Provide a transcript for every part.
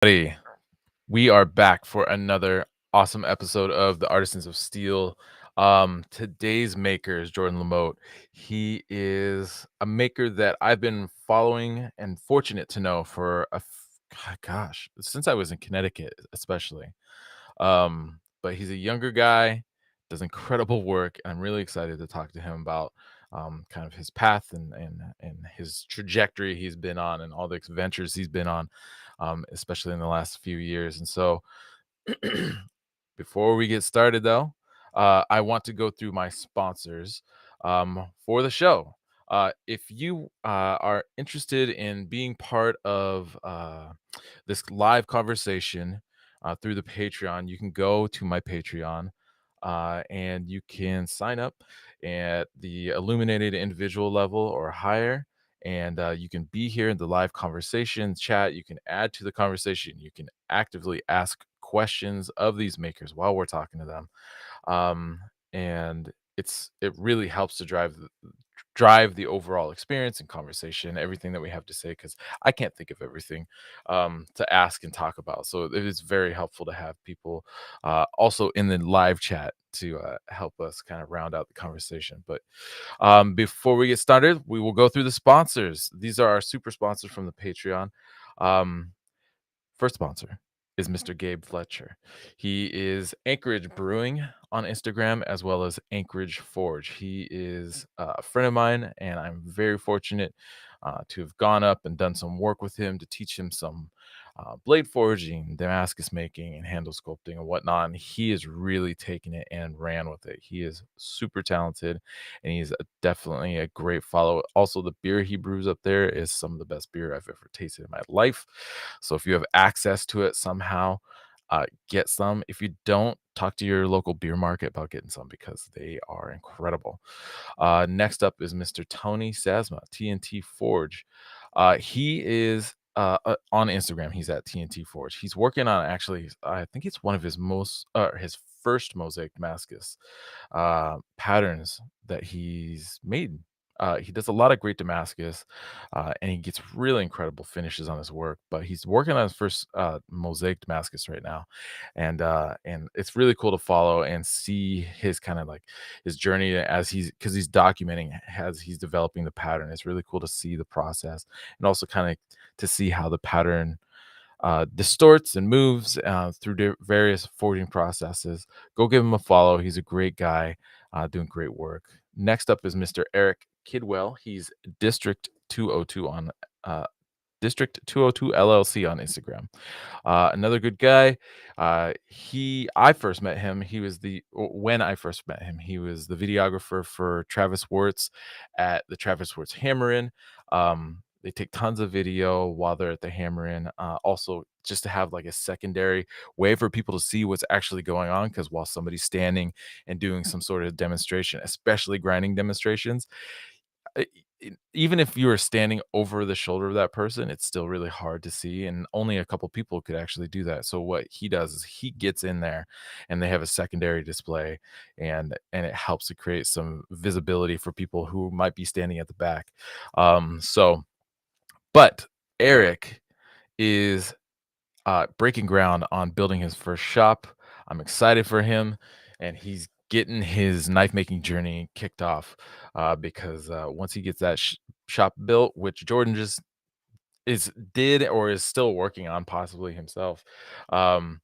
Buddy, we are back for another awesome episode of the Artisans of Steel. Today's maker is Jordan LaMothe. He is a maker that I've been following and fortunate to know for gosh, since I was in Connecticut, especially. But he's a younger guy, does incredible work, and I'm really excited to talk to him about kind of his path and his trajectory he's been on and all the adventures he's been on, especially in the last few years. And so, before we get started, though, I want to go through my sponsors for the show. If you are interested in being part of this live conversation through the Patreon, you can go to my Patreon and you can sign up at the illuminated individual level or higher. And you can be here in the live conversation chat. You can add to the conversation. You can actively ask questions of these makers while we're talking to them. And it really helps to drive the overall experience and conversation, everything that we have to say, because I can't think of everything to ask and talk about. So it is very helpful to have people also in the live chat to help us kind of round out the conversation. But before we get started, we will go through the sponsors. These are our super sponsors from the Patreon. Um, First sponsor is Mr. Gabe Fletcher. He is Anchorage Brewing on Instagram as well as Anchorage Forge. He is a friend of mine, and I'm very fortunate to have gone up and done some work with him to teach him some blade forging, Damascus making, and handle sculpting and whatnot. And he has really taken it and ran with it. He is super talented, and he's definitely a great follow. Also, the beer he brews up there is some of the best beer I've ever tasted in my life. So if you have access to it somehow, get some. If you don't, talk to your local beer market about getting some because they are incredible. Next up is Mr. Tony Sasma, TNT Forge. He is on Instagram. He's at TNT Forge. He's working on actually, I think it's one of his first mosaic Damascus patterns that he's made. He does a lot of great Damascus, and he gets really incredible finishes on his work. But he's working on his first mosaic Damascus right now, and it's really cool to follow and see his kind of like his journey as because he's documenting as he's developing the pattern. It's really cool to see the process and also kind of to see how the pattern distorts and moves through various forging processes. Go give him a follow. He's a great guy doing great work. Next up is Mr. Eric Kidwell. He's District 202 on District 202 LLC on Instagram. Another good guy. I first met him. When I first met him, he was the videographer for Travis Wirtz at the Travis Wirtz Hammer-In. They take tons of video while they're at the Hammer-In. Also, just to have like a secondary way for people to see what's actually going on. Because while somebody's standing and doing some sort of demonstration, especially grinding demonstrations, e- even if you are standing over the shoulder of that person, it's still really hard to see, and only a couple people could actually do that. So what he does is he gets in there, and they have a secondary display, and it helps to create some visibility for people who might be standing at the back. But Eric is breaking ground on building his first shop. I'm excited for him, and he's getting his knife making journey kicked off because once he gets that shop built, which Jordan just did or is still working on possibly himself, um,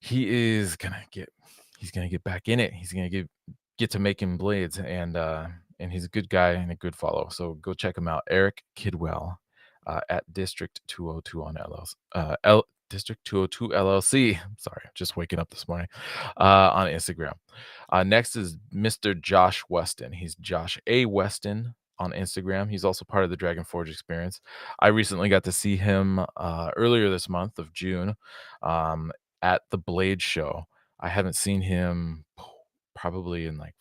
he's gonna get back in it. He's gonna get to making blades, and he's a good guy and a good follow. So go check him out, Eric Kidwell at District 202 on District 202 LLC. Sorry, just waking up this morning on Instagram. Next is Mr. Josh Weston. He's Josh A. Weston on Instagram. He's also part of the Dragon Forge experience. I recently got to see him earlier this month of June um, at the Blade Show. I haven't seen him probably in like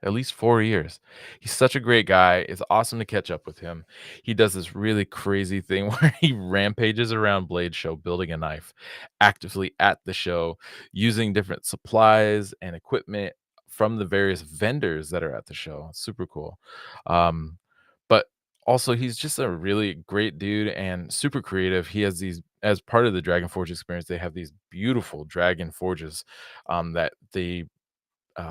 at least 4 years. He's such a great guy. It's awesome to catch up with him. He does this really crazy thing where he rampages around Blade Show building a knife actively at the show, using different supplies and equipment from the various vendors that are at the show. Super cool. Um, but Also, he's just a really great dude and super creative. He has these as part of the Dragon Forge experience, they have these beautiful dragon forges, that they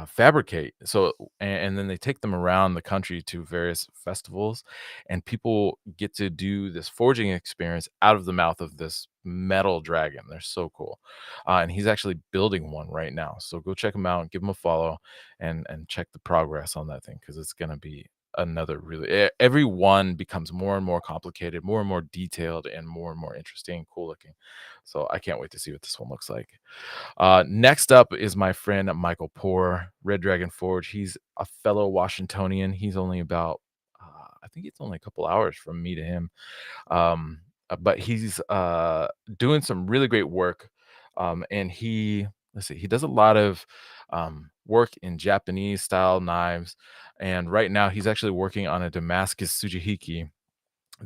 fabricate. So, and then they take them around the country to various festivals, and people get to do this forging experience out of the mouth of this metal dragon. They're so cool, and he's actually building one right now. So go check him out, give him a follow, and check the progress on that thing because it's gonna be another really every one becomes more and more complicated, more and more detailed, and more interesting, cool looking. So I can't wait to see what this one looks like. Next up is my friend Michael Poor, Red Dragon Forge. He's a fellow Washingtonian. He's only about, I think it's only a couple hours from me to him. But he's doing some really great work. And let's see, he does a lot of work in Japanese style knives. And right now he's actually working on a Damascus Tsujihiki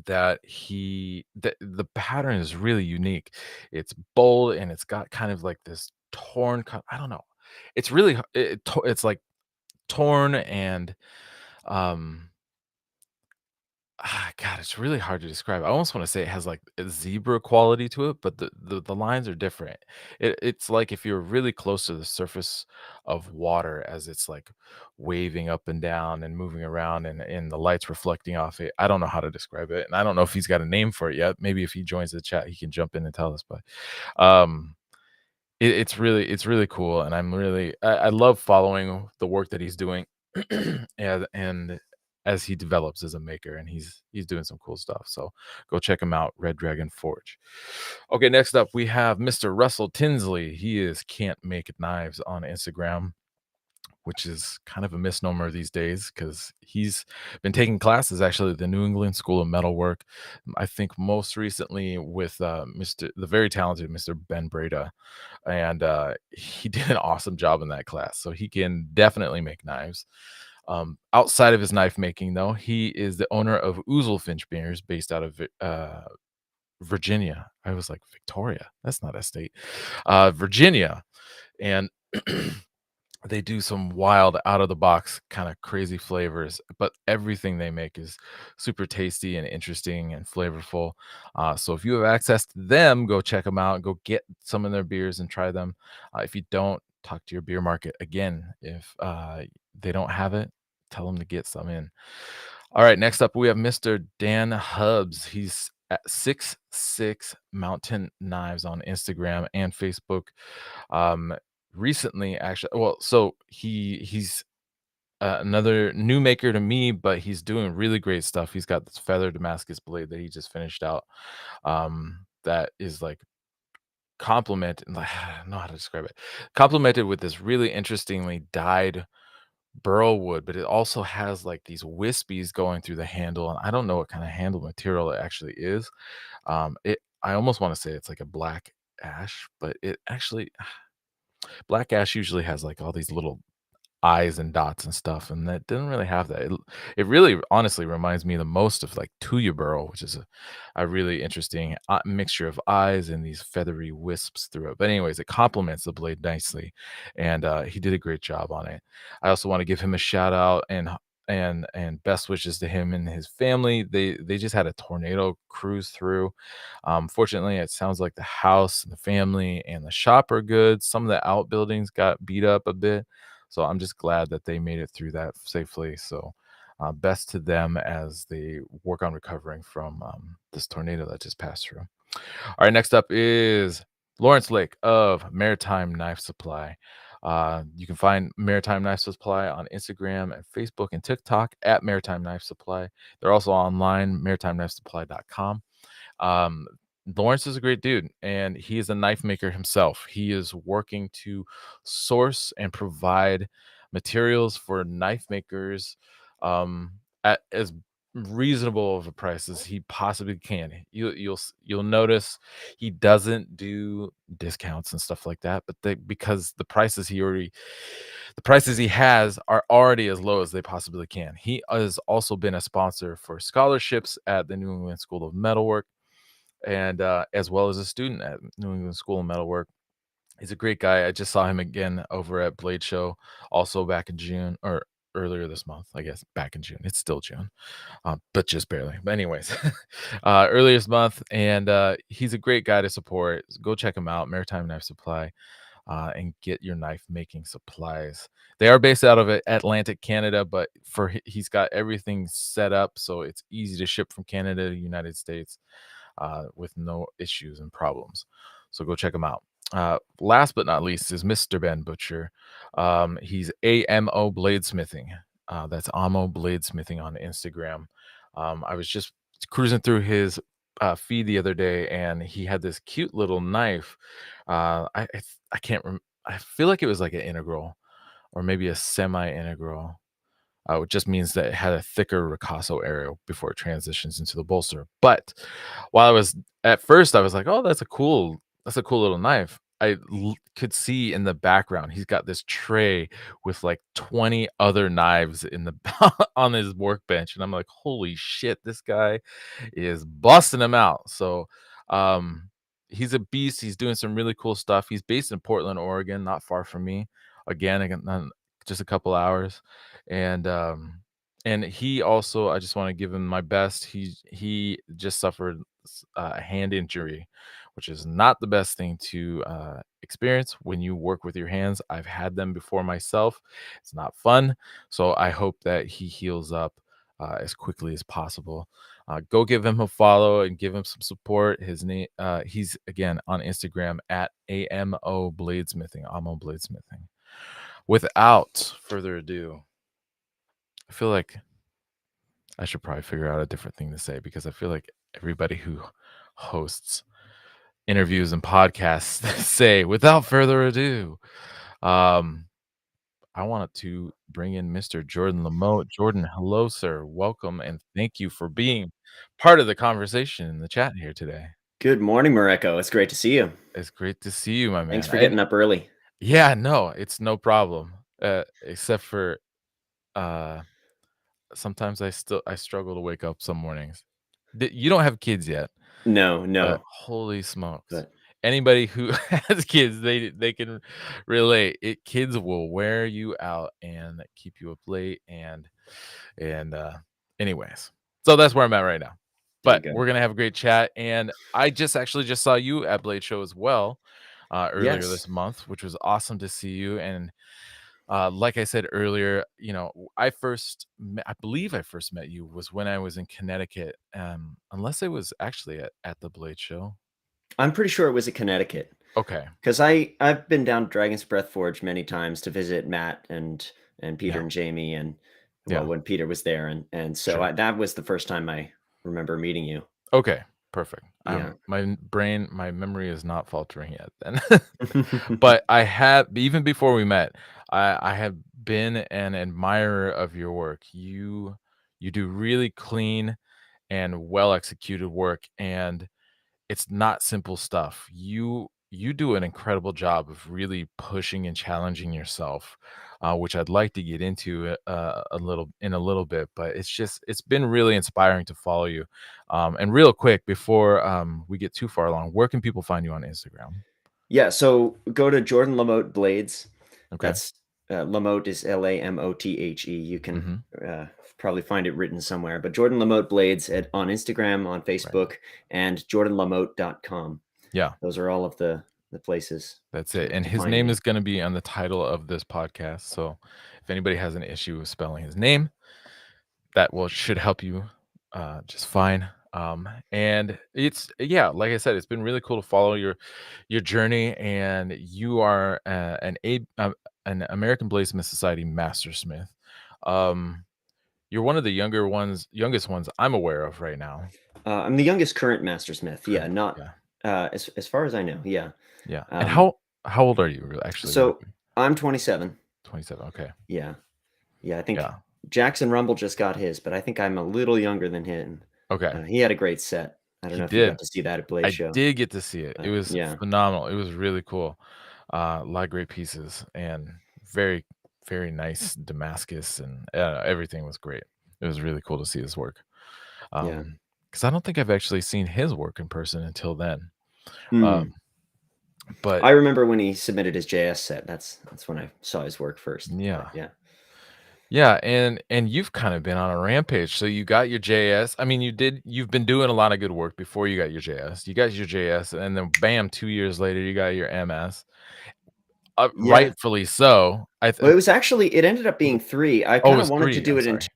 that the pattern is really unique. It's bold and it's got kind of like this I don't know. It's really it's like torn and um God, it's really hard to describe. I almost want to say it has like a zebra quality to it, but the lines are different. It's like if you're really close to the surface of water as it's like waving up and down and moving around and the lights reflecting off it. I don't know how to describe it. And I don't know if he's got a name for it yet. Maybe if he joins the chat, he can jump in and tell us. But um it's really cool, and I love following the work that he's doing, and as he develops as a maker, and he's doing some cool stuff. So go check him out, Red Dragon Forge. Okay, next up we have Mr. Russell Tinsley. He is Can't Make Knives on Instagram, which is kind of a misnomer these days because he's been taking classes actually at the New England School of Metalwork. I think most recently with the very talented Mr. Ben Breda, and he did an awesome job in that class. So he can definitely make knives. Outside of his knife making, though, he is the owner of Ouzel Finch Beers, based out of Virginia. I was like Victoria. That's not a state. Virginia, and they do some wild, out of the box, kind of crazy flavors, but everything they make is super tasty and interesting and flavorful. So if you have access to them, go check them out. Go get some of their beers and try them. If you don't, talk to your beer market again. If they don't have it, tell them to get some in. All right, next up we have Mr. Dan Hubs. He's at 6'6" Mountain Knives on Instagram and Facebook. Um, Recently, actually, well, so he's another new maker to me, but he's doing really great stuff. He's got this feather Damascus blade that he just finished out. That is like complemented, like, I don't know how to describe it. Complemented with this really interestingly dyed burl wood, but it also has like these wispies going through the handle, and I don't know what kind of handle material it actually is. I almost want to say it's like a black ash, but it actually black ash usually has like all these little eyes and dots and stuff, and that didn't really have that. It really honestly reminds me the most of like Tuya burl, which is a really interesting mixture of eyes and these feathery wisps through it. But anyways, it complements the blade nicely, and he did a great job on it. I also want to give him a shout out and best wishes to him and his family. They just had a tornado cruise through. Fortunately, it sounds like the house and the family and the shop are good. Some of the outbuildings got beat up a bit, so I'm just glad that they made it through that safely. So, best to them as they work on recovering from this tornado that just passed through. All right, next up is Lawrence Lake of Maritime Knife Supply. You can find Maritime Knife Supply on Instagram and Facebook and TikTok at Maritime Knife Supply. They're also online, maritimenifesupply.com. Um, Lawrence is a great dude, and he is a knife maker himself. He is working to source and provide materials for knife makers at as reasonable of a price as he possibly can. You'll notice he doesn't do discounts and stuff like that, but because the prices he has are already as low as they possibly can. He has also been a sponsor for scholarships at the New England School of Metalwork, and as well as a student at New England School of Metalwork. He's a great guy. I just saw him again over at Blade Show, also back in June or earlier this month, I guess back in June. It's still June, but just barely. But anyways, earlier this month, and he's a great guy to support. Go check him out, Maritime Knife Supply, and get your knife making supplies. They are based out of Atlantic, Canada, but he's got everything set up so it's easy to ship from Canada to the United States with no issues and problems. So go check him out. Last but not least is Mr. Ben Butcher. He's AMO Bladesmithing. That's Amo Bladesmithing on Instagram. I was just cruising through his feed the other day, and he had this cute little knife. I can't remember. I feel like it was like an integral or maybe a semi-integral. It just means that it had a thicker ricasso area before it transitions into the bolster. But while I was at first, I was like, "Oh, that's a cool little knife." Could see in the background he's got this tray with like 20 other knives in the on his workbench, and I'm like, "Holy shit, this guy is busting them out." So, um, he's a beast. He's doing some really cool stuff. He's based in Portland, Oregon, not far from me. Again, just a couple hours, and he also, I just want to give him my best. He just suffered a hand injury, which is not the best thing to experience when you work with your hands. I've had them before myself. It's not fun. So I hope that he heals up as quickly as possible. Go give him a follow and give him some support. His name, he's again on Instagram at AMO Bladesmithing, Amo Bladesmithing. Without further ado, I feel like I should probably figure out a different thing to say because I feel like everybody who hosts interviews and podcasts say, without further ado, um, I wanted to bring in Mr. Jordan LaMothe. Jordan, hello, sir. Welcome and thank you for being part of the conversation in the chat here today. Good morning, Mareko. It's great to see you. It's great to see you, my Thanks man. for getting up early. Yeah, no, it's no problem. Except for uh sometimes I struggle to wake up some mornings. You don't have kids yet, No, but no, holy smokes. but Anybody who has kids, they can relate. Kids will wear you out and keep you up late and anyways. So that's where I'm at right now. there you But go. we're gonna have a great chat. And I just saw you at Blade Show as well earlier Yes, this month, which was awesome to see you. And like I said earlier, I believe I first met you was when I was in Connecticut, unless it was actually at the Blade Show. I'm pretty sure it was in Connecticut Okay. because I've been down Dragon's Breath Forge many times to visit Matt and Peter Yeah. and Jamie and well Yeah. when Peter was there and so Sure. that was the first time I remember meeting you. Okay. Perfect. Yeah. My memory is not faltering yet then. But I have, even before we met, I have been an admirer of your work. You do really clean and well executed work, and it's not simple stuff. You do an incredible job of really pushing and challenging yourself, which I'd like to get into a little bit. But it's been really inspiring to follow you. And real quick before we get too far along, where can people find you on Instagram? Yeah, so go to Jordan LaMothe Blades. Okay. That's LaMothe is LaMothe. You can Hmm. uh, probably find it written somewhere, but Jordan LaMothe Blades on Instagram, on Right. Facebook, and jordanlamote.com. Yeah, Those are all of the places that's it. And to his find name me. is going to be on the title of this podcast. So if anybody has an issue with spelling his name, that will should help you just fine. And it's, yeah, like I said, it's been really cool to follow your journey, and you are an American Bladesmith Society mastersmith. Um, you're one of the youngest ones I'm aware of right now. I'm the youngest current mastersmith. Yeah, Current, not yeah, as far as I know. Yeah. yeah. And Um, how old are you actually? Really so quick? I'm 27. 27. Okay, Yeah. Yeah. I think yeah, Jackson Rumble just got his, but I think I'm a little younger than him. okay. He had a great set. I don't He know if you did. got to see that at Blaze I Show, did get to see it. It but was yeah. phenomenal. It was really cool. A lot of great pieces and very, very nice Damascus, and everything was great. It was really cool to see his work. Yeah. Because I don't think I've actually seen his work in person until then. Um, Mm. but I remember when he submitted his JS set. That's when I saw his work first. But yeah, yeah. Yeah, and you've kind of been on a rampage. So you got your JS. I mean, you've been doing a lot of good work before you got your JS. You got your JS, and then bam, 2 years later, you got your MS. Yeah. Rightfully so. Well, it ended up Was being it 3. I oh, it kinda was wanted to 3, do I'm it in sorry.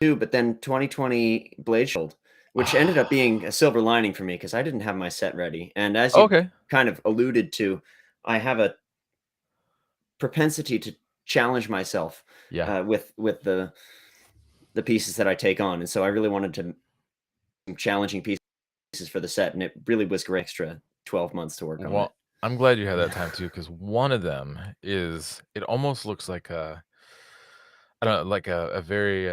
2, but then 2020 Blade Shield, which ended up being a silver lining for me because I didn't have my set ready, and as you Okay. kind of alluded to, I have a propensity to challenge myself, Yeah. with the pieces that I take on, and so I really wanted to some challenging pieces for the set, and it really was great extra 12 months to work on it. Well, I'm glad you had that Yeah. time too, because one of them is it almost looks like I don't know, like a very,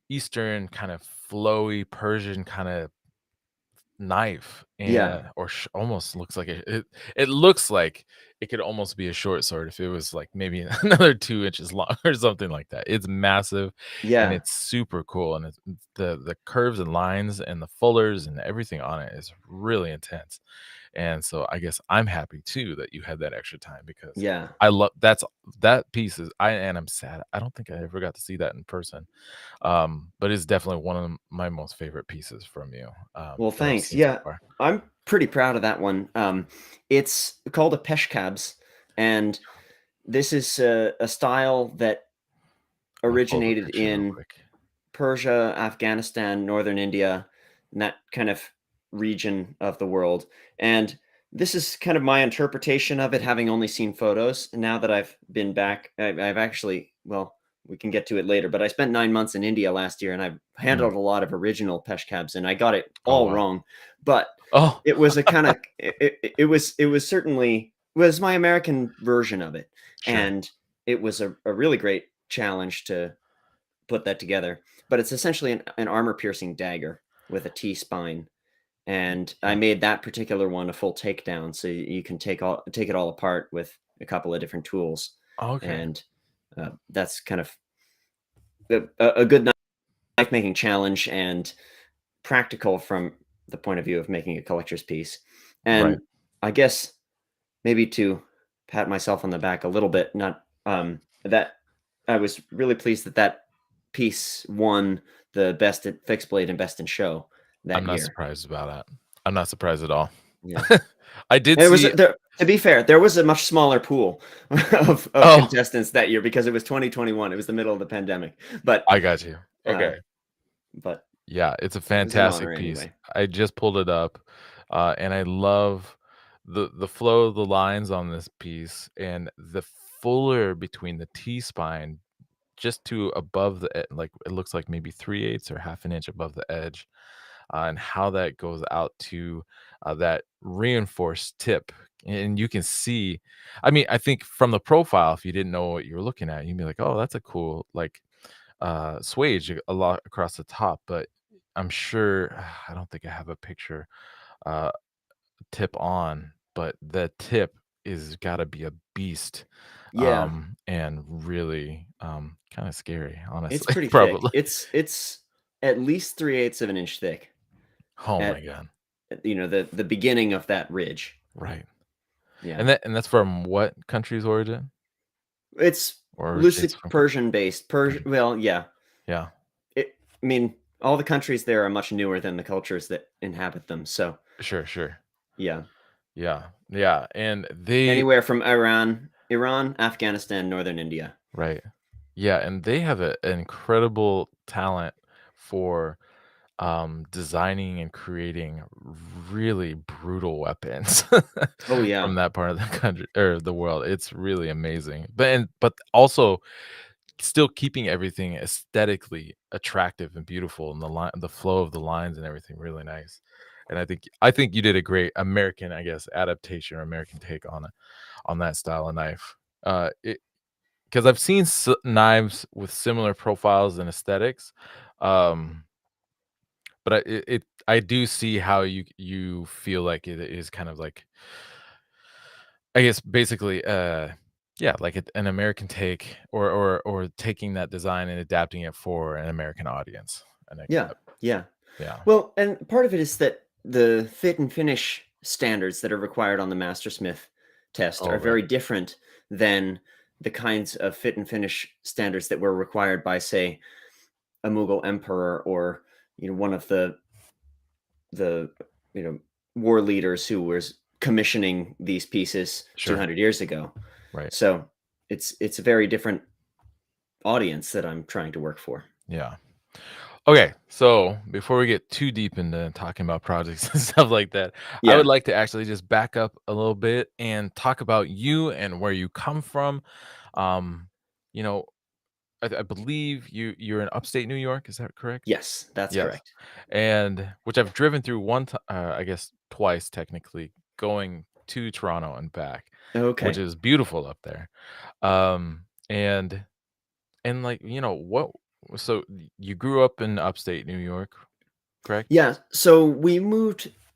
Eastern kind of flowy Persian kinda knife Yeah. and or almost looks like it looks like it could almost be a short sword if it was like maybe another 2 inches long or something like that. It's massive and Yeah. it's super cool and it's the curves and lines and the fullers and everything on it is really intense. And so I guess I'm happy too that you had that extra time because Yeah. I love that piece is and I'm sad. I don't think I ever got to see that in person. But it's definitely one of my most favorite pieces from you, Well, that I've thanks. seen so Yeah, far. I'm pretty proud of that one. It's called a peshkabs, and this is a style that I'm gonna pull up a originated picture real in quick. Persia, Afghanistan, northern India, and that kind of region of the world. And this is kind of my interpretation of it, having only seen photos. And now that I've been back, I've actually, well, we can get to it later, but I spent 9 months in India last year and I've Mm. handled a lot of original peshkabs and I got it Oh, all wow. wrong. But Oh, it was a kind of, it was certainly, was my American version of it. sure. And it was a really great challenge to put that together. But it's essentially an armor piercing dagger with a T spine. And I Yeah. made that particular one a full takedown, so you can take it all apart with a couple of different tools, Okay. and that's kind of a good knife making challenge and practical from the point of view of making a collector's piece. Right. And I guess maybe to pat myself on the back a little bit, not that I was really pleased that that piece won the best at fixed blade and best in show I'm that not year. surprised about that. I'm not surprised at all. Yeah. I did There was see there to be fair, there was a much smaller pool of oh, contestants that year because it was 2021. It was the middle of the pandemic. But I got you. uh Okay. but Yeah, it's a it was an fantastic honor piece. anyway. I just pulled it up, and I love the flow of the lines on this piece and the fuller between the T-spine just to above the like, it looks like maybe 3/8 or half an inch above the edge, and how that goes out to, that reinforced tip, and you can see I mean, I think from the profile, if you didn't know what you were looking at, you'd be like, "Oh, that's a cool, like, swage a lot across the top," but I'm sure I don't think I have a picture, uh, tip on, but the tip is gotta be a beast, Yeah, and really, kinda scary, it's honestly, pretty thick. probably. It's at least 3/8 of an inch thick Oh my at god. the beginning of that ridge. Right. Yeah. And that's from what country's origin? It's Or loosely it's from Persian based. Persian? Well, yeah. Yeah. I mean, all the countries there are much newer than the cultures that inhabit them. So, Sure, sure. yeah. Yeah. Yeah, and they Anywhere from Iran, Afghanistan, northern India. right. Yeah, and they have an incredible talent for, designing and creating really brutal weapons Oh, yeah. from that part of the country or the world. It's really amazing. But also still keeping everything aesthetically attractive and beautiful and the flow of the lines and everything really nice. And I think you did a great American, I guess, adaptation or American take on that style of knife. It 'Cause I've seen knives with similar profiles and aesthetics, um, but I do see how you feel like it is kind of like I guess basically, yeah, like an American take or taking that design and adapting it for an American audience, and Yeah. Yeah. yeah. Well, and part of it is that the fit and finish standards that are required on the Mastersmith test Oh, are very right. different than the kinds of fit and finish standards that were required by, say, a Mughal emperor, or one of the war leaders who was commissioning these pieces Sure. 200 years ago. Right. So it's a very different audience that I'm trying to work for. Yeah. Okay, so before we get too deep into talking about projects and stuff like that, I would Yeah. like to actually just back up a little bit and talk about you and where you come from. Um, you know, I believe you're in upstate New York. Is that correct? Yes, that's Yes, correct. and which I've driven through I guess twice technically, going to Toronto and back, which Okay. is beautiful up there. And like what? So you grew up in upstate New York, correct? Yeah, so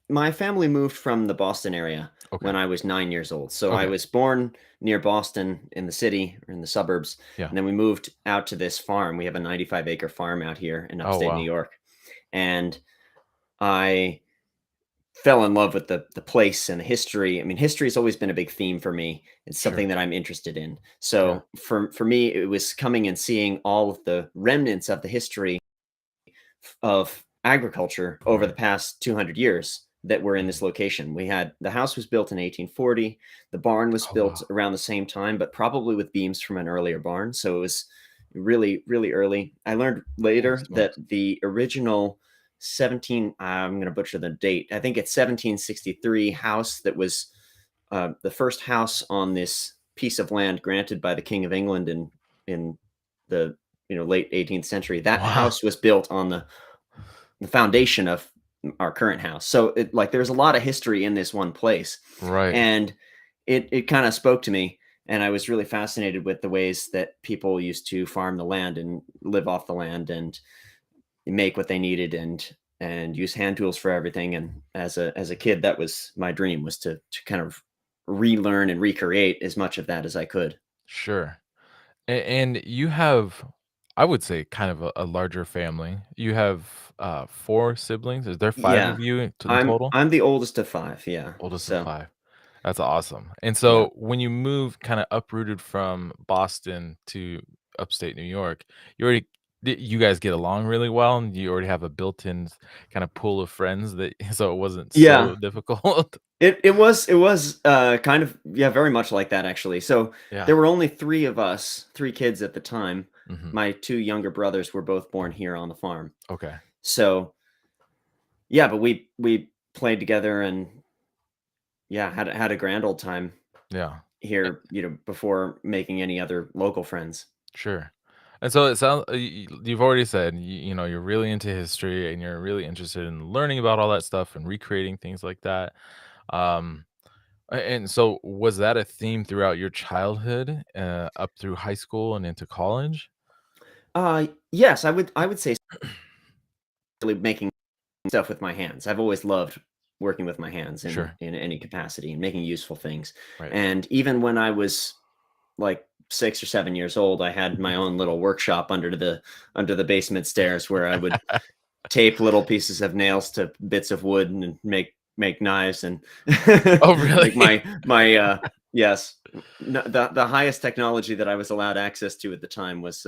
my family moved from the Boston area Okay. when I was 9 years old. So I Okay. was born near Boston in the city or in the suburbs, Yeah. and then we moved out to this farm. We have a 95-acre farm out here in Oh, upstate New wow. York. And I fell in love with the place and the history. I mean, history has always been a big theme for me. It's Sure. something that I'm interested in. Yeah. So for me, it was coming and seeing all of the remnants of the history of agriculture over the Right. past 200 years that were in Mhm. this location. The house was built in 1840. The barn was Oh, built wow. around the same time, but probably with beams from an earlier barn. So it was really, really early. I learned Holy later that smokes. the original 17, I'm going to butcher the date. I think it's 1763 house that was the first house on this piece of land granted by the King of England in the late 18th century. That Wow. house was built on the foundation of our current house. So there's a lot of history in this one place, Right. and it kind of spoke to me. And I was really fascinated with the ways that people used to farm the land and live off the land and make what they needed and use hand tools for everything. And as a kid, that was my dream, was to kind of relearn and recreate as much of that as I could. Sure. And you have, I would say, kind of a larger family. You have, 4 siblings? Is there 5 Yeah, of you in I'm total? I'm the oldest of 5. Yeah, Oldest of so 5. That's awesome. And yeah. so when you moved kinda uprooted from Boston to upstate New York, you already did you guys get along really well, and you already have a built-in kinda pool of friends that so it wasn't Yeah. so difficult? It was kind of, yeah, very much like that, actually. So Yeah. there were only 3 of us, 3 kids at the time. Mhm. My 2 younger brothers were both born here on the farm. Okay. So, yeah, but we played together and, yeah, had a grand old time Yeah. Eh here, before making any other local friends. Sure. And so it sounds you've already said, you're really into history and you're really interested in learning about all that stuff and recreating things like that. Um and so was that a theme throughout your childhood, up through high school and into college? Yes, I would say really making stuff with my hands. I've always loved working with my hands in Sure. in any capacity and making useful things. Right. And even when I was like 6 or 7 years old, I had my own little workshop under the basement stairs where I would tape little pieces of nails to bits of wood and make knives and Oh, like really? my yes, the highest technology that I was allowed access to at the time was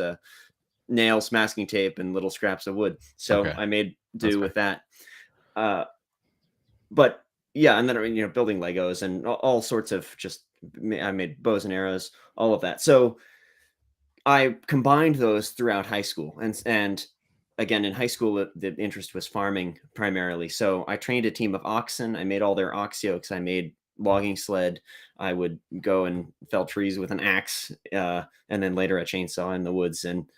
nails, masking tape, and little scraps of wood. So Okay. I made That's do fair. with that. Uh, but yeah, and then building Legos and all sorts of just I made bows and arrows, all of that. So I combined those throughout high school, and again in high school the interest was farming primarily. So I trained a team of oxen. I made all their ox yokes. I made logging sled. I would go and fell trees with an axe, and then later a chainsaw in the woods, and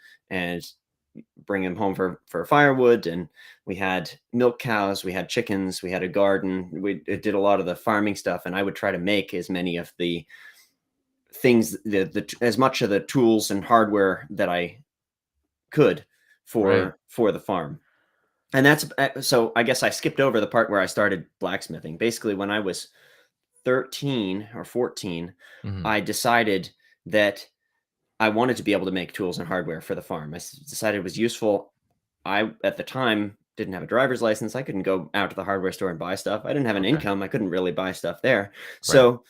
bring them home for firewood. And we had milk cows, we had chickens, we had a garden. We did a lot of the farming stuff, and I would try to make as many of the things, as much of the tools and hardware that I could Right. for the farm. And that's so I guess I skipped over the part where I started blacksmithing. Basically, when I was 13 or 14, Mhm. I decided that I wanted to be able to make tools and hardware for the farm. Decided it was useful. I, at the time, didn't have a driver's license. I couldn't go out to the hardware store and buy stuff. I didn't have an Okay. income. I couldn't really buy stuff there. Right. So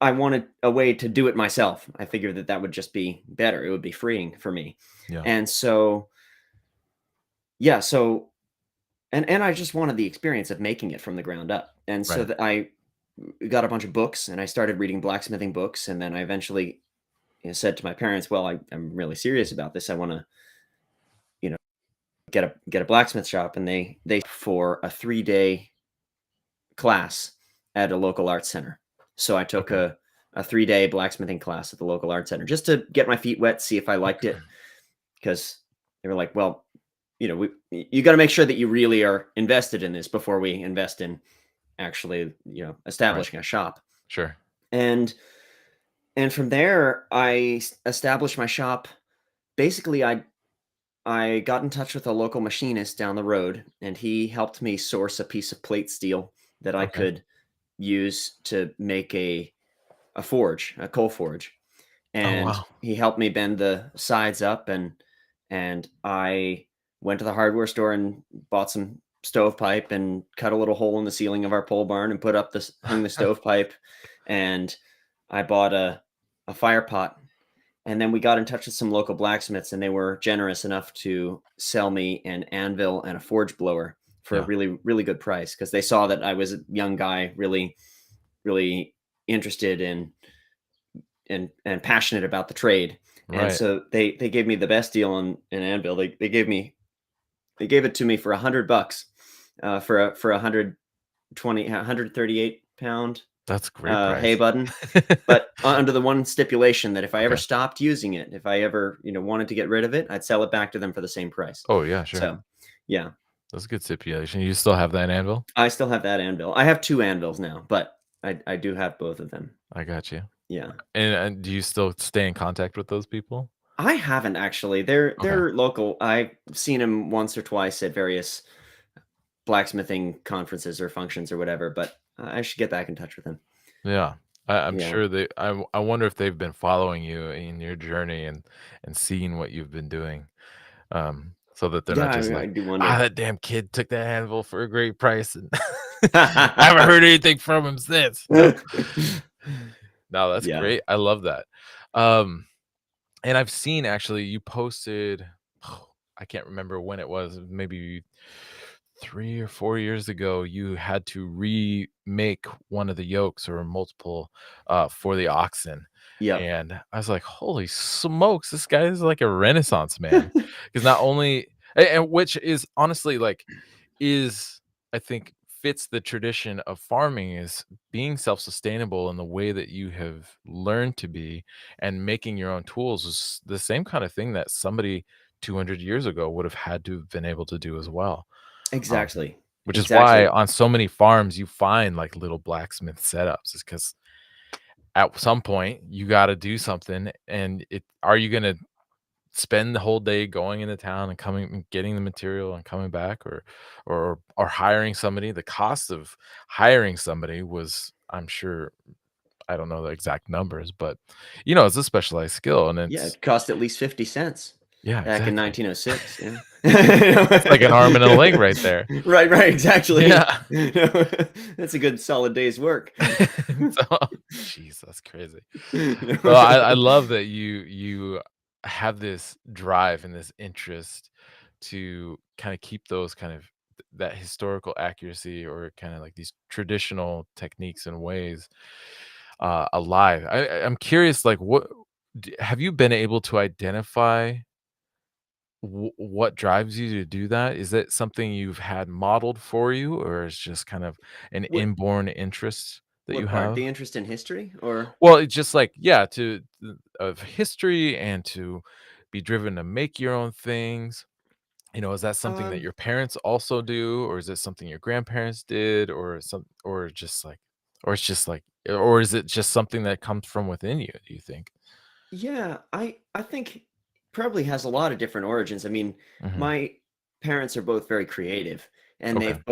I wanted a way to do it myself. I figured that that would just be better. It would be freeing for me. Yeah. And so, yeah, so and I just wanted the experience of making it from the ground up. And so Right. that I got a bunch of books and I started reading blacksmithing books. And then I eventually, said to my parents, "Well, I'm really serious about this. I want to, you know, get a blacksmith shop." And they for a 3-day class at a local arts center. So I took Okay. a 3-day blacksmithing class at the local arts center just to get my feet wet, see if I liked it, because they were like, "Well, you got to make sure that you really are invested in this before we invest in actually, Right. establishing a shop." Sure. And from there, established my shop. Basically, I got in touch with a local machinist down the road, and he helped me source a piece of plate steel that I Okay. could use to make a forge, a coal forge. Oh, And wow. he helped me bend the sides up, and I went to the hardware store and bought some stovepipe and cut a little hole in the ceiling of our pole barn and put up this hung the stovepipe, and I bought a fire pot. And then we got in touch with some local blacksmiths, and they were generous enough to sell me an anvil and a forge blower for a Yeah. really, really good price, because they saw that I was a young guy, really, really interested in and passionate about the trade. And Right. so they gave me the best deal on an anvil. They gave it to me for $100, for 138 pound That's a great hay price. button, but under the one stipulation that if I ever Okay. stopped using it, if I ever, wanted to get rid of it, I'd sell it back to them for the same price. Oh, yeah, sure. So, yeah, That's a good stipulation. You still have that anvil? I still have that anvil. I have 2 anvils now, but I do have both of them. I got you. Yeah. And do you still stay in contact with those people? I haven't actually. They're Okay. they're local. I've seen them once or twice at various blacksmithing conferences or functions or whatever, but I should get back in touch with them. Yeah. I'm Yeah. sure I wonder if they've been following you in your journey and seeing what you've been doing, so that they're Yeah, not just I like, do "Ah, wonder. that damn kid took that anvil for a great price, and I haven't heard anything from him since," you know? No, that's Yeah. great. I love that. Um, and I've seen actually you posted, I can't remember when it was, maybe 3 or 4 years ago, you had to remake one of the yokes or multiple, for the oxen, Yep. and I was like, "Holy smokes, this guy is like a renaissance man," because not only and which is honestly, like, is I think fits the tradition of farming is being self-sustainable in the way that you have learned to be, and making your own tools is the same kind of thing that somebody 200 years ago would have had to have been able to do as well. Um, Exactly. which is why Exactly. on so many farms you find like little blacksmith setups is because at some point you got to do something, and it are you going to spend the whole day going into town and coming and getting the material and coming back, or hiring somebody? The cost of hiring somebody was, I'm sure, I don't know the exact numbers, but it's a specialized skill, and Yeah, it's it cost at least 50 cents yeah, back in exactly. 1906, yeah. That's like an arm and a leg right there. Right, right, exactly. Yeah. That's a good solid day's work. So, jeez, that's crazy. So I love that you have this drive and this interest to kind of keep those kind of that historical accuracy, or kind of like these traditional techniques and ways alive. I'm curious, like, have you been able to identify what drives you to do that? Is it something you've had modeled for you, or is just kind of an What inborn interest that you what part? have? The interest in history or Well, it's just like, yeah, of history, and to be driven to make your own things. Is that something that um your parents also do, or is it something your grandparents did, or it's just like, or is it just something that comes from within you, do you think? yeah, I think probably has a lot of different origins. I mean, Mhm. my parents are both very creative, and Okay.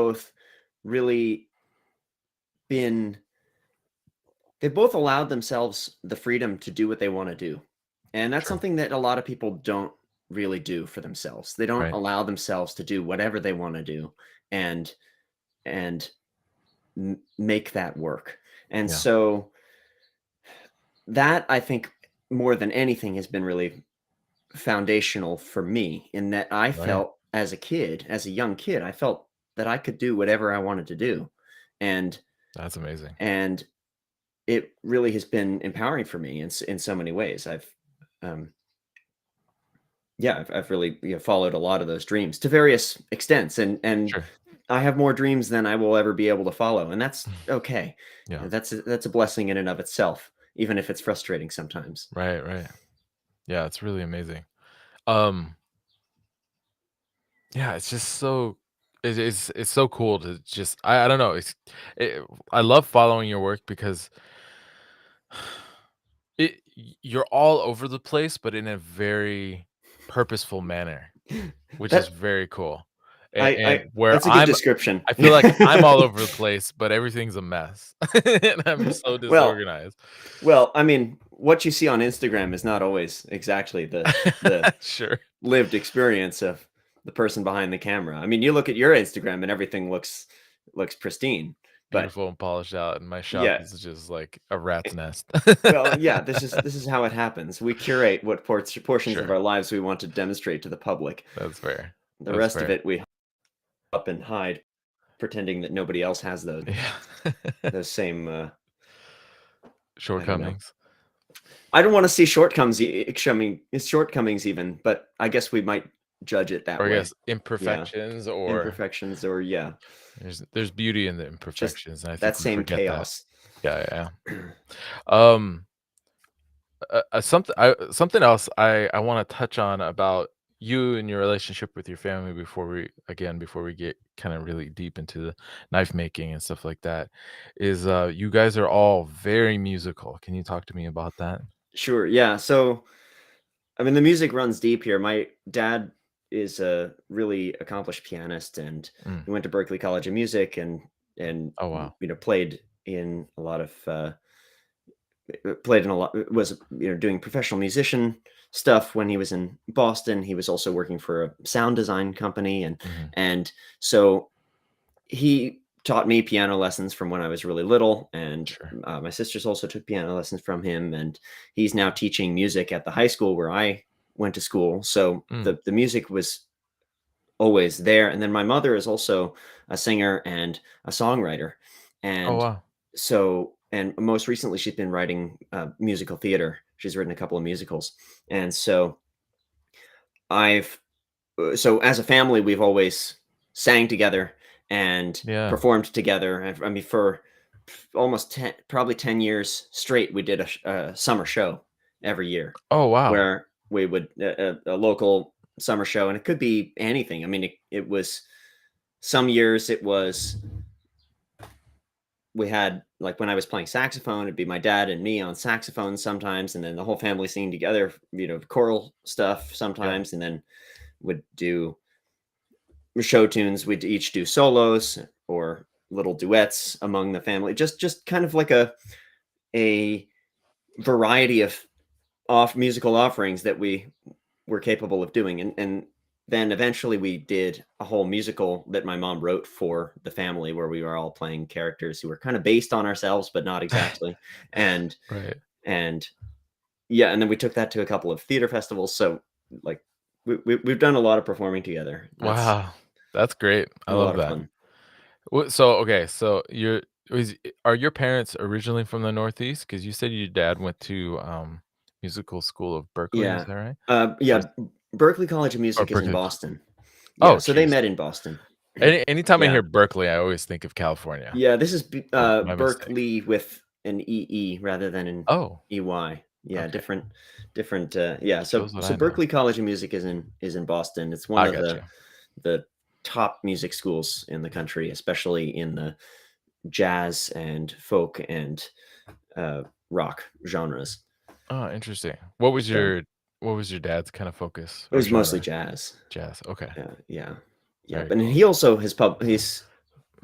really been they've both allowed themselves the freedom to do what they want to do. And that's Sure. something that a lot of people don't really do for themselves. They don't Right. allow themselves to do whatever they want to do and and make that work. And Yeah. so that I think more than anything has been really foundational for me in that I Right. felt as a kid, as a young kid, I felt that I could do whatever I wanted to do. And That's amazing. and it really has been empowering for me in so many ways. Um yeah, I've really, followed a lot of those dreams to various extents, and Sure. I have more dreams than I will ever be able to follow, and that's okay. Yeah. That's a blessing in and of itself, even if it's frustrating sometimes. Right, right. Yeah, it's really amazing. Um, yeah, it's just so it's so cool to just I don't know, I love following your work because you're all over the place, but in a very purposeful manner, which is That very cool. I And where That's a good description. I feel like I'm all over the place, but everything's a mess, and I'm so Well disorganized. well, I mean, what you see on Instagram is not always exactly the Sure. lived experience of the person behind the camera. I mean, you look at your Instagram and everything looks pristine, but Beautiful and polished out, and my shop yeah. is just like a rat's nest. Well, yeah, this is how it happens. We curate what portions of Sure. our lives we want to demonstrate to the public. That's fair. The That's rest of fair. it we up and hide, pretending that nobody else has Yeah. those same. I don't know. Shortcomings, I don't want to see shortcomings. Shortcomings even, but I guess we might judge it that or I way. guess Yeah, imperfections, or imperfections, or yeah, there's beauty in the just imperfections, and I that think we same forget that. chaos. Yeah, yeah, yeah. Something else I wanna touch on about you and your relationship with your family before we get kinda really deep into the knife making and stuff like that, is, you guys are all very musical. Can you talk to me about that? Sure. Yeah. So I mean, the music runs deep here. My dad is a really accomplished pianist, and Mm. he went to Berklee College of Music, and Oh, wow. played in a lot of played in a lot was doing professional musician stuff when he was in Boston. He was also working for a sound design company, Mhm. and so he taught me piano lessons from when I was really little, and Sure. my sisters also took piano lessons from him, and he's now teaching music at the high school where I went to school. So Mm. the music was always there. And then my mother is also a singer and a songwriter, Oh, and wow. and most recently she's been writing musical theater. She's written a couple of musicals, and I've so as a family, we've always sang together and Yeah. performed together. I mean, for almost 10, probably 10 years straight, we did a summer show every year Oh, wow. where we would a local summer show, and it could be anything. I mean, it was some years it was we had like when I was playing saxophone, it'd be my dad and me on saxophone sometimes, and then the whole family singing together, choral stuff Yeah. sometimes, and then would do show tunes. We'd each do solos or little duets among the family. Just kind of like a variety of off musical offerings that we were capable of doing. And then eventually we did a whole musical that my mom wrote for the family where we were all playing characters who were kind of based on ourselves, but not exactly. And Right. and yeah, and then we took that to a couple of theater festivals. So like we've done a lot of performing together. That's Wow. That's great. I a lot love of that. fun. Okay, so are your parents originally from the Northeast? Because you said your dad went to, musical school of Berkeley, is Yeah. that right? Or Yeah, Berklee College of or Music is in Berkeley. Boston. Yeah, Oh, so they jeez. met in Boston. Anytime I Yeah. hear Berkeley, I always think of California. Yeah, this is My mistake. Berkeley with an EE rather than an Oh, EY. Yeah, okay. different, yeah, so Shows what so I know. Berklee College of Music is in Boston. It's one I of got you. the top music schools in the country, especially in the jazz and folk and, uh, rock genres. Oh, interesting. So, What was your dad's kind of focus it or was mostly genre? jazz. Jazz, okay. Yeah. Yeah, Very but cool. he also he's,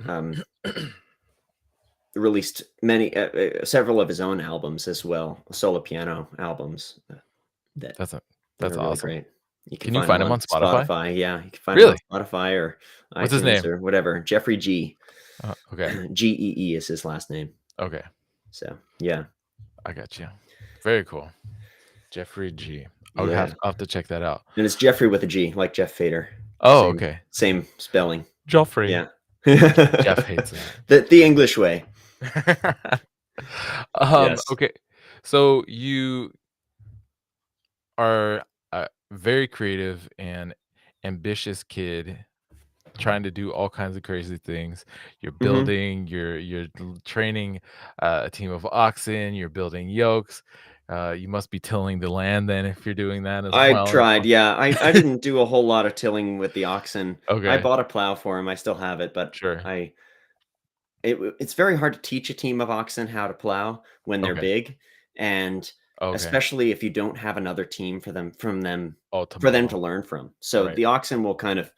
um, released many several of his own albums as well, solo piano albums, that That's a that that's are really awesome. great. You can Can you find them find him on on Spotify? Spotify. Yeah, you can find them on Really? Spotify or What's his iTunes name? or whatever. Jeffrey G. Okay. Gee is his last name. Okay. So, yeah. I got you. Very cool. Jeffrey G. Yeah. I'll have to check that out. And it's Jeffrey with a G, like Jeff Fader. Oh, Same okay. same spelling. Joffrey. Yeah. Jeff hates that. The English way. Yes. Okay. So you are a very creative and ambitious kid trying to do all kinds of crazy things. You're Mhm. building, training a team of oxen, you're building yokes. You must be tilling the land then if you're doing that as I well. tried, yeah. I didn't do a whole lot of tilling with the oxen. I Okay, bought a plow for him, I still have it, but sure. it's very hard to teach a team of oxen how to plow when they're Okay, big, and okay. especially if you don't have another team All for them to tomorrow. learn from. So Right. the oxen will kind of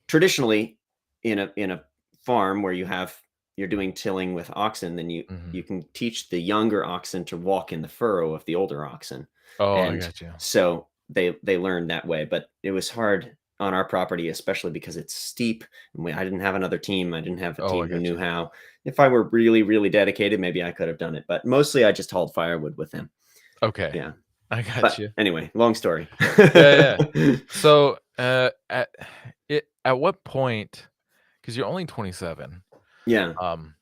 traditionally in a farm where you're doing tilling with oxen, then Mhm. you can teach the younger oxen to walk in the furrow of the older oxen, Oh, I and got you. so they learn that way. But it was hard on our property, especially because it's steep, and I didn't have another team. I didn't have a Oh, I team who got knew you. how. If I were really really dedicated, maybe I could have done it. But mostly, I just hauled firewood with him. Okay. Yeah. I got But you. anyway, long story. Yeah, yeah. So, at what point? Because 'cause you're only 27, Yeah. um,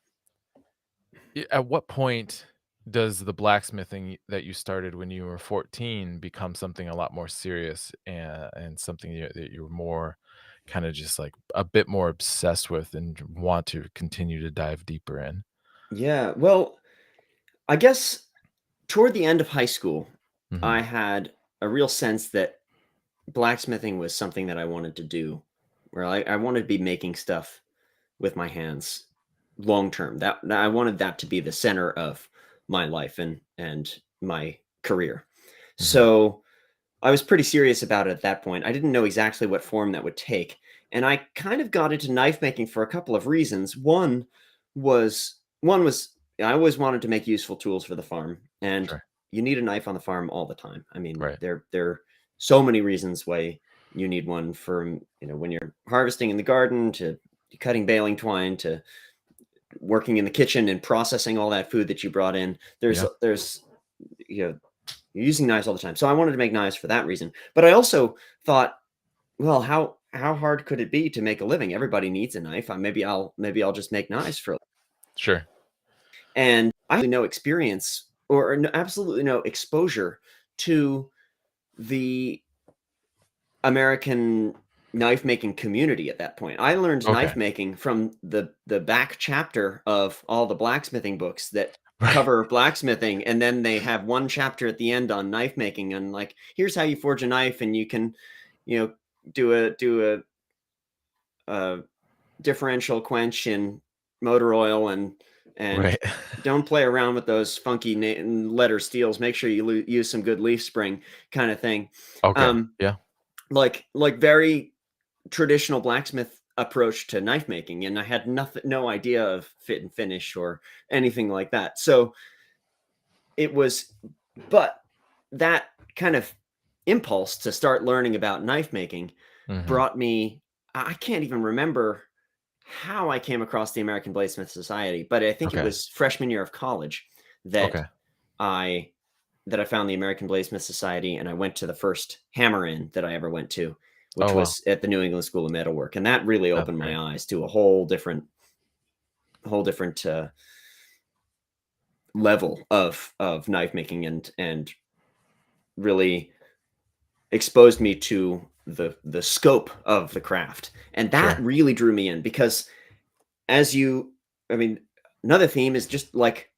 at what point does the blacksmithing that you started when you were 14 become something a lot more serious and something that you're more kinda just, like, a bit more obsessed with and want to continue to dive deeper in? Yeah. Well, I guess toward the end of high school, I Mhm. had a real sense that blacksmithing was something that I wanted to do, where I wanted to be making stuff with my hands long term. I wanted that to be the center of my life and my career. Mhm. So I was pretty serious about it at that point. I didn't know exactly what form that would take. And I kind of got into knife making for a couple of reasons. One was I always wanted to make useful tools for the farm, and Sure. you need a knife on the farm all the time. I mean, Right. there are so many reasons why you need one from, when you're harvesting in the garden to cutting baling twine to working in the kitchen and processing all that food that you brought in. Yeah. There's you know you're using knives all the time. So I wanted to make knives for that reason. But I also thought, well, how hard could it be to make a living? Everybody needs a knife. Maybe I'll just make knives for. Sure. And I had no experience or absolutely no exposure to the American knife making community at that point. I learned knife Okay. making from the back chapter of all the blacksmithing books that Right. cover blacksmithing, and then they have one chapter at the end on knife making, and like, here's how you forge a knife, and you can, you know, do a differential quench in motor oil, and Right. don't play around with those funky letter steels. Make sure you use some good leaf spring kind of thing. Okay. Um, Yeah. like very traditional blacksmith approach to knife making, and I had no idea of fit and finish or anything like that. So it was, but that kind of impulse to start learning about knife making Mhm. brought me. I can't even remember how I came across the American Bladesmith Society, but I think it Okay. was freshman year of college that Okay. I I found the American Bladesmith Society, and I went to the first hammer in that I ever went to, which Oh, wow. was at the New England School of Metalwork, and that really That's opened great. my eyes to a whole different level of knife making, and really exposed me to the scope of the craft, and that Sure. really drew me in because as you, I mean, another theme is just like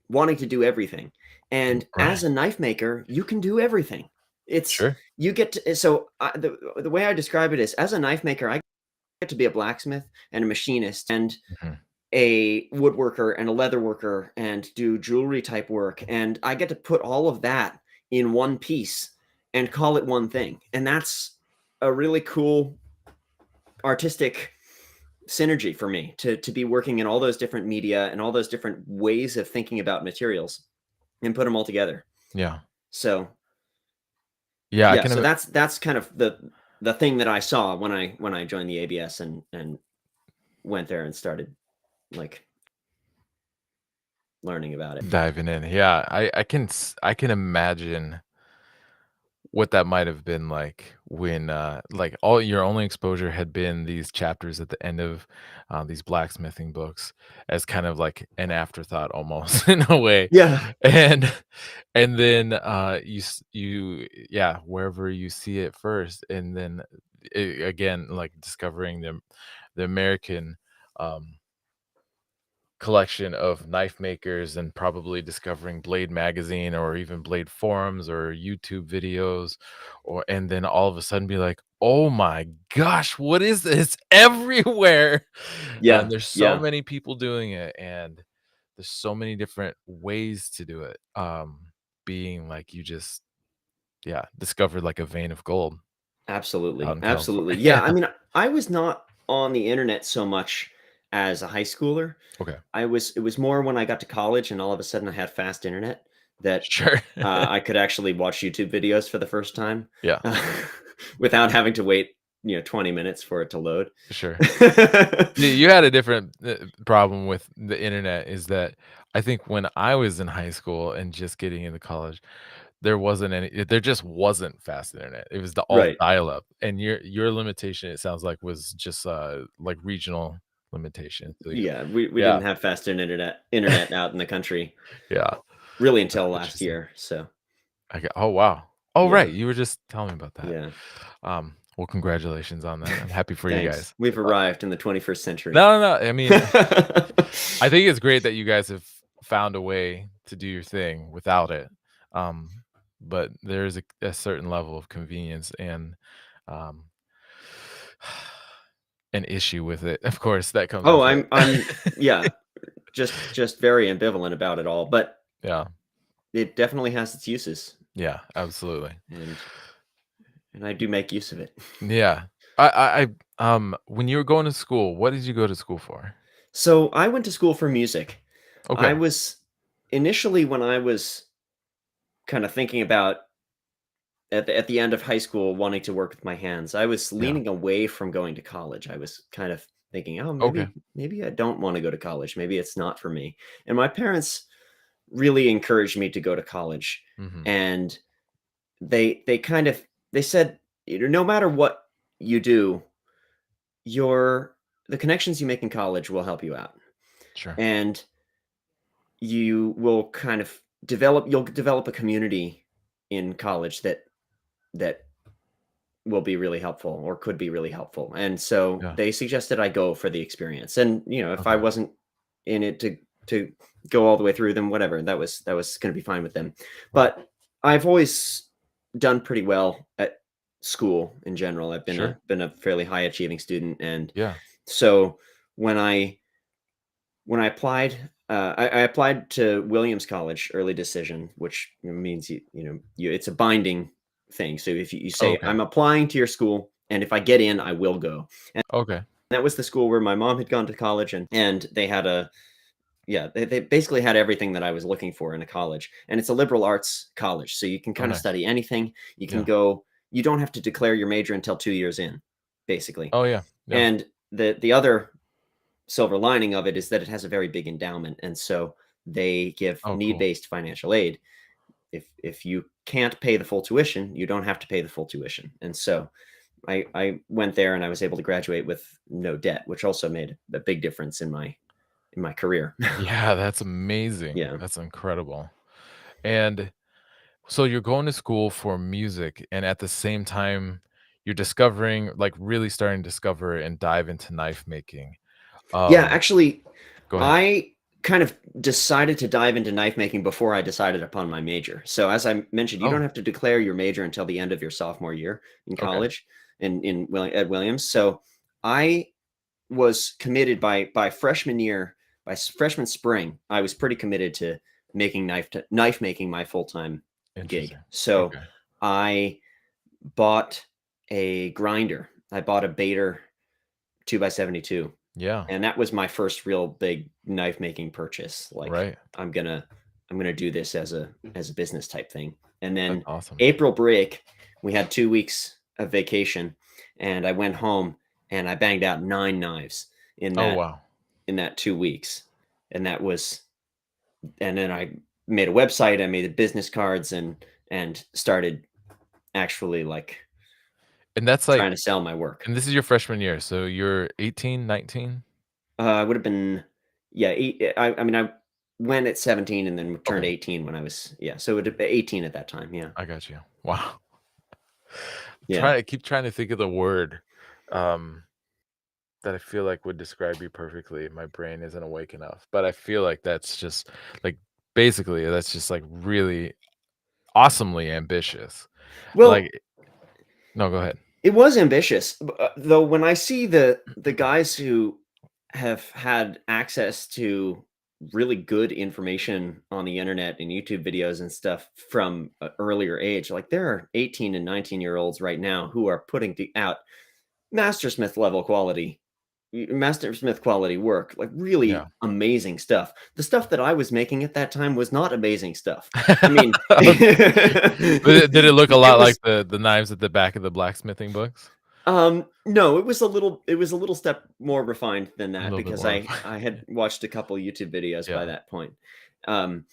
wanting to do everything. And as Right. a knife maker, you can do everything. It's Sure. you get to the way I describe it is as a knife maker, I get to be a blacksmith and a machinist and Mhm. a woodworker and a leather worker and do jewelry type work, and I get to put all of that in one piece and call it one thing. And that's a really cool artistic synergy for me to be working in all those different media and all those different ways of thinking about materials and put them all together. Yeah. So Yeah, I yeah, can so ima that's kind of the thing that I saw when I joined the ABS and went there and started like learning about it. Diving in. Yeah, I can imagine what that might have been like when, like, all your only exposure had been these chapters at the end of, these blacksmithing books as kind of like an afterthought almost in a way, Yeah. and then, yeah, wherever you see it first, and then, again, like, discovering the American, um collection of knife makers and probably discovering Blade magazine or even Blade forums or YouTube videos, or and then all of a sudden be like, "Oh my gosh, what is this?" Everywhere. And Yeah. there's so Yeah. many people doing it, and there's so many different ways to do it. Being like you just, yeah, discovered like a vein of gold out Absolutely, in absolutely. California. Yeah, I mean, I was not on the internet so much as a high schooler. Okay. It was more when I got to college and all of a sudden I had fast internet that, Sure. I could actually watch YouTube videos for the first time, Yeah, without having to wait, 20 minutes for it to load. sure. You had a different, problem with the internet is that I think when I was in high school and just getting into college, there just wasn't fast internet. It was the all Right. dial-up, and your limitation, it sounds like, was just, like, regional limitation, so you Yeah, we yeah, didn't have fast internet out in the country yeah, really that's until last interesting. year, so Oh, wow. Oh, yeah, right, you were just telling me about that. yeah. Well, congratulations on that. I'm happy for you Thanks. guys. We've Uh arrived in the 21st century. No, no, no, I mean, I think it's great that you guys have found a way to do your thing without it. Um, but there's a certain level of convenience and um, an issue with it, of course, that comes Oh, with I'm it. yeah, just very ambivalent about it all, but Yeah, it definitely has its uses, yeah, absolutely. and I do make use of it. Yeah. When you were going to school, what did you go to school for? So, I went to school for music. I Okay. was initially, when I was kinda thinking about at the end of high school wanting to work with my hands, I was Yeah. leaning away from going to college. I was kind of thinking, "Oh, Okay. maybe I don't wanna go to college. Maybe it's not for me." And my parents really encouraged me to go to college, Mhm. and they kind of they said, "No matter what you do, your the connections you make in college will help you out, Sure. and you will kind of you'll develop a community in college that will be really helpful or could be really helpful." And so Yeah. they suggested I go for the experience. And if I Okay. wasn't in it to go all the way through, then whatever. That was going to be fine with them. Right. But I've always done pretty well at school in general. I've Sure. been a fairly high achieving student, and Yeah. so when I applied, I applied to Williams College early decision, which means it's a binding thing. So if you say, Okay. "I'm applying to your school, and if I get in, I will go." And Okay. that was the school where my mom had gone to college, and they had they basically had everything that I was looking for in a college. And it's a liberal arts college, so you can Oh, kind of nice. study anything. You can Yeah. go. You don't have to declare your major until 2 years in, basically. Oh, yeah. Yeah. And the other silver lining of it is that it has a very big endowment, and so they give Oh, cool. need-based financial aid. If you can't pay the full tuition, you don't have to pay the full tuition. And so I went there and I was able to graduate with no debt, which also made a big difference in my career. Yeah, that's amazing. Yeah. That's incredible. And so you're going to school for music, and at the same time, you're discovering, like, really starting to discover and dive into knife making. Yeah, Um, actually, Go ahead. I kind of decided to dive into knife making before I decided upon my major. So as I mentioned, you don't Oh, have to declare your major until the end of your sophomore year in okay. college at Williams. So I was committed by freshman year, freshman spring. I was pretty committed to making knife making my full-time gig. Interesting. So Okay. I bought a grinder. I bought a Bader 2x72, Yeah, and that was my first real big knife making purchase. Like, right. I'm gonna do this as a business type thing. And That's then awesome. April break, we had 2 weeks of vacation, and I went home and I banged out 9 knives in Oh, that wow. 2 weeks, and that was and then I made a website, I made the business cards and started actually, like, And that's like trying to sell my work. and this is your freshman year, so you're 18, 19. I would have been, yeah, 8 I mean, I went at 17 and then turned Okay, 18 when I was, yeah, so it would have been 18 at that time, yeah. I got you. Wow. Yeah. Keep trying to think of the word, um, that I feel like would describe you perfectly. My brain isn't awake enough, but I feel like that's just, like, basically, that's just, like, really awesomely ambitious. Like Well, no, go ahead. it was ambitious, though when I see the guys who have had access to really good information on the internet and YouTube videos and stuff from an earlier age, like there are 18 and 19-year-olds right now who are putting out mastersmith level quality mastersmith quality work, like Yeah. really amazing stuff. The stuff that I was making at that time was not amazing stuff. I mean, But did it look a lot it was like the knives at the back of the blacksmithing books? no, it was a little step more refined than A that little bit because more I had watched a couple YouTube videos by Yeah, that point. Um,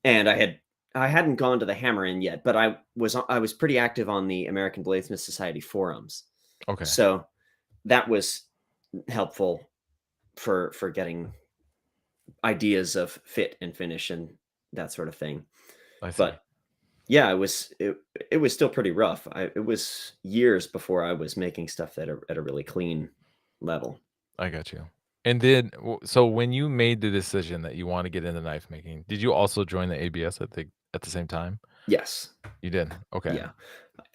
and I hadn't gone to the Hammer Inn yet, but I was pretty active on the American Bladesmith Society forums. okay, So that was helpful for getting ideas of fit and finish and that sort of thing. I see. But yeah, it was still pretty rough. It was years before I was making stuff at a really clean level. I got you. And then so when you made the decision that you want to get into knife making, did you also join the ABS at the same time? Yes. You did? Okay. Yeah.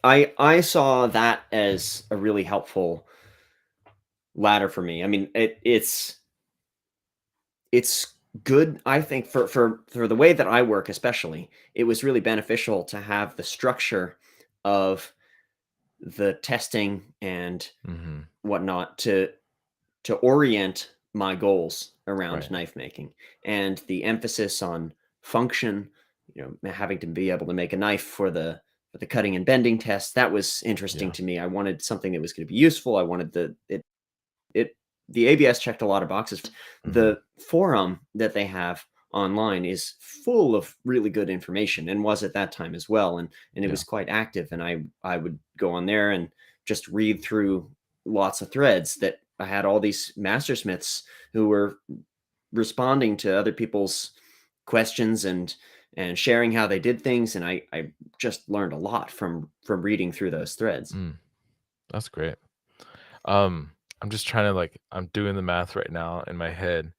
I saw that as a really helpful ladder for me. I mean, it's good, I think, for the way that I work especially. It was really beneficial to have the structure of the testing and Mhm. whatnot to orient my goals around Right. knife making and the emphasis on function, having to be able to make a knife for the cutting and bending test. That was interesting Yeah. to me. I wanted something that was going to be useful. I wanted it the ABS checked a lot of boxes. Mhm. The forum that they have online is full of really good information and was at that time as well, and it Yeah. was quite active, and I would go on there and just read through lots of threads that I had all these mastersmiths who were responding to other people's questions and sharing how they did things, and I just learned a lot from reading through those threads. Mm, that's great. Um, I'm just trying to like I'm doing the math right now in my head.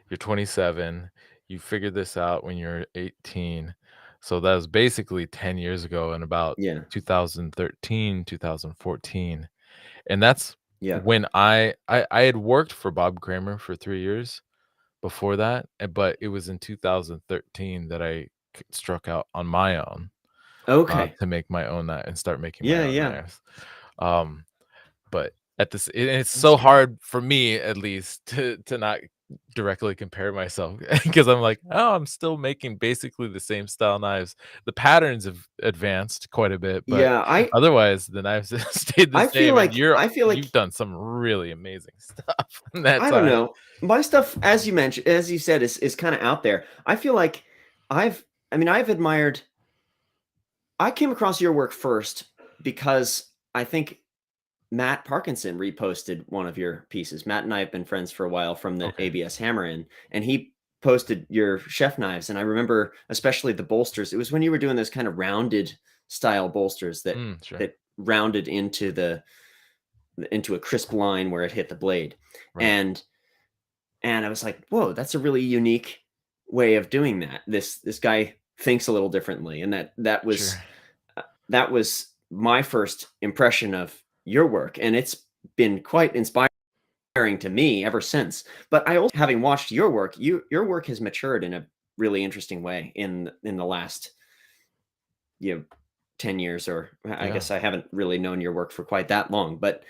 You're 27. You figured this out when you're 18. So that was basically 10 years ago in about Yeah. 2013, 2014. And that's Yeah. when I had worked for Bob Kramer for 3 years before that, but it was in 2013 that I struck out on my own, Okay. to make my own and start making my Yeah, own yeah. knives. Um, but at this it's That's so great. hard for me at least to not directly compare myself because I'm like, "Oh, I'm still making basically the same style knives." The patterns have advanced quite a bit, but Yeah, I otherwise the knives have stayed the I feel same, and like I feel you've like done some really amazing stuff in that I don't time. know. My stuff, as you said, is kind of out there. I feel like I've I mean, I've admired I came across your work first because I think Matt Parkinson reposted one of your pieces. Matt and I have been friends for a while from the Okay. ABS Hammer In, and he posted your chef knives. And I remember especially the bolsters. It was when you were doing those kind of rounded style bolsters that Sure. that rounded into a crisp line where it hit the blade. Right. And I was like, "Whoa, that's a really unique way of doing that." This guy thinks a little differently, and Sure. that was my first impression of your work, and it's been quite inspiring to me ever since. But I also, having watched your work has matured in a really interesting way in the last, you know, 10 years, or I Yeah. guess I haven't really known your work for quite that long, but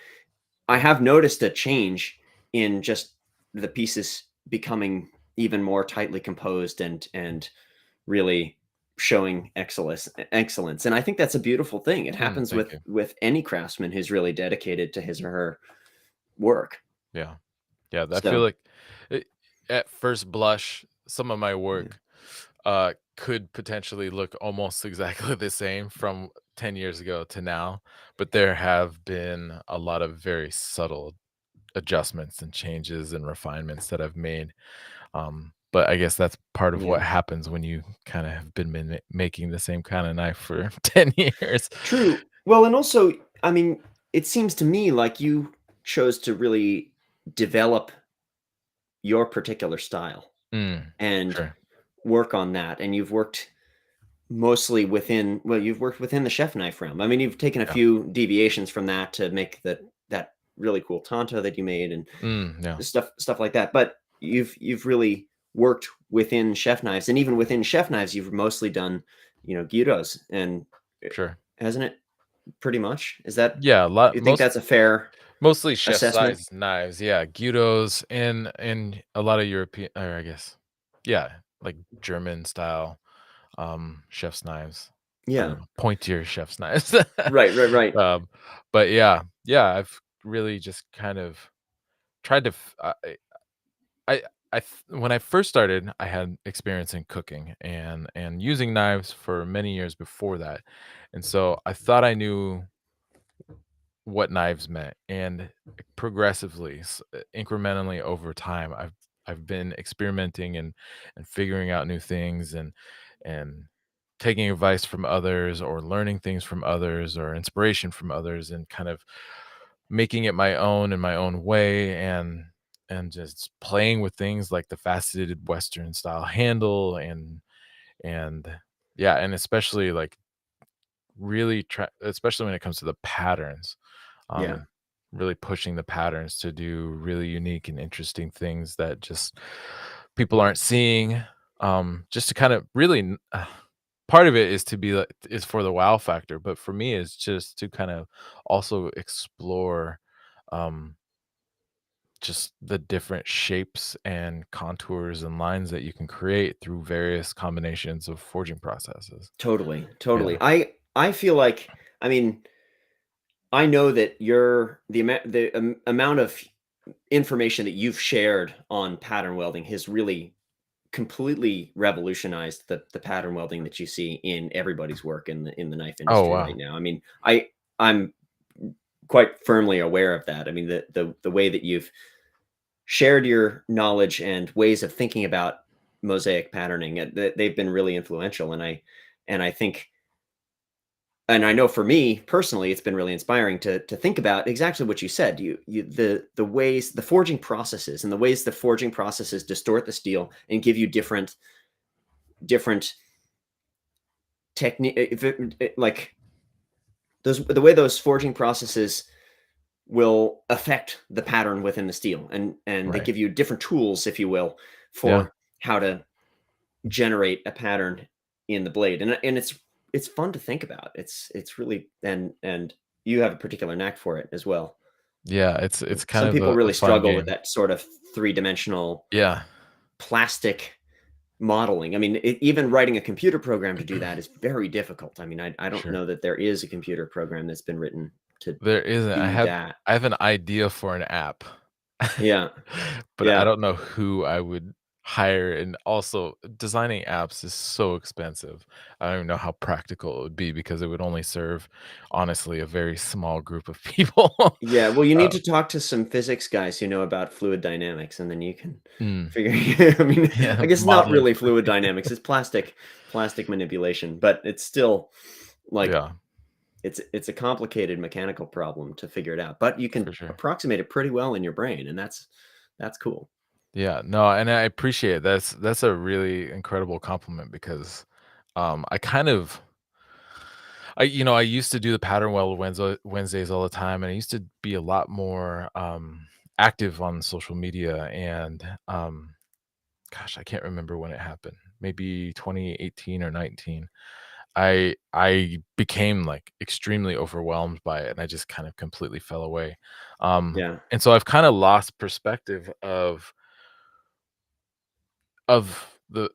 I have noticed a change in just the pieces becoming even more tightly composed and really showing excellence. And I think that's a beautiful thing. It happens Thank with you. any craftsman who's really dedicated to his or her work. Yeah. Yeah, I feel So, like, eh, at first blush, some of my yeah. work could potentially look almost exactly the same from 10 years ago to now, but there have been a lot of very subtle adjustments and changes and refinements that I've made. But I guess that's part of what Yeah. happens when you kind of have been making the same kind of knife for 10 years. True. Well, and also, I mean, it seems to me like you chose to really develop your particular style Mm, and sure. work on that, and you've worked mostly within well, you've worked within the chef knife realm. I mean, you've taken a Yeah. few deviations from that to make that really cool tanto that you made and Yeah. stuff like that, but you've really worked within chef knives, and even within chef knives, you've mostly done, gyros, and, eh, Sure. hasn't it pretty much? Is that Yeah, a lot you think that's a fair mostly chef assessment? size knives, yeah, gyros and a lot of European, or I guess, yeah, like German style, chef's knives. I don't Yeah. know, pointier chef's knives. Right, right, right. Um, but yeah, I've really just kind of tried to I when I first started, I had experience in cooking and using knives for many years before that, and so I thought I knew what knives meant, and progressively, incrementally over time, I've been experimenting and figuring out new things and taking advice from others or learning things from others or inspiration from others and kind of making it my own in my own way and just playing with things like the faceted Western style handle and yeah, and especially like really try especially when it comes to the patterns, Yeah, um, really pushing the patterns to do really unique and interesting things that just people aren't seeing, just to kind of really part of it is to be like is for the wow factor, but for me, it's just to kind of also explore, um, just the different shapes and contours and lines that you can create through various combinations of forging processes. totally, Yeah. totally. I feel like I mean, I know that the amount of information that you've shared on pattern welding has really completely revolutionized the pattern welding that you see in everybody's work in the knife Oh, industry right wow. now. I mean, I'm quite firmly aware of that. I mean, the way that you've shared your knowledge and ways of thinking about mosaic patterning, they've been really influential, and I think and I know for me personally, it's been really inspiring to think about exactly what you said. The ways the forging processes and the ways the forging processes distort the steel and give you different technique, like those the way those forging processes will affect the pattern within the steel, and they Right. give you different tools, if you will, Yeah. for how to generate a pattern in the blade, and it's fun to think about. It's really and you have a particular knack for it as well. Yeah, it's kind Some of people a really fun struggle with game. that sort of three-dimensional Yeah. plastic modeling. I mean, even writing a computer program to do that is very difficult. I mean, I don't Sure. know that there is a computer program that's been written to There isn't. do that. I have an idea for an app, Yeah, but I yeah. don't know who I would hire, and also designing apps is so expensive. I don't even know how practical it would be because it would only serve, honestly, a very small group of people. Yeah, well, you need Uh, to talk to some physics guys who know about fluid dynamics, and then you can mm, figure I mean, yeah, I guess not modeling. really fluid dynamics, it's plastic manipulation, but it's still, like, Yeah, it's a complicated mechanical problem to figure it out, but you can for sure. approximate it pretty well in your brain, and that's cool. Yeah, no, and I appreciate it. That's a really incredible compliment because, I kind of I used to do the pattern well Wednesdays all the time, and I used to be a lot more, active on social media and, gosh, I can't remember when it happened, maybe 2018 or 19. I became, like, extremely overwhelmed by it, and I just kind of completely fell away, Yeah, and so I've kinda lost perspective of the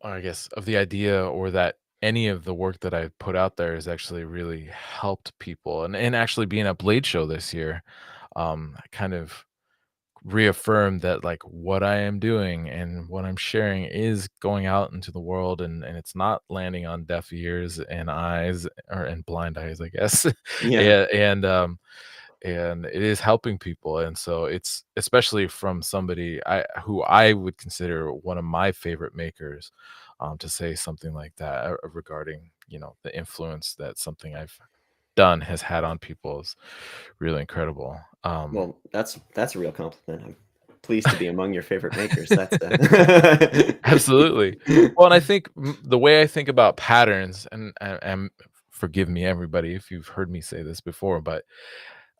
I guess, of the idea or that any of the work that I put out there has actually really helped people, and actually being at Blade Show this year, I kind of reaffirm that like what I am doing and what I'm sharing is going out into the world, and it's not landing on deaf ears and eyes, or and blind eyes, I guess. Yeah. and and it is helping people. And so it's especially from somebody who I would consider one of my favorite makers, to say something like that, regarding, the influence that something I've done has had on people is really incredible. Well, that's a real compliment. I'm pleased to be among your favorite makers. That's Absolutely. Well, and I think, the way I think about patterns, and forgive me, everybody, if you've heard me say this before, but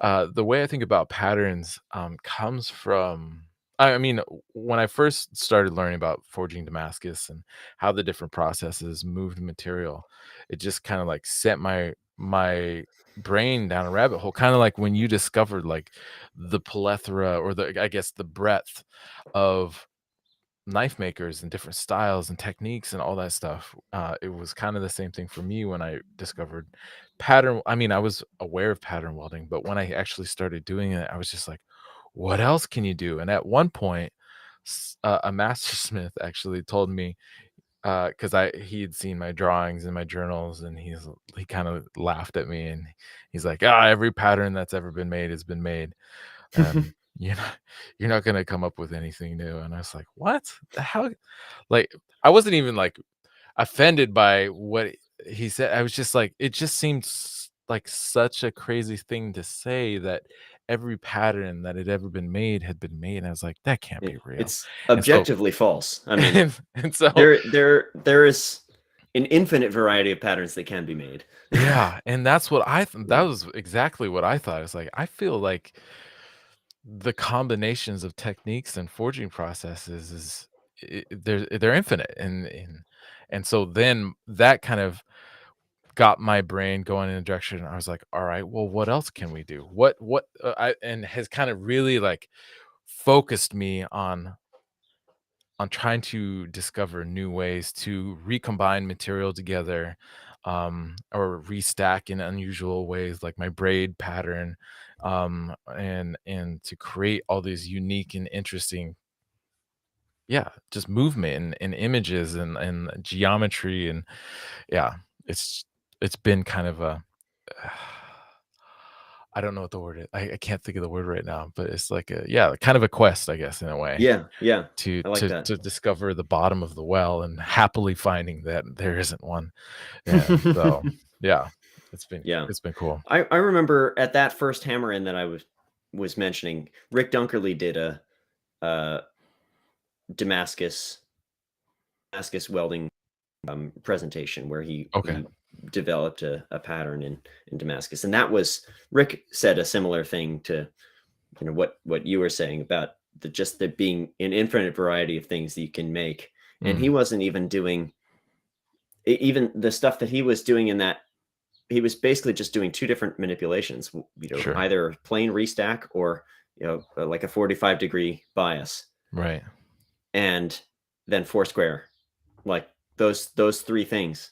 the way I think about patterns, comes from, I mean, when I first started learning about forging Damascus and how the different processes moved material, it just kind of like sent my brain down a rabbit hole. Kind of like when you discovered like the plethora, or the, I guess, the breadth of knife makers and different styles and techniques and all that stuff. It was kind of the same thing for me when I discovered pattern. I mean, I was aware of pattern welding, but when I actually started doing it, I was just like, what else can you do? And at one point, a master smith actually told me, because I he had seen my drawings and my journals, and he kind of laughed at me, and he's like, every pattern that's ever been made has been made. You're not you're not gonna come up with anything new. And I was like, "What? The hell?" Like, I wasn't even, like, offended by what he said. I was just like, it just seemed like such a crazy thing to say, that every pattern that had ever been made had been made, and I was like, "That can't Yeah, be real." it's And so objectively false. I mean, and so there is an infinite variety of patterns that can be made. yeah, and that's what that Yeah. was exactly what I thought. It's like, I feel like the combinations of techniques and forging processes they're infinite, and so then that kind of got my brain going in a direction. I was like, all right, well, what else can we do? What I and has kind of really like focused me on trying to discover new ways to recombine material together, or restack in unusual ways, like my braid pattern, and to create all these unique and interesting, yeah, just movement and images and geometry. And yeah, it's it's been kind of a I don't know what the word is. I can't think of the word right now, but it's like a, yeah, kind of a quest, I guess, in a way, Yeah, yeah. to I like to that. to discover the bottom of the well and happily finding that there isn't one. And so, yeah, Yeah. it's been cool. I remember at that first hammer in that I was mentioning, Rick Dunkerley did a, uh, Damascus Damascus welding, presentation where Okay. he developed a pattern in Damascus, and that was Rick said a similar thing to, what you were saying about the being an infinite variety of things that you can make, and he Mm, wasn't even doing even the stuff that he was doing in that he was basically just doing two different manipulations, sure. either plain restack or like a 45-degree bias, Right. and then four square, like those three things.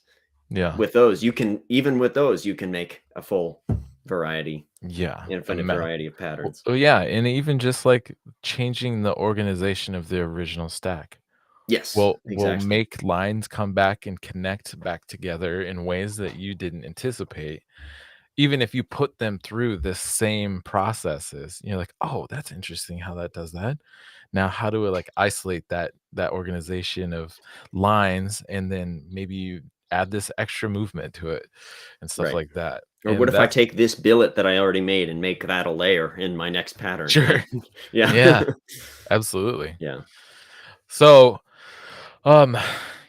Yeah. With those, with those, you can make a full variety, Yeah. infinite variety of patterns. Oh, yeah, and even just, like, changing the organization of the original stack Yes, will exactly. make lines come back and connect back together in ways that you didn't anticipate. Even if you put them through the same processes, you're like, "Oh, that's interesting how that does that." Now how do I, like, isolate that organization of lines, and then maybe you add this extra movement to it and stuff Right. like that, Or what and if I that's take this billet that I already made and make that a layer in my next pattern? sure. Yeah. Yeah, absolutely. Yeah. So, um,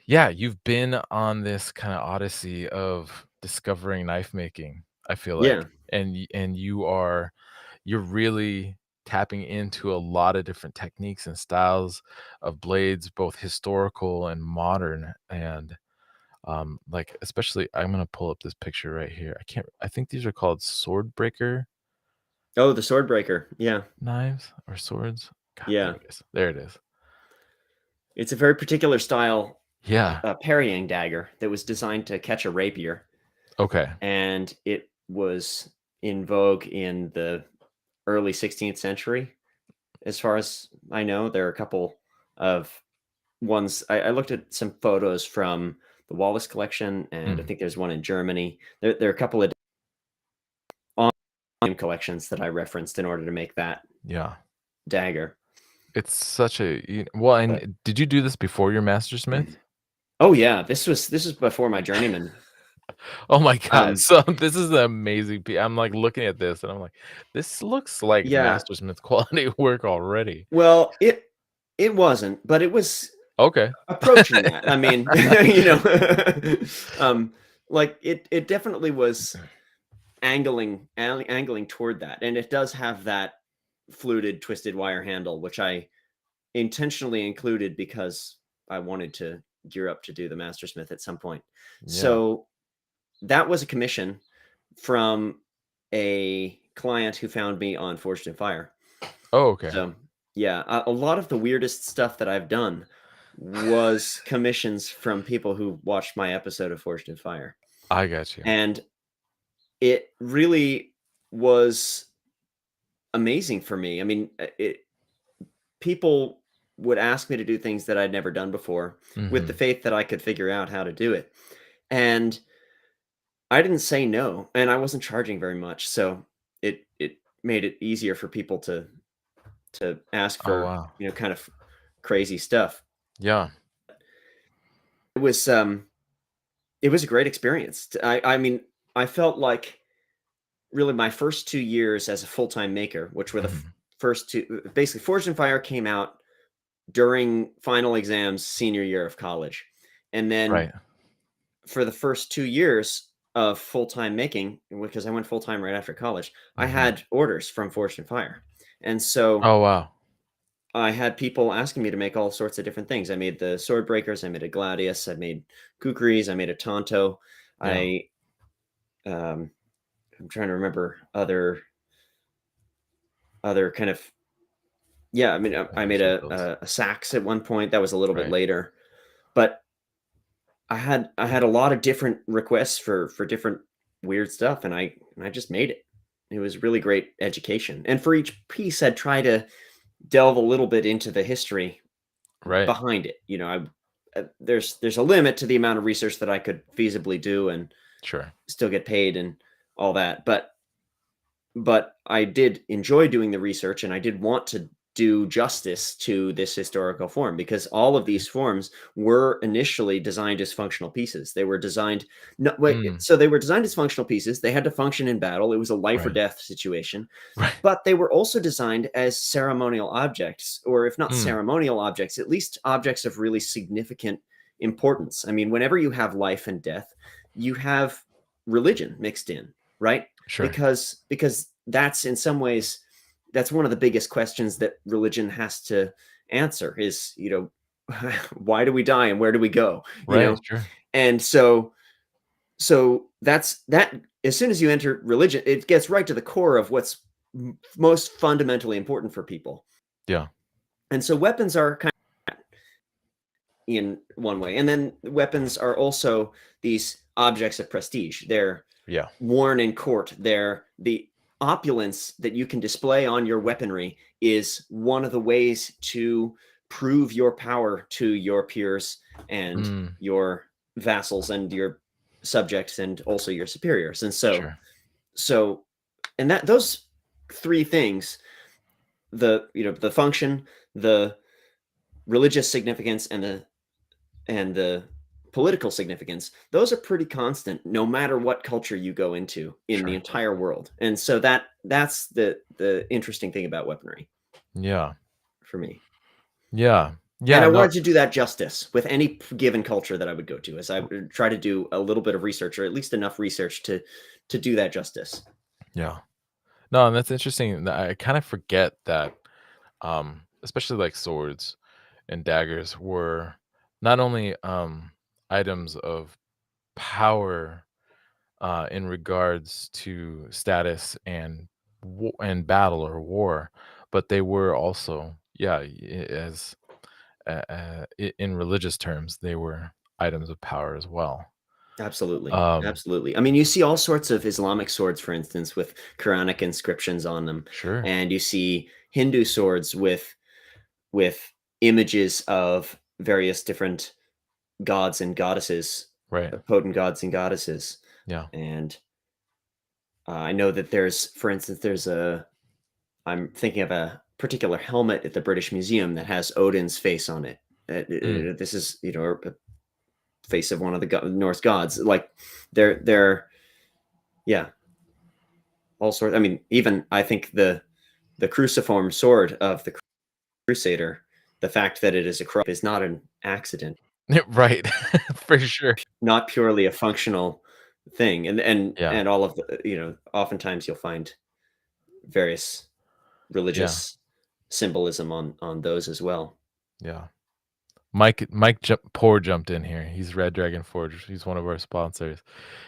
yeah, you've been on this kinda odyssey of discovering knife making, I feel Yeah. like, and you're really tapping into a lot of different techniques and styles of blades, both historical and modern. And like, especially, I'm gonna pull up this picture right here. I think these are called sword breaker Oh, the sword breaker. Yeah. knives or swords. God, there Yeah. it is. There it is. It's a very particular style, Yeah. parrying dagger that was designed to catch a rapier, Okay. and it was in vogue in the early 16th century, as far as I know, there are a couple of ones. I looked at some photos from the Wallace collection, and I Mm, think there's one in Germany. There are a couple of online collections that I referenced in order to make that yeah. dagger. It's such a well, But and did you do this before your Mastersmith? oh yeah, this was before my journeyman. Oh my god, Um, so this is an amazing I'm, like, looking at this, and I'm like, "This looks like yeah. Mastersmith quality work already." Well, it wasn't, but it was Okay. approaching that. I mean, um, like it definitely was angling toward that, and it does have that fluted twisted wire handle, which I intentionally included because I wanted to gear up to do the Mastersmith at some point. Yeah. So that was a commission from a client who found me on Forged in Fire. Oh, okay. So yeah, a lot of the weirdest stuff that I've done was commissions from people who watched my episode of Forged in Fire. I got you. And it really was amazing for me. I mean, people would ask me to do things that I'd never done before with the Mhm. faith that I could figure out how to do it. And I didn't say no, and I wasn't charging very much, so it made it easier for people to ask Oh, for, wow. kind of crazy stuff. Yeah. It was it was a great experience. I mean, I felt like really my first 2 years as a full-time maker, which were the Mhm. first two, basically Forged in Fire came out during final exams senior year of college. And then Right. for the first 2 years of full-time making, because I went full-time right after college, I Mhm. had orders from Forged in Fire. And so Oh, wow. I had people asking me to make all sorts of different things. I made the sword breakers, I made a gladius, I made kukris, I made a tonto. Yeah. I um I'm trying to remember other kind of, yeah, I mean, I made Wonders of those. a sax at one point. That was a little bit Right. later. But I had a lot of different requests for different weird stuff, and I just made it. It was really great education. And for each piece, I'd try to delve a little bit into the history Right. behind it. There's a limit to the amount of research that I could feasibly do and Sure. still get paid and all that. But I did enjoy doing the research, and I did want to do justice to this historical form because all of these forms were initially designed as functional pieces. They were designed no wait, Mm. so they were designed as functional pieces. They had to function in battle. It was a life or Right. death situation, Right. but they were also designed as ceremonial objects, or if not Mm. ceremonial objects, at least objects of really significant importance. I mean, whenever you have life and death, you have religion mixed in, right? Sure. Because that's in some ways that's one of the biggest questions that religion has to answer is, why do we die and where do we go? You Right. know? Sure. And so that's that as soon as you enter religion, it gets right to the core of what's most fundamentally important for people. Yeah. And so weapons are kind in one way. And then weapons are also these objects of prestige. They're Yeah. worn in court. They're the opulence that you can display on your weaponry is one of the ways to prove your power to your peers and Mm. your vassals and your subjects and also your superiors. And so Sure. so and that those three things, the function, the religious significance, and the political significance, those are pretty constant no matter what culture you go into in the Sure. entire world. And so that's the interesting thing about weaponry Yeah. for me. Yeah. And Yeah. I No. wanted to do that justice with any given culture that I would go to, as I would try to do a little bit of research, or at least enough research to do that justice. Yeah. No, and that's interesting. I kind of forget that, especially like swords and daggers were not only items of power in regards to status and and battle or war, but they were also, yeah, as in religious terms, they were items of power as well. Absolutely, Um, absolutely. I mean, you see all sorts of Islamic swords, for instance, with Quranic inscriptions on them, sure. and you see, Hindu swords with images of various different gods and goddesses, Right. potent gods and goddesses. Yeah. And I know that there's, for instance, I'm thinking of a particular helmet at the British Museum that has Odin's face on it. Mm. This is, a face of one of the Norse gods. Like they're yeah, all sorts. I mean, even I think the cruciform sword of the Crusader, the fact that it is a cross is not an accident, Right. For sure. not purely a functional thing. Yeah. And all of the, oftentimes you'll find various Yeah. religious symbolism on those as well. Yeah. Mike Poor jumped in here. He's Red Dragon Forge. He's one of our sponsors.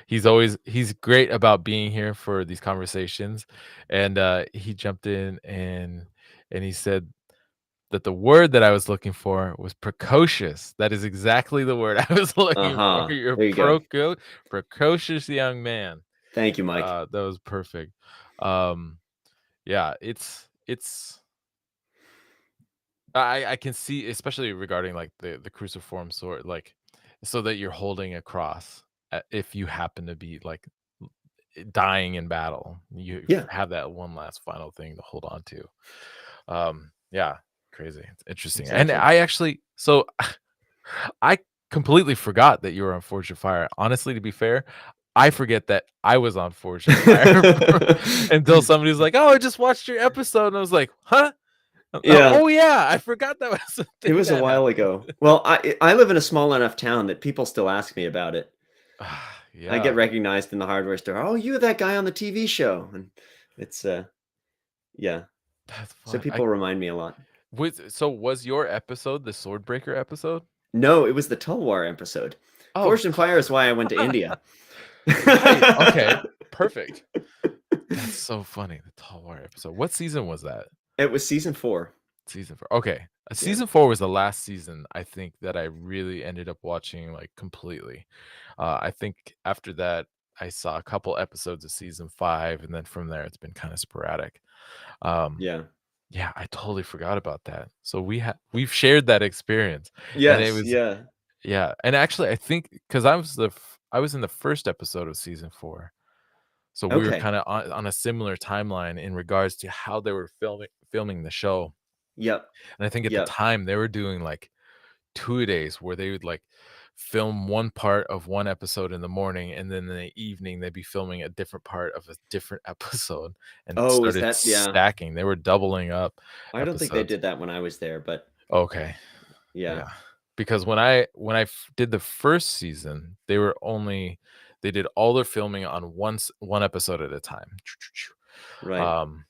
He's great about being here for these conversations, and he jumped in and he said that the word that I was looking for was precocious. That is exactly the word I was looking for. Uh-huh. You're There you go. precocious young man. Thank you, Mike. That was perfect. Um, yeah, it's I can see, especially regarding like the cruciform sword, like so that you're holding a cross if you happen to be like dying in battle, you Yeah, have that one last final thing to hold on to. Yeah, crazy. It's interesting. And exactly. I actually, so I completely forgot that you were on Forged of Fire. Honestly, to be fair, I forget that I was on Forged of Fire until somebody was like, "Oh, I just watched your episode," and I was like, "Huh? Yeah, Oh yeah, I forgot that was a it thing was a that while happened." ago. Well, I live in a small enough town that people still ask me about it. I get Yeah, recognized in the hardware store. "Oh, you're that guy on the TV show." And it's, yeah. that's So fun. I people remind me a lot. was your episode the Swordbreaker episode? No, it was the Tulwar episode. Oh, Forged in Fire is why I went to India. right. Okay, perfect. That's so funny. The Tall War episode. What season was that? It was season 4. Season 4. Okay. Yeah. Season 4 was the last season I think that I really ended up watching like completely. I think after that I saw a couple episodes of season 5 and then from there it's been kind of sporadic. Um Yeah. yeah, I totally forgot about that. So we've shared that experience and it Yes, was yeah. yeah, and actually I think cuz I was in the first episode of season 4. So we were Okay. kinda on a similar timeline in regards to how they were filming the show, Yep. and I think at the Yep. time, they were doing, like, 2-a-days where they would, like, film one part of one episode in the morning, and then in the evening, they'd be filming a different part of a different episode, and Oh, is started that yeah. stacking. They were doubling up I don't think they episodes. did that when I was there, but Okay, yeah. yeah. Because when I did the first season, they did all their filming on one episode at a time. Right. Um,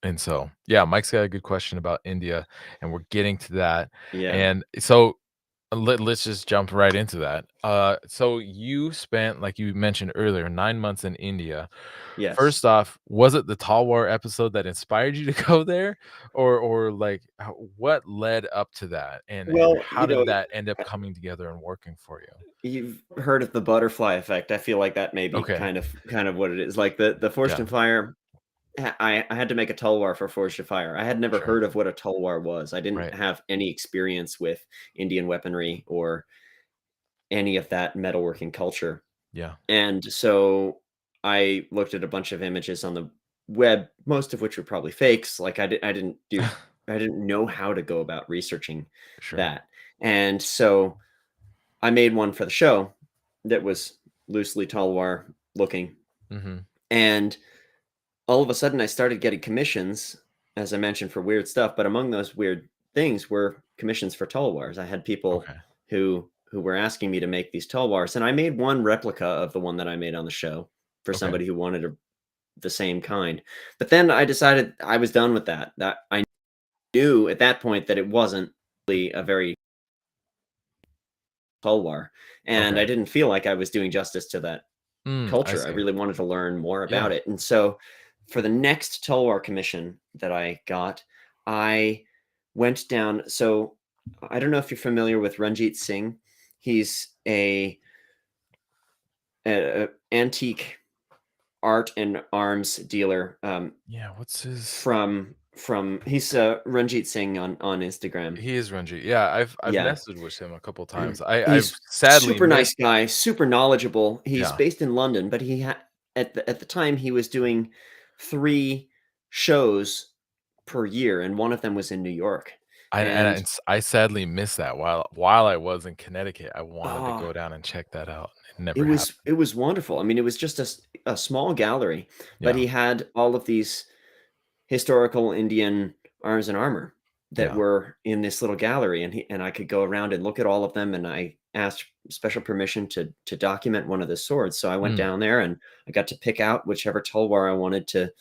and so, yeah, Mike's got a good question about India, and we're getting to that. Yeah. And so let's just jump right into that. So you spent, like you mentioned earlier, 9 months in India. Yes. First off, was it the Talwar episode that inspired you to go there, or like what led up to that, and Well, how did that end up coming together and working for you? you've heard of the butterfly effect. I feel like that may be Okay, kind of what it is. Like the Forged yeah, in Fire, I had to make a tulwar for Forged in Fire. I had never sure, heard of what a tulwar was. I didn't right, have any experience with Indian weaponry or any of that metalworking culture. yeah, And so I looked at a bunch of images on the web, most of which were probably fakes. Like I didn't know how to go about researching sure, that. And so I made one for the show that was loosely Talwar looking. hmm, And all of a sudden I started getting commissions, as I mentioned, for weird stuff. But among those weird things were commissions for Talwars. I had people okay, who were asking me to make these Talwars, and I made one replica of the one that I made on the show for okay, somebody who wanted the same kind. But then I decided I was done with that. That I knew at that point that it wasn't really a very Talwar, and okay. I didn't feel like I was doing justice to that I culture. I see. really wanted to learn more Yeah. about it. And so for the next Tulwar commission that I got, I went down. So I don't know if you're familiar with Ranjit Singh. He's a antique art and arms dealer, Yeah, what's his from he's, Ranjit Singh on Instagram. he is Renji. Yeah, I've Yeah. messaged with him a couple times. I've He's sadly super missed nice guy, super knowledgeable. He's yeah. based in London, but he had at the time, he was doing 3 shows per year, and one of them was in New York. And, I sadly missed that while I was in Connecticut. I wanted to go ah, down and check that out. It never it happened. was wonderful. I mean, it was just a small gallery, but Yeah, he had all of these historical Indian arms and armor that yeah. were in this little gallery, and I could go around and look at all of them, and I asked special permission to document one of the swords. So I went Mm. down there and I got to pick out whichever tulwar I wanted to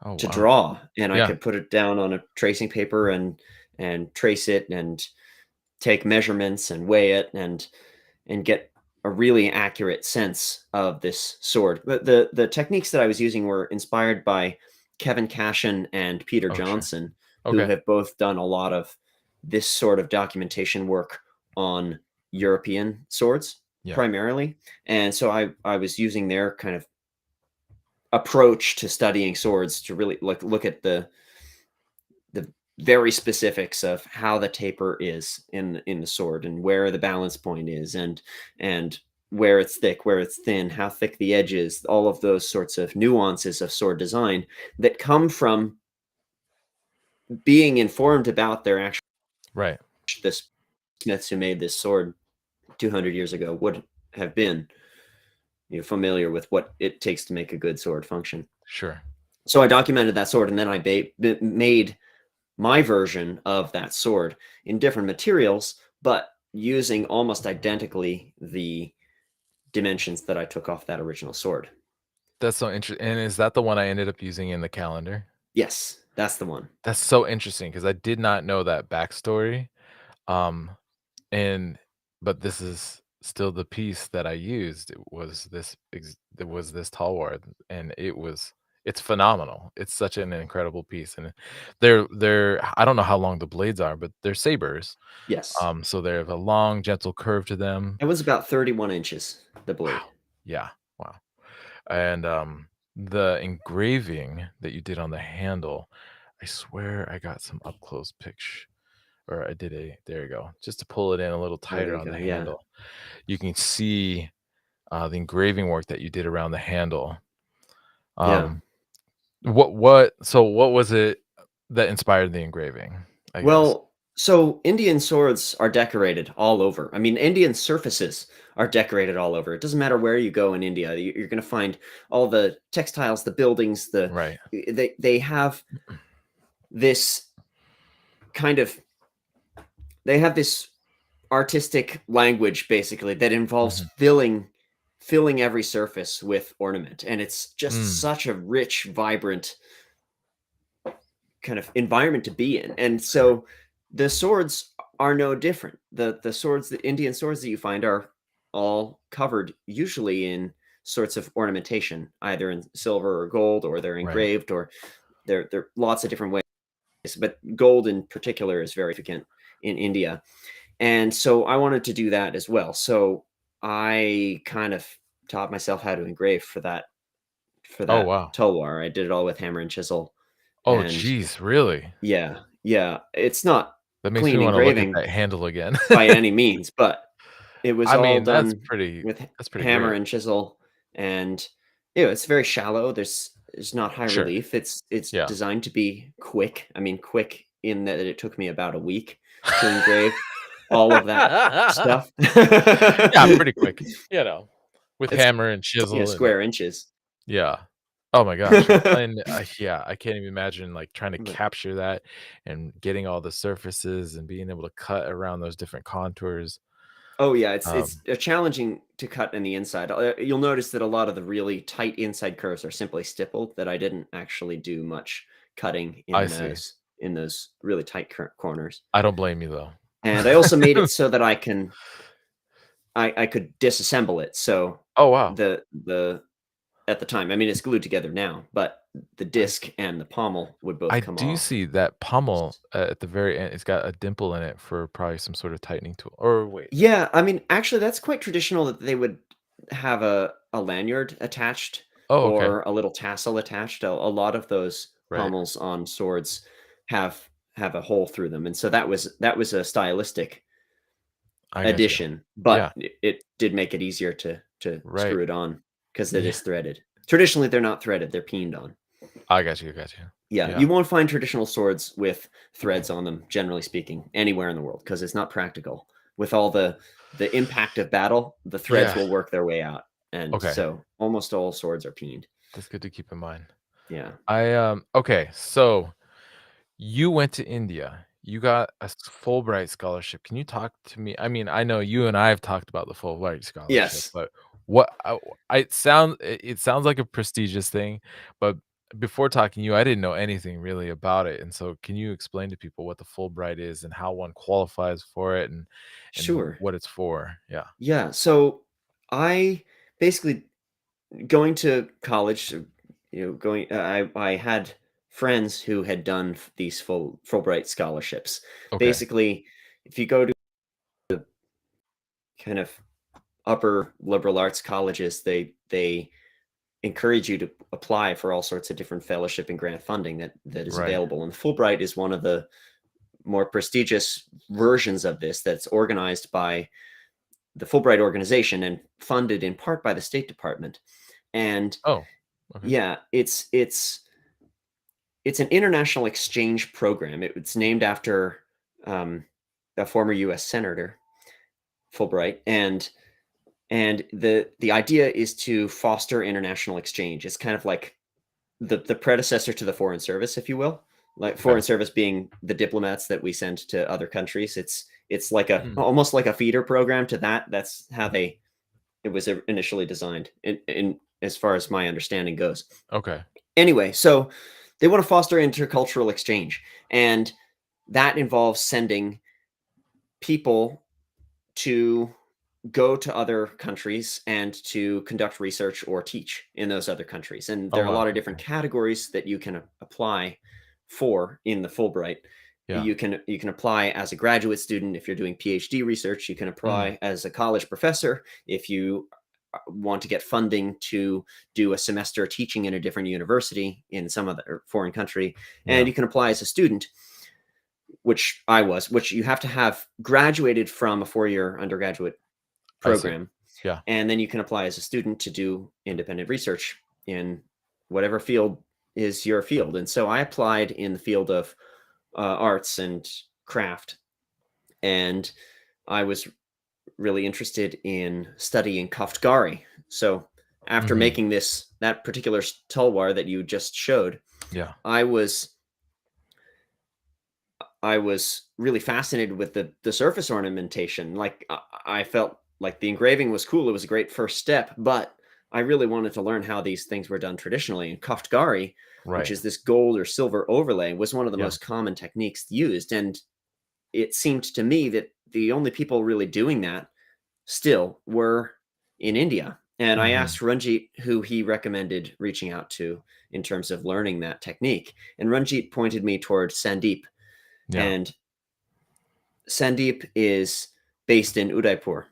Oh, to wow. draw, and I Yeah, could put it down on a tracing paper and trace it and take measurements and weigh it and get a really accurate sense of this sword. But the techniques that I was using were inspired by Kevin Cashin and Peter oh, sure. Johnson, who Okay. have both done a lot of this sort of documentation work on European swords Yeah, primarily. And so I was using their kind of approach to studying swords to really look at the very specifics of how the taper is in the sword and where the balance point is and where it's thick, where it's thin, how thick the edge is, all of those sorts of nuances of sword design that come from being informed about their actual right. the smiths who made this sword 200 years ago would have been familiar with what it takes to make a good sword function. Sure. So I documented that sword, and then I made my version of that sword in different materials, but using almost identically the dimensions that I took off that original sword. That's so interesting. And is that the one I ended up using in the calendar? Yes, that's the one. That's so interesting because I did not know that backstory. Um, and but this is still the piece that I used. It was this Talwar, and it's phenomenal. It's such an incredible piece, and they're I don't know how long the blades are, but they're sabers. Yes. So they have a long, gentle curve to them. It was about 31 inches, the Wow. blade. Yeah. Wow. And the engraving that you did on the handle, I swear I got some up close picture. Or I did a there you go. Just to pull it in a little Oh, there tighter you on go. the Yeah. handle. You can see, the engraving work that you did around the handle. Yeah. Um, what was it that inspired the engraving, I guess? Well, so Indian swords are decorated all over. I mean, Indian surfaces are decorated all over. It doesn't matter where you go in India. You're going to find all the textiles, the buildings, Right. they have this kind of they have this artistic language basically that involves Mhm. filling every surface with ornament, and it's just Mm, such a rich, vibrant kind of environment to be in. And sure. so the swords are no different. The Indian swords that you find are all covered usually in sorts of ornamentation, either in silver or gold, or they're Right. engraved, or there are lots of different ways. But gold in particular is very significant in India. And so I wanted to do that as well. So I kind of taught myself how to engrave for Oh, that wow. tulwar. I did it all with hammer and chisel. Oh, And geez, really? yeah, yeah, it's not That makes me clean wanna look at engraving that handle again. by any means, but it was I all mean, done with that's pretty hammer great. and chisel, and it's very shallow. There's not high Sure. relief. It's Yeah. designed to be quick. I mean, quick in that it took me about a week to engrave all of that stuff. Yeah, pretty quick, with It's hammer and chisel and square inches. yeah. Oh my gosh, and, yeah, I can't even imagine, like, trying to But capture that and getting all the surfaces and being able to cut around those different contours. oh, yeah, it's Um, challenging to cut in the inside. You'll notice that a lot of the really tight inside curves are simply stippled, that I didn't actually do much cutting I see. in those really tight corners. I don't blame you, though. And I also made it so that I could disassemble it. So Oh, wow. the at the time, I mean, it's glued together now, but the I disc and the pommel would both I come do off. see that pommel, at the very end, it's got a dimple in it for probably some sort of tightening tool or wait. Yeah, I mean, actually, that's quite traditional that they would. have a lanyard attached Oh, okay. or a little tassel attached. A lot of those Right. pommels on swords have a hole through them, and so that was a stylistic I got you. addition, Yeah. but it did make it easier to Right. screw it on because it Yeah. is threaded. Traditionally, they're not threaded; they're peened on. I got you. I got you. Yeah, Yeah. you won't find traditional swords with threads on them, generally speaking, anywhere in the world because it's not practical. With all the impact of battle, the threads Yeah. will work their way out, and Okay. so almost all swords are peened. That's good to keep in mind. Yeah. Okay, so you went to India. You got a Fulbright scholarship. Can you talk to me? I mean, I know you and I have talked about the Fulbright scholarship, Yes. but it sounds like a prestigious thing, but before talking to you, I didn't know anything really about it. And so can you explain to people what the Fulbright is and how one qualifies for it and Sure. what it's for? Yeah. Yeah. So I basically going to college, going. I had friends who had done these Fulbright scholarships. Okay. Basically, if you go to kind of upper liberal arts colleges, they encourage you to apply for all sorts of different fellowship and grant funding that is Right. available. And Fulbright is one of the more prestigious versions of this that's organized by the Fulbright organization and funded in part by the State Department. And Oh, okay. yeah, it's an international exchange program. It's named after um, a former U.S. senator, Fulbright, and the idea is to foster international exchange. It's kind of like the predecessor to the Foreign Service, if you will. Like Okay. Foreign Service being the diplomats that we send to other countries. It's like a Mm, almost like a feeder program to that. That's how it was initially designed in as far as my understanding goes. okay. Anyway, so they want to foster intercultural exchange, and that involves sending people to go to other countries and to conduct research or teach in those other countries. And Oh, there are a wow. lot of different Okay. categories that you can apply for in the Fulbright. Yeah. You can apply as a graduate student if you're doing PhD research. You can Mm, apply as a college professor if you want to get funding to do a semester teaching in a different university in some other foreign country. And yeah. you can apply as a student, which you have to have graduated from a 4-year undergraduate I see. program, Yeah. and then you can apply as a student to do independent research in whatever field is your field. And so I applied in the field of arts and craft, and I was really interested in studying koftgari. So after Mhm. making that particular tulwar that you just showed, Yeah. I was I was really fascinated with the surface ornamentation. Like I felt like the engraving was cool. It was a great first step, but I really wanted to learn how these things were done traditionally. And koftgari, which Right. is this gold or silver overlay, was one of the Yeah. most common techniques used. And it seemed to me that the only people really doing that still were in India. And I Mhm. asked Ranjit who he recommended reaching out to in terms of learning that technique. And Ranjit pointed me towards Sandeep. Yeah. And Sandeep is based in Udaipur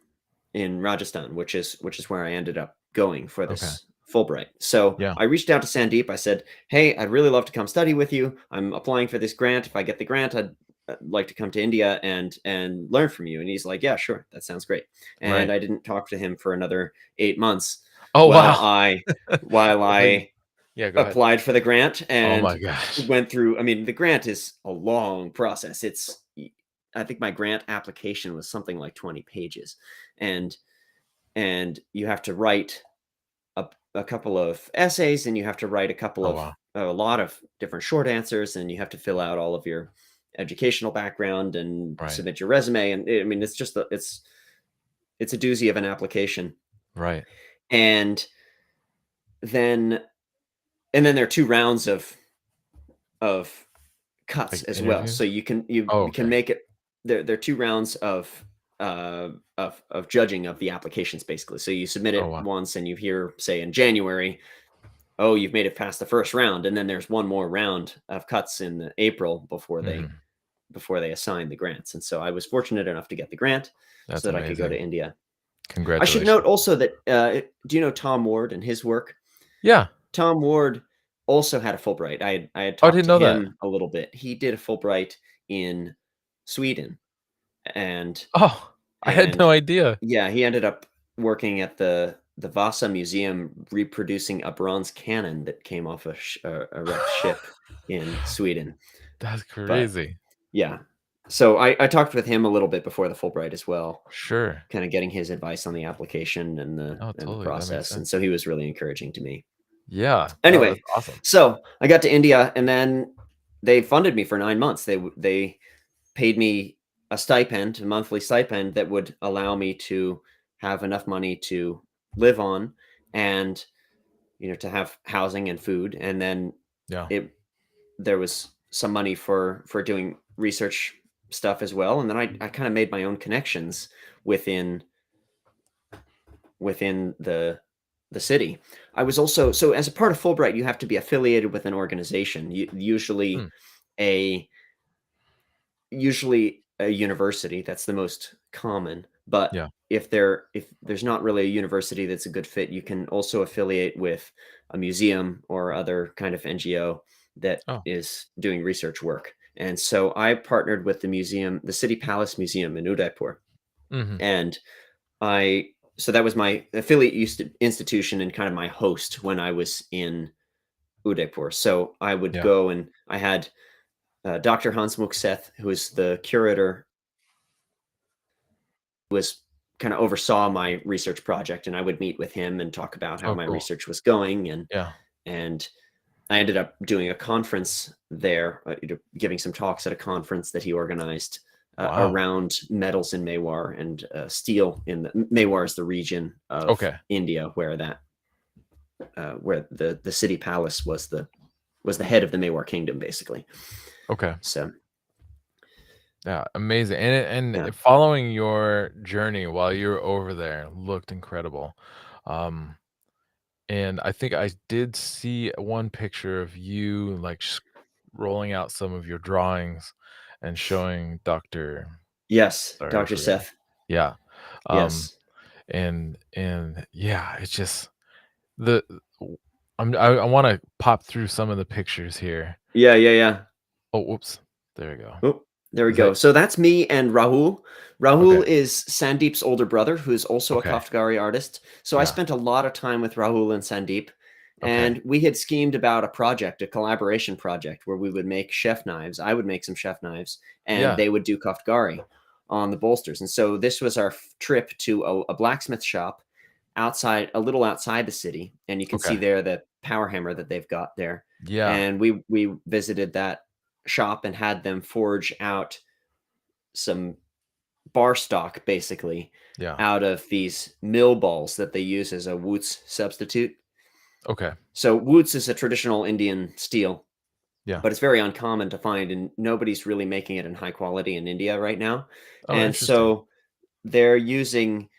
in Rajasthan, which is where I ended up going for Okay. this Fulbright. So Yeah. I reached out to Sandeep. I said, "Hey, I'd really love to come study with you. I'm applying for this grant. If I get the grant, I'd like to come to India and learn from you." And he's like, "Yeah, sure, that sounds great." And Right. I didn't talk to him for another 8 months Oh, while wow. I while Well, you I yeah, go ahead. applied for the grant Oh and my gosh. went through. I mean, the grant is a long process. I think my grant application was something like 20 pages, and you have to write a couple of essays, and you have to write Oh, wow. a lot of different short answers, and you have to fill out all of your educational background and Right. submit your resume. And I mean, it's a doozy of an application. Right. And then there are 2 rounds of cuts Like, as well. So interviews? you Oh, can okay. make it. There are 2 rounds of judging of the applications basically. So you submit Oh, it wow. once, and you hear, say, in January, oh, you've made it past the first round, and then there's one more round of cuts in April Mhm. before they assign the grants. And so I was fortunate enough to get the grant That's so that I could go to amazing. India. I should note Congratulations. also that, do you know Tom Ward and his work? Yeah. Tom Ward also had a Fulbright. I had Oh, I talked didn't to know that. him a little bit. He did a Fulbright in Sweden, and Oh, I had and no idea. yeah, he ended up working at the Vasa Museum reproducing a bronze cannon that came off a wrecked ship in Sweden. That's But crazy. yeah, so I talked with him a little bit before the Fulbright as well, Sure. kind of getting his advice on the application and Oh, the totally, that makes process, and sense. so he was really encouraging to me. Yeah. Oh, that's Anyway, awesome. so I got to India, and then they funded me for 9 months. They paid me a stipend, a monthly stipend that would allow me to have enough money to live on, and to have housing and food. And then Yeah. it there was some money for doing research stuff as well. And then I kind of made my own connections within within the city. I was also, so as a part of Fulbright, you have to be affiliated with an organization, Hmm. a usually a university. That's the most common. But Yeah. if there's not really a university that's a good fit, you can also affiliate with a museum or other kind of NGO that Oh. is doing research work. And so I partnered with the City Palace Museum in Udaipur, Mhm. and I so that was my affiliate institution and kind of my host when I was in Udaipur. So I would Yeah. go, and I had Dr. Hans Mukseth, who is the curator, was kind of oversaw my research project, and I would meet with him and talk about how Oh, my cool. research was going, Yeah. and I ended up doing a conference there, giving some talks at a conference that he organized Wow. around metals in Mewar and steel in Mewar is the region of Okay. India where the city palace was the head of the Mewar kingdom, basically. Okay. So Yeah, amazing. And yeah, following your journey while you were over there looked incredible. Um, and I think I did see one picture of you, like, rolling out some of your drawings and showing Doctor, yes, sorry, I Dr. forgot. Seth, Yeah. Um, yes, and yeah, it's just the I wanna pop through some of the pictures here. yeah, yeah, yeah. Oh, whoops. There we go. Oh, there we Is that go. So that's me and Rahul. okay, Rahul is Sandeep's older brother, who's also a okay. koftgari artist. So I Yeah, spent a lot of time with Rahul and Sandeep, okay. and we had schemed about a project, a collaboration project, where we would make chef knives. I would make some chef knives, and Yeah, they would do koftgari on the bolsters. And so this was our trip to a blacksmith shop a little outside the city, and you can see okay. there the power hammer that they've got there. Yeah, And we visited that shop and had them forge out some bar stock, basically, yeah, out of these mill balls that they use as a Woots substitute. okay. So Woots is a traditional Indian steel, Yeah. but it's very uncommon to find, and nobody's really making it in high quality in India right now. Oh, And interesting. so they're using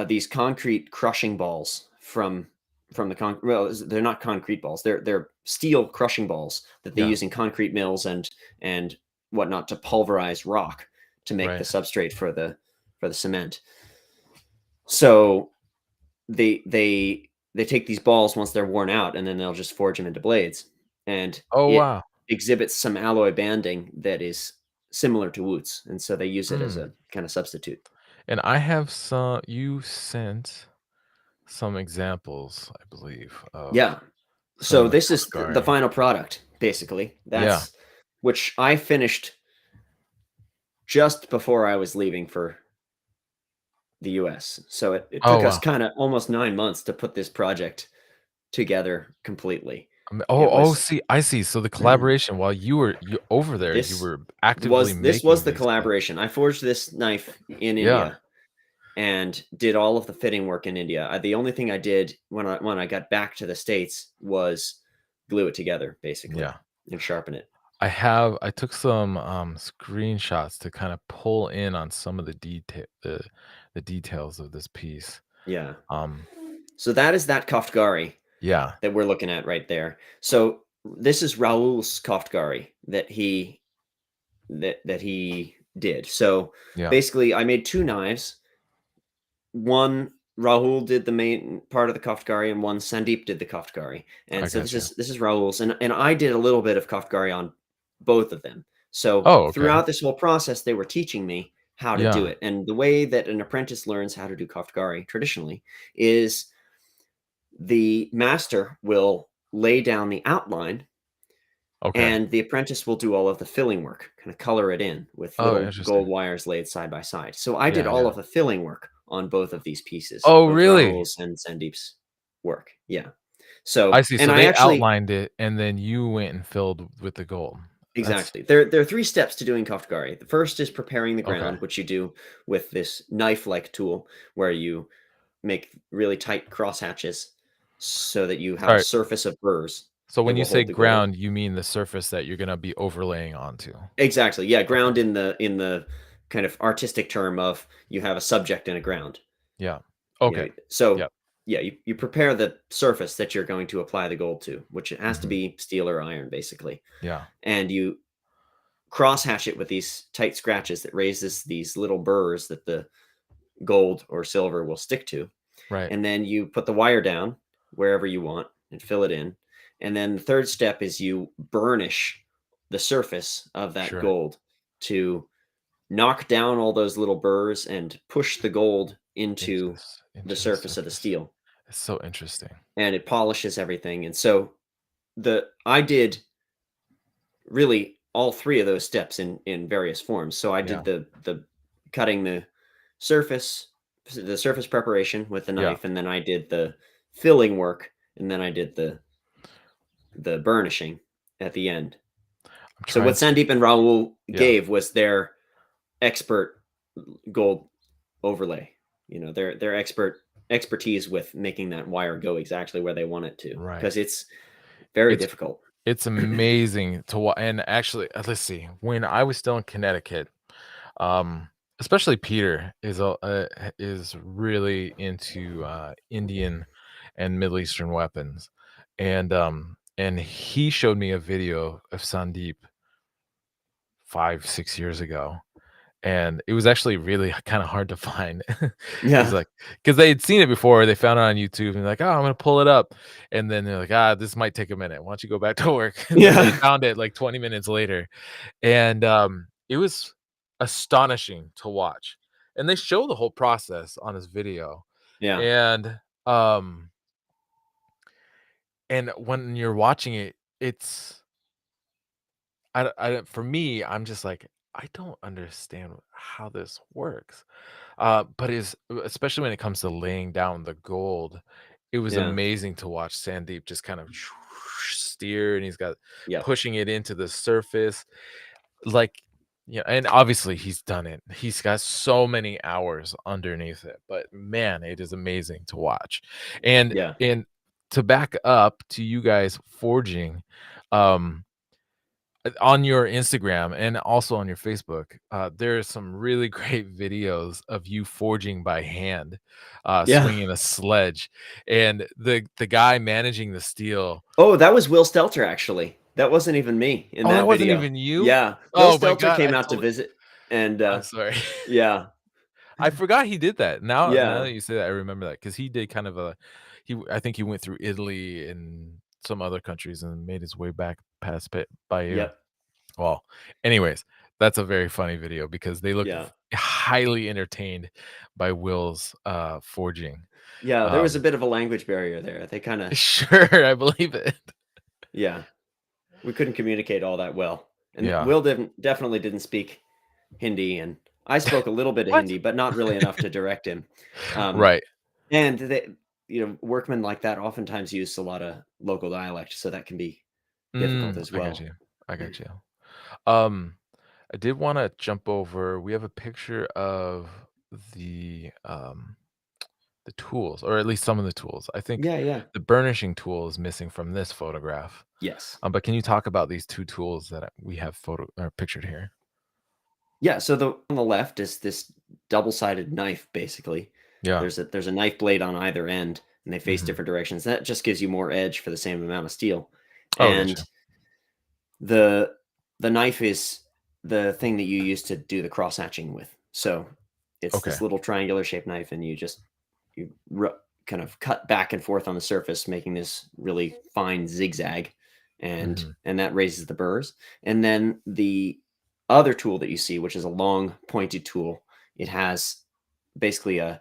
these concrete crushing balls from the they're not concrete balls, they're steel crushing balls that they Yeah, use in concrete mills and whatnot to pulverize rock to make the right. substrate for the cement. So they take these balls once they're worn out, and then they'll just forge them into blades, and Oh, it wow. exhibits some alloy banding that is similar to Woots, and so they use it as Mm. a kind of substitute. And I have some you sent some examples, I believe, of Yeah. some So of the this is the Kafkari. final product, basically. Yeah. That's which I finished just before I was leaving for the US. So it Oh, took us wow. kind of almost 9 months to put this project together completely. Oh, It oh, was see, I see. So the collaboration while you over there, you this were actively this was making the these things. collaboration. I forged this knife in Yeah, India and did all of the fitting work in India. The only thing I did when I got back to the States was glue it together, basically, yeah. and sharpen it. I took some, screenshots to kinda pull in on some of the details of this piece. Yeah. Um, So that is that Koftgari yeah, that we're looking at right there. So this is Raoul's Koftgari that he did. So yeah. basically, I made two knives. one Rahul did the main part of the koftgari, and one Sandeep did the koftgari. And I so got you. this is Rahul's, and I did a little bit of koftgari on both of them. So Oh, okay. throughout this whole process, they were teaching me how to do Yeah. it. And the way that an apprentice learns how to do koftgari traditionally is the master will lay down the outline, Okay. and the apprentice will do all of the filling work, kind of color it in with Oh, little interesting. gold wires laid side by side. So I did Yeah, all yeah. of the filling work on both of these pieces, Oh, both really? Rahul's and Sandeep's work. Yeah. I So, see. and So I they actually outlined it, and then you went and filled with the gold. That's exactly. There are three steps to doing koftgari. The first is preparing the okay. ground, which you do with this knife-like tool where you make really tight cross hatches so that you have a Sorry. surface of burrs So that when you will say hold the gold. ground, you mean the surface that you're gonna be overlaying onto. Exactly. Yeah, Okay. ground in the kind of artistic term of you have a subject and a ground. Yeah. You Okay. know, so Yep. yeah, you prepare the surface that you're going to apply the gold to, which it has to Mhm. be steel or iron, basically. Yeah. And you cross hatch it with these tight scratches that raises these little burrs that the gold or silver will stick to. Right. And then you put the wire down wherever you want and fill it in. And then the third step is you burnish the surface of that Sure. gold to knock down all those little burrs and push the gold into the Into the surface of the surface. steel, It's so interesting. and it polishes everything. And so the I did really all three of those steps in various forms. So I Yeah. did the cutting surface the surface preparation with the Yeah. knife, and then I did the filling work, and then I did the burnishing at the end. I'm So what trying to Sandeep and Raul yeah. gave was their expert gold overlay. Their expertise with making that wire go exactly where they want it to, Right. because it's very It's difficult. it's amazing to watch. And actually, let's see, when I was still in Connecticut, um, especially Peter is really into, Indian and Middle Eastern weapons, and he showed me a video of Sandeep 5, 6 years ago, and it was actually really kinda hard to find. He's Yeah. like, because they had seen it before, they found it on YouTube, and like, "Oh, I'm gonna pull it up," and then they're like, "Ah, this might take a minute. Why don't you go back to work?" And then they Yeah. found it, like, 20 minutes later, and, it was astonishing to watch, and they show the whole process on his video, Yeah. and, um, and when you're watching it, it's I for me, I'm just like, "I don't understand how this works." But is especially when it comes to laying down the gold, it was Yeah. amazing to watch Sandeep just kind of steer, and he's got Yep. pushing it into the surface, like, yeah, and obviously he's done it. He's got so many hours underneath it, but man, it is amazing to watch. And Yeah. and to back up to you guys forging, um on your Instagram and also on your Facebook, there's some really great videos of you forging by hand, Yeah. swinging a sledge, and the guy managing the steel. Oh, that was Will Stelter, actually. That wasn't even me in Oh, that that wasn't video. even you? Yeah. Will Oh my Stelter god, came out to visit, and, I'm sorry. yeah. I forgot he did that. Now Yeah. that you say that, I remember that because he did kind of a I think he went through Italy and some other countries and made his way back past Bayeux. Yep. Well, anyways, that's a very funny video because they look Yeah. highly entertained by Will's, forging. Yeah, there was a Um, bit of a language barrier there. They kinda sure, I believe it. yeah. We couldn't communicate all that well. And Yeah. Will definitely didn't speak Hindi, and I spoke a little bit of What? Hindi, but not really enough to direct him. Um, Right. and workmen like that oftentimes use a lot of local dialect, so that can be difficult as I got well. you. I got you. Um, I did wanna jump over we have a picture of the, the tools, or at least some of the tools. I think Yeah, yeah. the burnishing tool is missing from this photograph. Yes. But can you talk about these 2 tools that we have photo or pictured here? Yeah, so the on the left is this double-sided knife, basically. Yeah. There's a knife blade on either end, and they face Mhm. different directions. That just gives you more edge for the same amount of steel. Oh, And gotcha. the the knife is the thing that you use to do the cross hatching with. So It's Okay. this little triangular shaped knife, and you kind of cut back and forth on the surface, making this really fine zigzag, and Mhm. that raises the burrs. And then the other tool that you see, which is a long pointed tool, it has basically a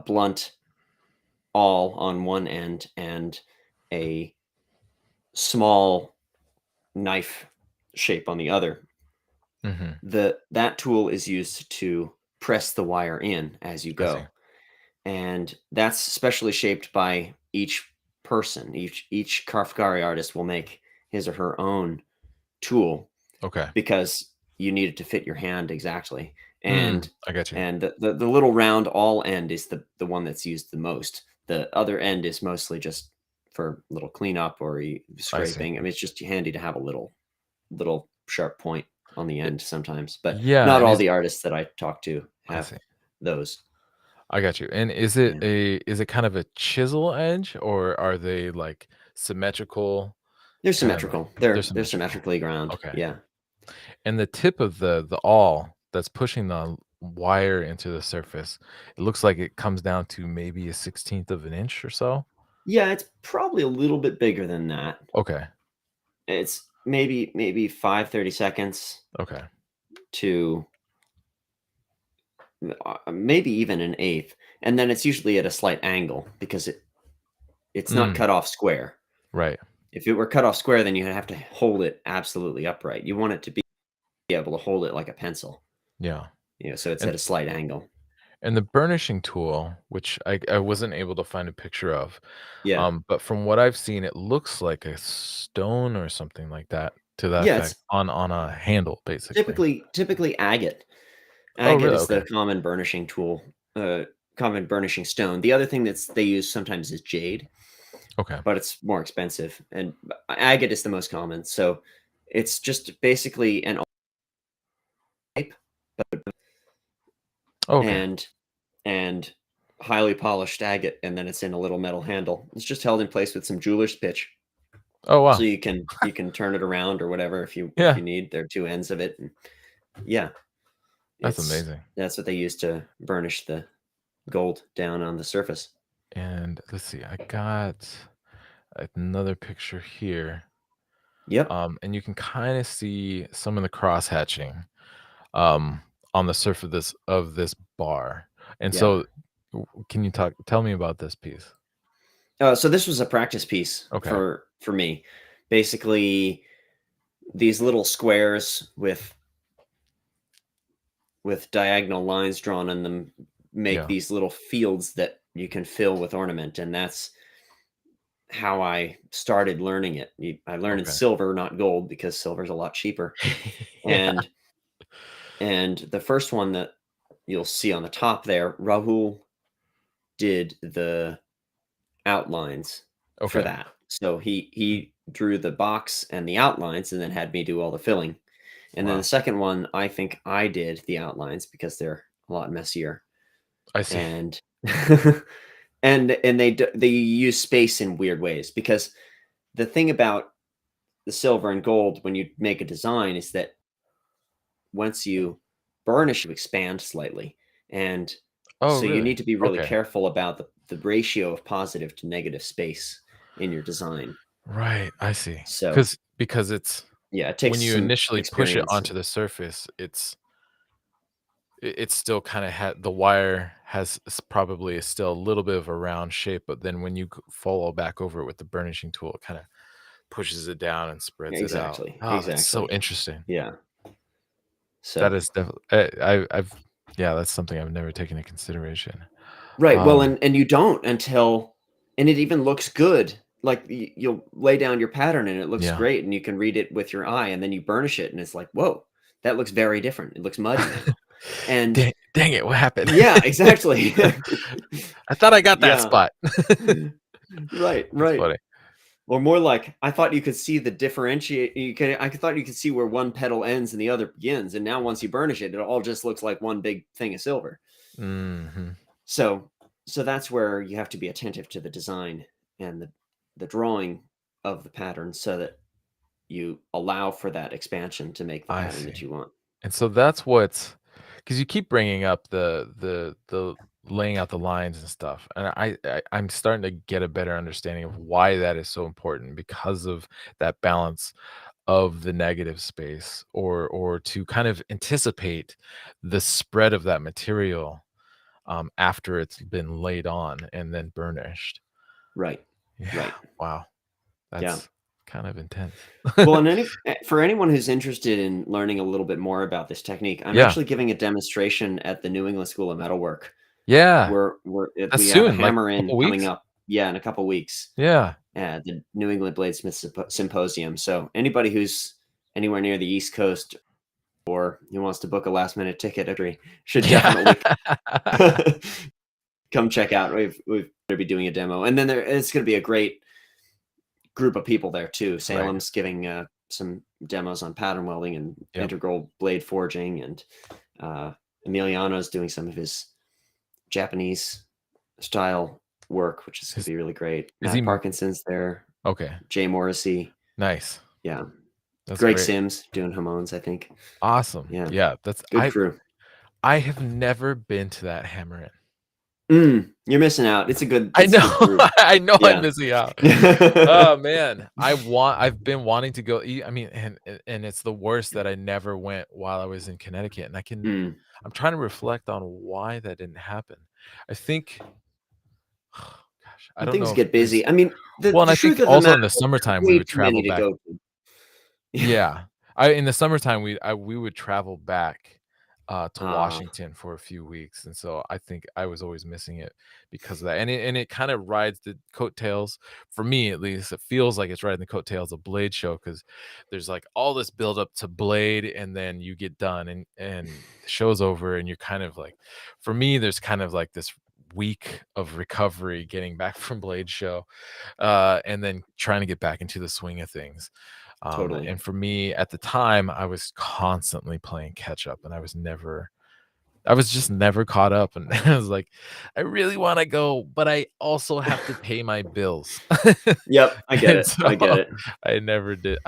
blunt awl on one end and a small knife shape on the other. Mhm. That tool is used to press the wire in as you I see. go, and that's specially shaped by each person. Each koftgari artist will make his or her own tool Okay. because you need it to fit your hand exactly. Mm, And I get you. the little round awl end is the one that's used the most. The other end is mostly just for little cleanup or I see. scraping. I mean, it's just handy to have a little sharp point on the Y end sometimes, but Yeah, not and all is the artists that I talk to I have see. those. I got you. And Yeah. is it kind of a chisel edge, or are they, like, symmetrical? They're Kind of a symmetrical. they're They're symmetrical. symmetrically ground. Okay. Yeah. And the tip of the awl that's pushing the wire into the surface, it looks like it comes down to maybe a 16th of an inch or so? Yeah, it's probably a little bit bigger than that. Okay. It's maybe 5/32 Okay. to maybe even an eighth, and then it's usually at a slight angle because it's not Mm, cut off square. right. If it were cut off square, then you'd have to hold it absolutely upright. You want it to be able to hold it like a pencil, Yeah. so it's And at a slight angle. the burnishing tool, which I wasn't able to find a picture of, Yeah. but from what I've seen, it looks like a stone or something like that to that Yeah, effect it's on a handle, basically. typically agate. Oh, Agate really? is the Okay. common burnishing tool, common burnishing stone. The other thing they use sometimes is jade, Okay. but it's more expensive, and agate is the most common. So it's just basically an type Oh, okay. and and highly polished agate, and then it's in a little metal handle. It's just held in place with some jeweler's pitch, Oh, so wow. you can turn it around or whatever if Yeah. you need. There are two ends of it, and yeah, That's it's amazing. that's what they use to burnish the gold down on the surface. And let's see, I got another picture here. Yep. And you can kind of see some of the cross hatching um, on the surface of this bar. And Yeah. so, can you tell me about this piece? So this was a practice piece Okay. for me. Basically, these little squares with diagonal lines drawn in them make Yeah. these little fields that you can fill with ornament, and that's how I started learning it. I learned in Okay. silver, not gold, because silver's a lot cheaper. Yeah. And the first one that you'll see on the top there, Rahul did the outlines for Okay. that. So he drew the box and the outlines and then had me do all the filling. And then the Wow. second one, I think I did the outlines because they're a lot messier. I see. And they use space in weird ways because the thing about the silver and gold when you make a design is that once you burnish, you expand slightly. And Oh, so you really? need to be really Okay. careful about the ratio of positive to negative space in your design. Right. I see. So Because it's yeah, it when takes you some initially push it experience. onto the surface, it's still kind of the wire probably is still a little bit of a round shape, but then when you follow back over it with the burnishing tool, it kind of pushes it down and spreads it out. Exactly, Oh, that's so exactly. interesting. Yeah. That So is definitely I've yeah, that's something I've never taken into consideration. right, well, Um, and you don't until and it even looks good. Like, you'll lay down your pattern and it looks yeah. great and you can read it with your eye, and then you burnish it and it's like, "Whoa, that looks very different. It looks muddy now." And Dang it, what happened? yeah, exactly. I thought I got that Yeah. spot. Right, That's right. funny. Or more like, I thought you could see the differentiate I thought you could see where one petal ends and the other begins, and now once you burnish it, it all just looks like one big thing of silver. Mhm. So that's where you have to be attentive to the design and the drawing of the pattern so that you allow for that expansion to make the I pattern that see. you want. And so that's what because you keep bringing up the laying out the lines and stuff, and I'm starting to get a better understanding of why that is so important because of that balance of the negative space, or to kind of anticipate the spread of that material, after it's been laid on and then burnished. Right. Yeah, Right. wow, Yeah. that's kind of intense. Well, and for anyone who's interested in learning a little bit more about this technique, I'm Yeah, actually giving a demonstration at the New England School of Metalwork. yeah, that's We have a soon, like, hammer a in couple coming weeks? up, yeah, in a couple weeks Yeah. at the New England Bladesmith Symposium. So anybody who's anywhere near the East Coast or who wants to book a last minute ticket should Yeah. definitely come check out. We've going to be doing a demo, and then it's going to be a great group of people there too. Right. Salem's giving some demos on pattern welding and Yep. integral blade forging, and Emiliano's doing some of his Japanese style work, which is going to Is be really great. is Matt he Parkinson's there, okay, Jay Morrissey, nice. yeah, That's Greg great. Sims doing Hamones, I think. Awesome. Yeah, Yeah, that's good crew. I have never been to that Hammer Inn. You're missing out. I It's a know, good group. I know I'm Yeah. missing out. Oh, man. I've been wanting to go I mean, and it's the worst that I never went while I was in Connecticut, and Mm. I'm trying to reflect on why that didn't happen. I think gosh, I When don't things know if get there's busy. I mean, well, and the I think truth of the also matter in the is there's summertime, we way would too many travel to back. go to. Yeah. Yeah. I in the summertime, we would travel back, to Ah, Washington for a few weeks, and so I think I was always missing it because of that, and it kinda rides the coattails for me, at least, it feels like it's riding the coattails of Blade Show because there's, like, all this build up to Blade, and then you get done, and the show's over, and you're kind of like for me, there's kind of, like, this week of recovery getting back from Blade Show, and then trying to get back into the swing of things. totally. And for me at the time, I was constantly playing catch up, and I was just never caught up. And I was like, I really want to go, but I also have to pay my bills. Yep, I get And it. so I get it. I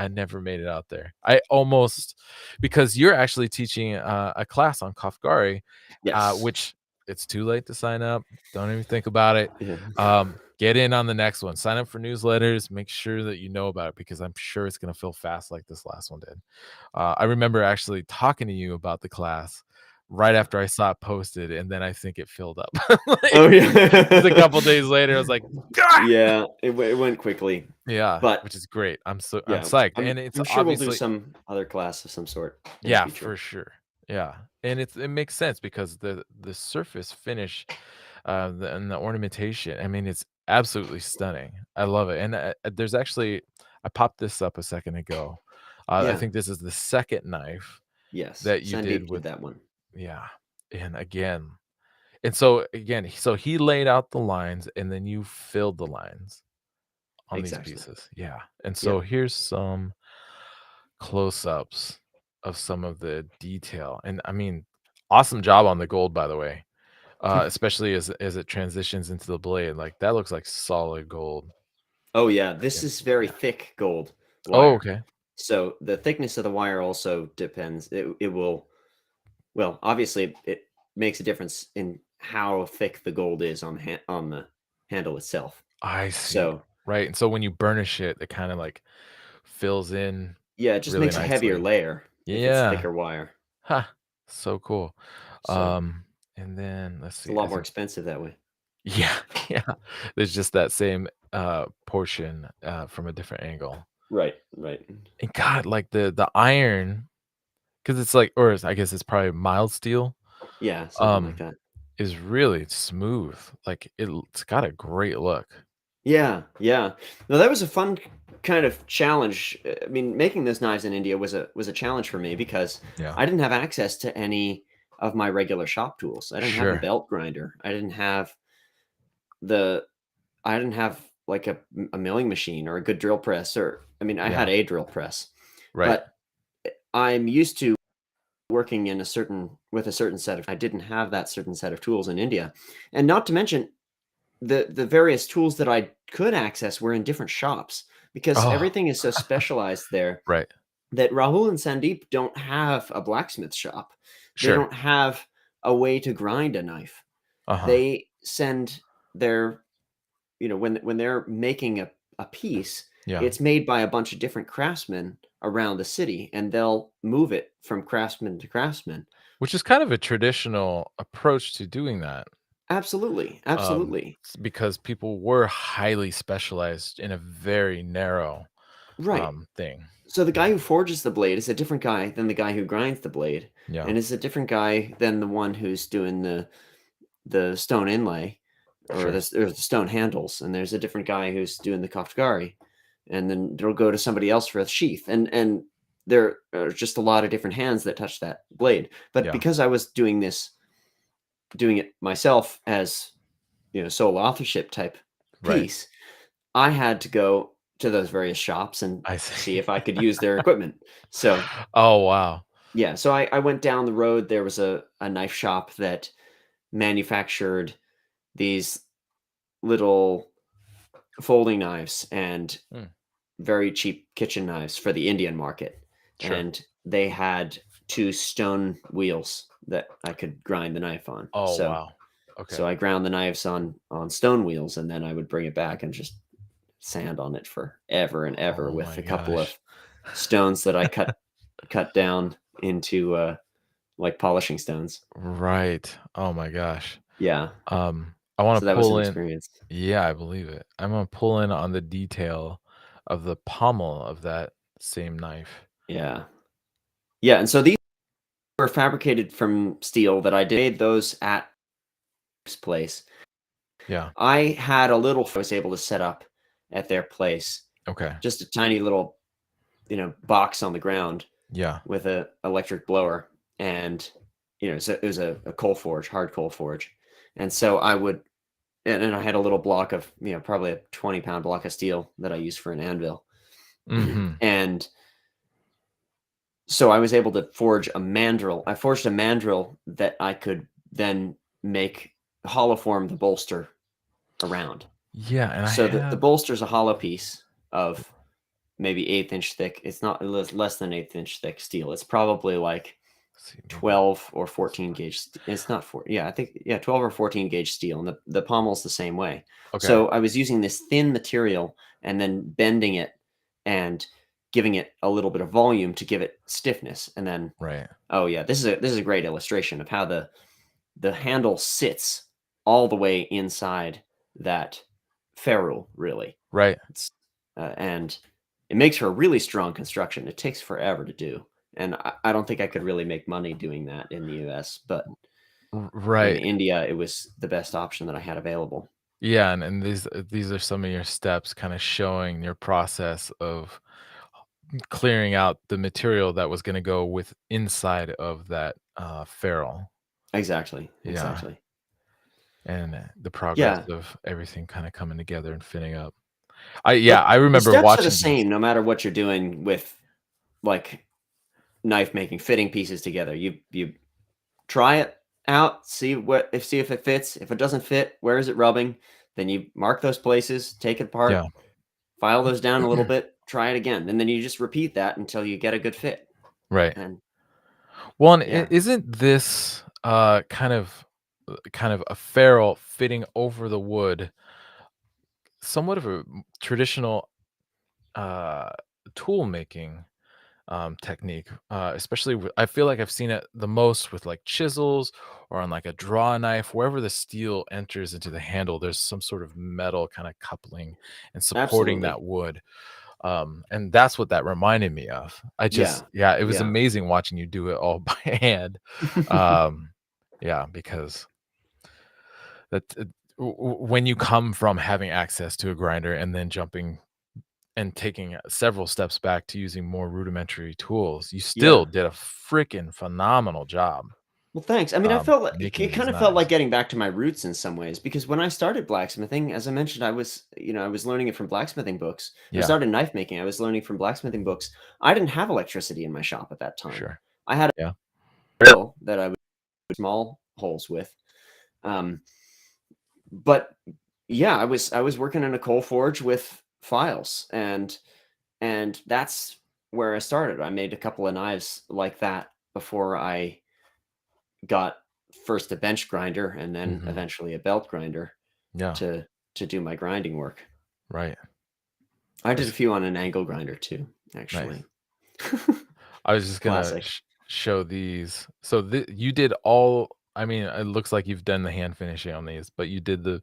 never made it out there. I almost because you're actually teaching a class on koftgari, Yes. which it's too late to sign up. Don't even think about it. Yeah. Get in on the next one. Sign up for newsletters. Make sure that you know about it because I'm sure it's going to fill fast like this last one did. I remember actually talking to you about the class right after I saw it posted, and then I think it filled up. Oh, Like just a yeah. couple days later, I was like, "Gah!" Yeah, it went quickly, Yeah, but which is great. I'm yeah, psyched, and it's I'm sure we'll do obviously some other class of some sort in the yeah, future. for sure. Yeah, and it makes sense because the surface finish, and the ornamentation, I mean, it's absolutely stunning. I love it, and, there's actually I popped this up a second ago. I Yeah. think this is the 2nd knife Yes. that you did Sandeep did with that one. yeah, and again and so again, so he laid out the lines, and then you filled the lines on these Exactly. pieces. Yeah, and so Yep. here's some close-ups of some of the detail, and I mean, awesome job on the gold, by the way, especially as it transitions into the blade, like, that looks like solid gold. Oh, yeah. This Yeah, is very yeah. thick gold Oh, wire. okay. So the thickness of the wire also depends. It will, well, obviously, it makes a difference in how thick the gold is on on the handle itself. I see. So Right, and so when you burnish it, it kinda, like, fills in yeah, it just really makes a heavier nicely. layer if it's Yeah. thicker wire. Ha. So cool. So And then let's it's a see, I lot more think expensive that way. yeah, yeah. There's just that same, portion, from a different angle. Right, right. And God, like, the iron, because it's like or I guess it's probably mild steel, Yeah, something like um, that. is really smooth. Like, it's got a great look. Yeah, yeah. No, that was a fun kind of challenge. I mean, making those knives in India was a challenge for me because Yeah. I didn't have access to any of my regular shop tools. I didn't have a Sure. belt grinder. The I didn't have like a milling machine or a good drill press, or I mean, I had Yeah. a drill press, Right. but I'm used to working in a certain with a certain set of I didn't have that certain set of tools in India. And not to mention the various tools that I could access were in different shops because Oh, everything is so specialized there right. that Rahul and Sandeep don't have a blacksmith shop. They Sure. don't have a way to grind a knife. Uh-huh. They send their, when they're making a piece, Yeah. it's made by a bunch of different craftsmen around the city, and they'll move it from craftsman to craftsman. Which is kind of a traditional approach to doing that, Absolutely, absolutely. because people were highly specialized in a very narrow, Right. thing. So the guy who forges the blade is a different guy than the guy who grinds the blade, Yeah. and is a different guy than the one who's doing the stone inlay, Sure. or the stone handles, and there's a different guy who's doing the koftgari, and then it'll go to somebody else for a sheath, and there are just a lot of different hands that touch that blade. But Yeah. because I was doing it myself as, sole authorship type Right. piece, I had to go to those various shops and I see see. if I could use their equipment. So Oh, wow. yeah, so I went down the road. There was a knife shop that manufactured these little folding knives and Mm, very cheap kitchen knives for the Indian market. sure. And they had two stone wheels that I could grind the knife on. Oh, So wow. Okay. so I ground the knives on stone wheels, and then I would bring it back and just sand on it forever and ever Oh with my a couple of gosh. stones that I cut down into like polishing stones. Right. Oh my gosh. Yeah. I wanna So that was an pull in. experience. Yeah, I believe it. I'm gonna pull in on the detail of the pommel of that same knife. Yeah. Yeah, and so these were fabricated from steel that I made those at this place. Yeah. I had a little I was able to set up at their place, Okay. just a tiny little, box on the ground Yeah. with a electric blower, and, so it was a coal forge, hard coal forge. And so I would and I had a little block of, probably a 20-pound block of steel that I used for an anvil. Mhm. And so I was able to forge a mandrel. I forged a mandrel that I could then make hollow form the bolster around. Yeah, and I So the have. bolster's a hollow piece of maybe 1/8 inch thick. It's not less than 1/8 inch thick steel. It's probably like Let's see, maybe 12 or this 14 one. gauge. It's not four. Yeah, I think, yeah, 12 or 14 gauge steel, and the pommel's the same way. Okay. So I was using this thin material and then bending it and giving it a little bit of volume to give it stiffness, and then, Right. oh yeah, this is a great illustration of how the handle sits all the way inside that ferrule, really. Right. It's and it makes for a really strong construction. It takes forever to do, and I don't think I could really make money doing that in the US, but in Right. India, it was the best option that I had available. Yeah, and these are some of your steps kinda showing your process of clearing out the material that was gonna go with inside of that, ferrule. Exactly, Yeah, exactly. and, the progress Yeah, of everything kinda coming together and fitting up. Yeah, but I the remember steps are the watching these. same no matter what you're doing with, like, knife making, fitting pieces together. You try it out, see if it fits. If it doesn't fit, where is it rubbing? Then you mark those places, take it Yeah, apart, file those down a little bit, try it again, and then you just repeat that until you get a good fit. right. And Well, and yeah, isn't this, kind of a ferrule fitting over the wood somewhat of a traditional, uh, tool making technique, especially I feel like I've seen it the most with like chisels or on like a draw knife, wherever the steel enters into the handle, there's some sort of metal kind of coupling and supporting absolutely. that wood. And that's what that reminded me of. Yeah, Yeah, it was yeah, amazing watching you do it all by hand. Um, yeah, because that when you come from having access to a grinder and then jumping and taking several steps back to using more rudimentary tools, you yeah. still did a freaking phenomenal job, Well, thanks. I mean, I felt like making it these kind of felt like knives. getting back to my roots in some ways, because when I started blacksmithing, as I mentioned, I was learning it from blacksmithing books. I Yeah, started knife making. I was learning from blacksmithing books. I didn't have electricity in my shop at that time. sure. I had Yeah. a drill that I would small holes with. Um, but yeah, I was working in a coal forge with files, and that's where I started. I made a couple of knives like that before I got first a bench grinder and then Mhm. eventually a belt grinder Yeah, to do my grinding work. right. I did a There's few on an angle grinder too, nice. actually. I was just gonna Classic. show these. So you did all. I mean, it looks like you've done the hand finishing on these, but you did the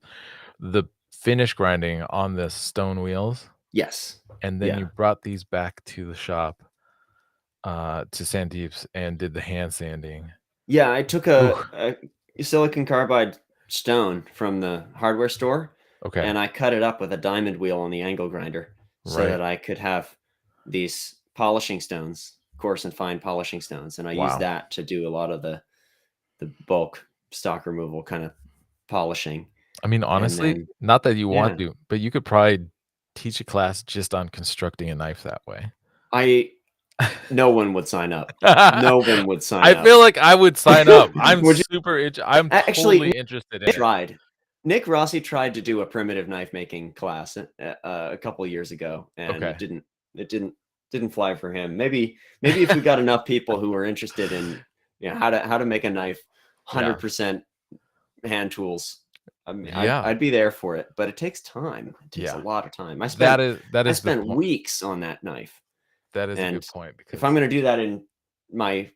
finish grinding on the stone wheels, Yes. and then you Yeah. brought these back to the shop, to Sandeep's, and did the hand sanding. Yeah, I took Ooh, a silicon carbide stone from the hardware store, okay, and I cut it up with a diamond wheel on the angle grinder so right. that I could have these polishing stones, coarse and fine polishing stones, and I used Wow. that to do a lot of the bulk stock removal kind of polishing, I mean, and honestly, then not that you want yeah, to, but you could probably teach a class just on constructing a knife that way. I no one would sign up. No one would sign I up. feel like I would sign up. I'm Would you super I'm actually, totally interested in Nick it. tried. Nick Rossi tried to do a primitive knife making class a couple of years ago, and Okay, it didn't fly for him. Maybe if we got enough people who were interested in how to make a knife, yeah. 100% hand tools. I mean, Yeah, I'd be there for it, but it takes time. It takes a yeah. lot of time. That I is the spent point. weeks on that knife, That is a and good point if I'm because going to do that in my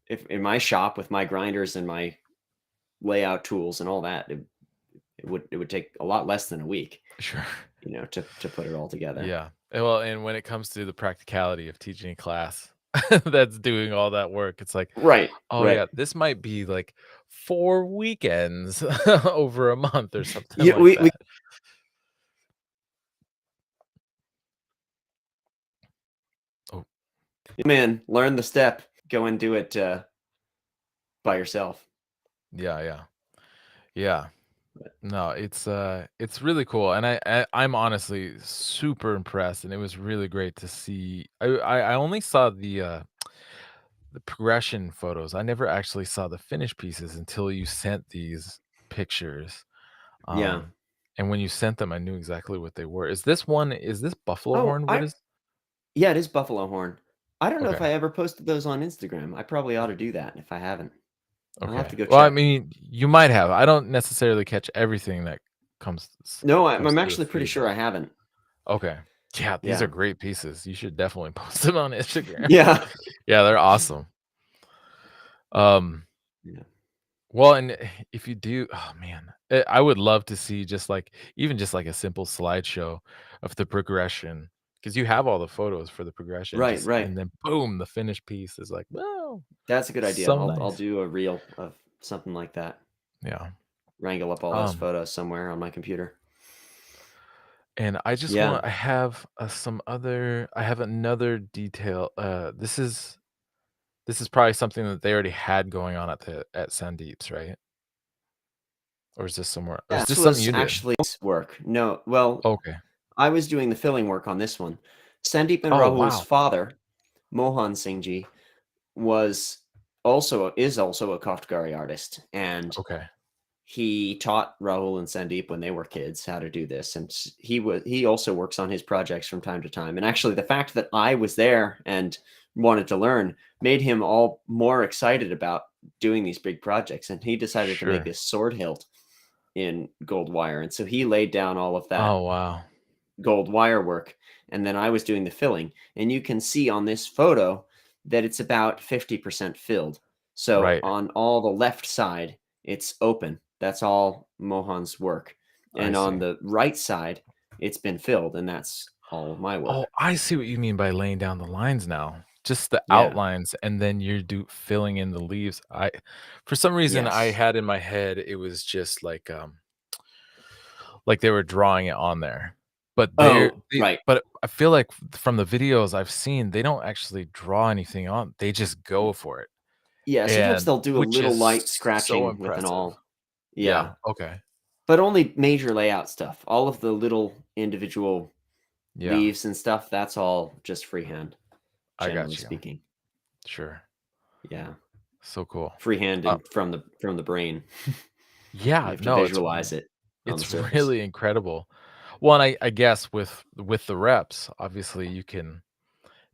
if in my shop with my grinders and my layout tools and all that, it would take a lot less than a week, sure. to put it all together. Yeah. Well, and when it comes to the practicality of teaching a class that's doing all that work, it's like, Right, "Oh, right. yeah, this might be, like, 4 weekends over a month," or something Yeah, like we that. Oh, man, learn the step, go and do it by yourself. yeah, yeah. Yeah. No, it's really cool, and I'm honestly super impressed, and it was really great to see. I only saw the progression photos. I never actually saw the finished pieces until you sent these pictures. Yeah. Um, and when you sent them, I knew exactly what they were. Is this buffalo Oh, horn? What I is yeah, it is buffalo horn. I don't know if Okay, I ever posted those on Instagram. I probably ought to do that if I haven't. I'll have okay. to go Well, I check. mean, you might have. I don't necessarily catch everything that No, comes I'm through the actually pretty feed, sure though. I haven't. Okay. Yeah, these are Yeah. great pieces. You should definitely post them on Instagram. Yeah. Yeah, they're awesome. Um, Yeah. well, and if you do, oh man, I would love to see just like even just like a simple slideshow of the progression because you have all the photos for the progression. Right, Just right. and then boom, the finished piece is like, wow, That's a good idea. so I'll nice. do a reel of something like that. Yeah. Wrangle up all those Um, photos somewhere on my computer. and I just Yeah. want I have I have another detail. This is probably something that they already had going on at Sandeep's, right? Or is this somewhere? Or is This this something was you did? actually work. No, well, Okay. I was doing the filling work on this one. Sandeep and Oh Rahul's wow. father, Mohan Singh ji, was is also a koftgari artist, and Okay. he taught Rahul and Sandeep when they were kids how to do this, and he also works on his projects from time to time. And actually, the fact that I was there and wanted to learn made him all more excited about doing these big projects. And he decided to make Sure. this sword hilt in gold wire, and so he laid down all of that Oh, wow. gold wire work, and then I was doing the filling. And you can see on this photo that it's about 50% filled. So Right. on all the left side, it's open. That's all Mohan's work. I And on see. the right side, it's been filled, and that's all of my Oh, work. I see what you mean by laying down the lines now. Just the Yeah. outlines, and then you're filling in the leaves. I For some reason, I Yes. had in my head, it was just like they were drawing it on there. But Oh, right. I feel like from the videos I've seen, they don't actually draw anything on. They just go for it, Yeah, sometimes and they'll do a which little is light so scratching with an impressive. awl. Yeah, Yeah. okay. But only major layout stuff. All of the little individual Yeah, leaves and stuff, that's all just freehand, I generally got you. speaking. Sure. Yeah. So cool. Freehand Uh, and from the brain. You yeah, have to no, visualize it on the it's surface. really incredible. Well, and I guess with the reps, obviously, you can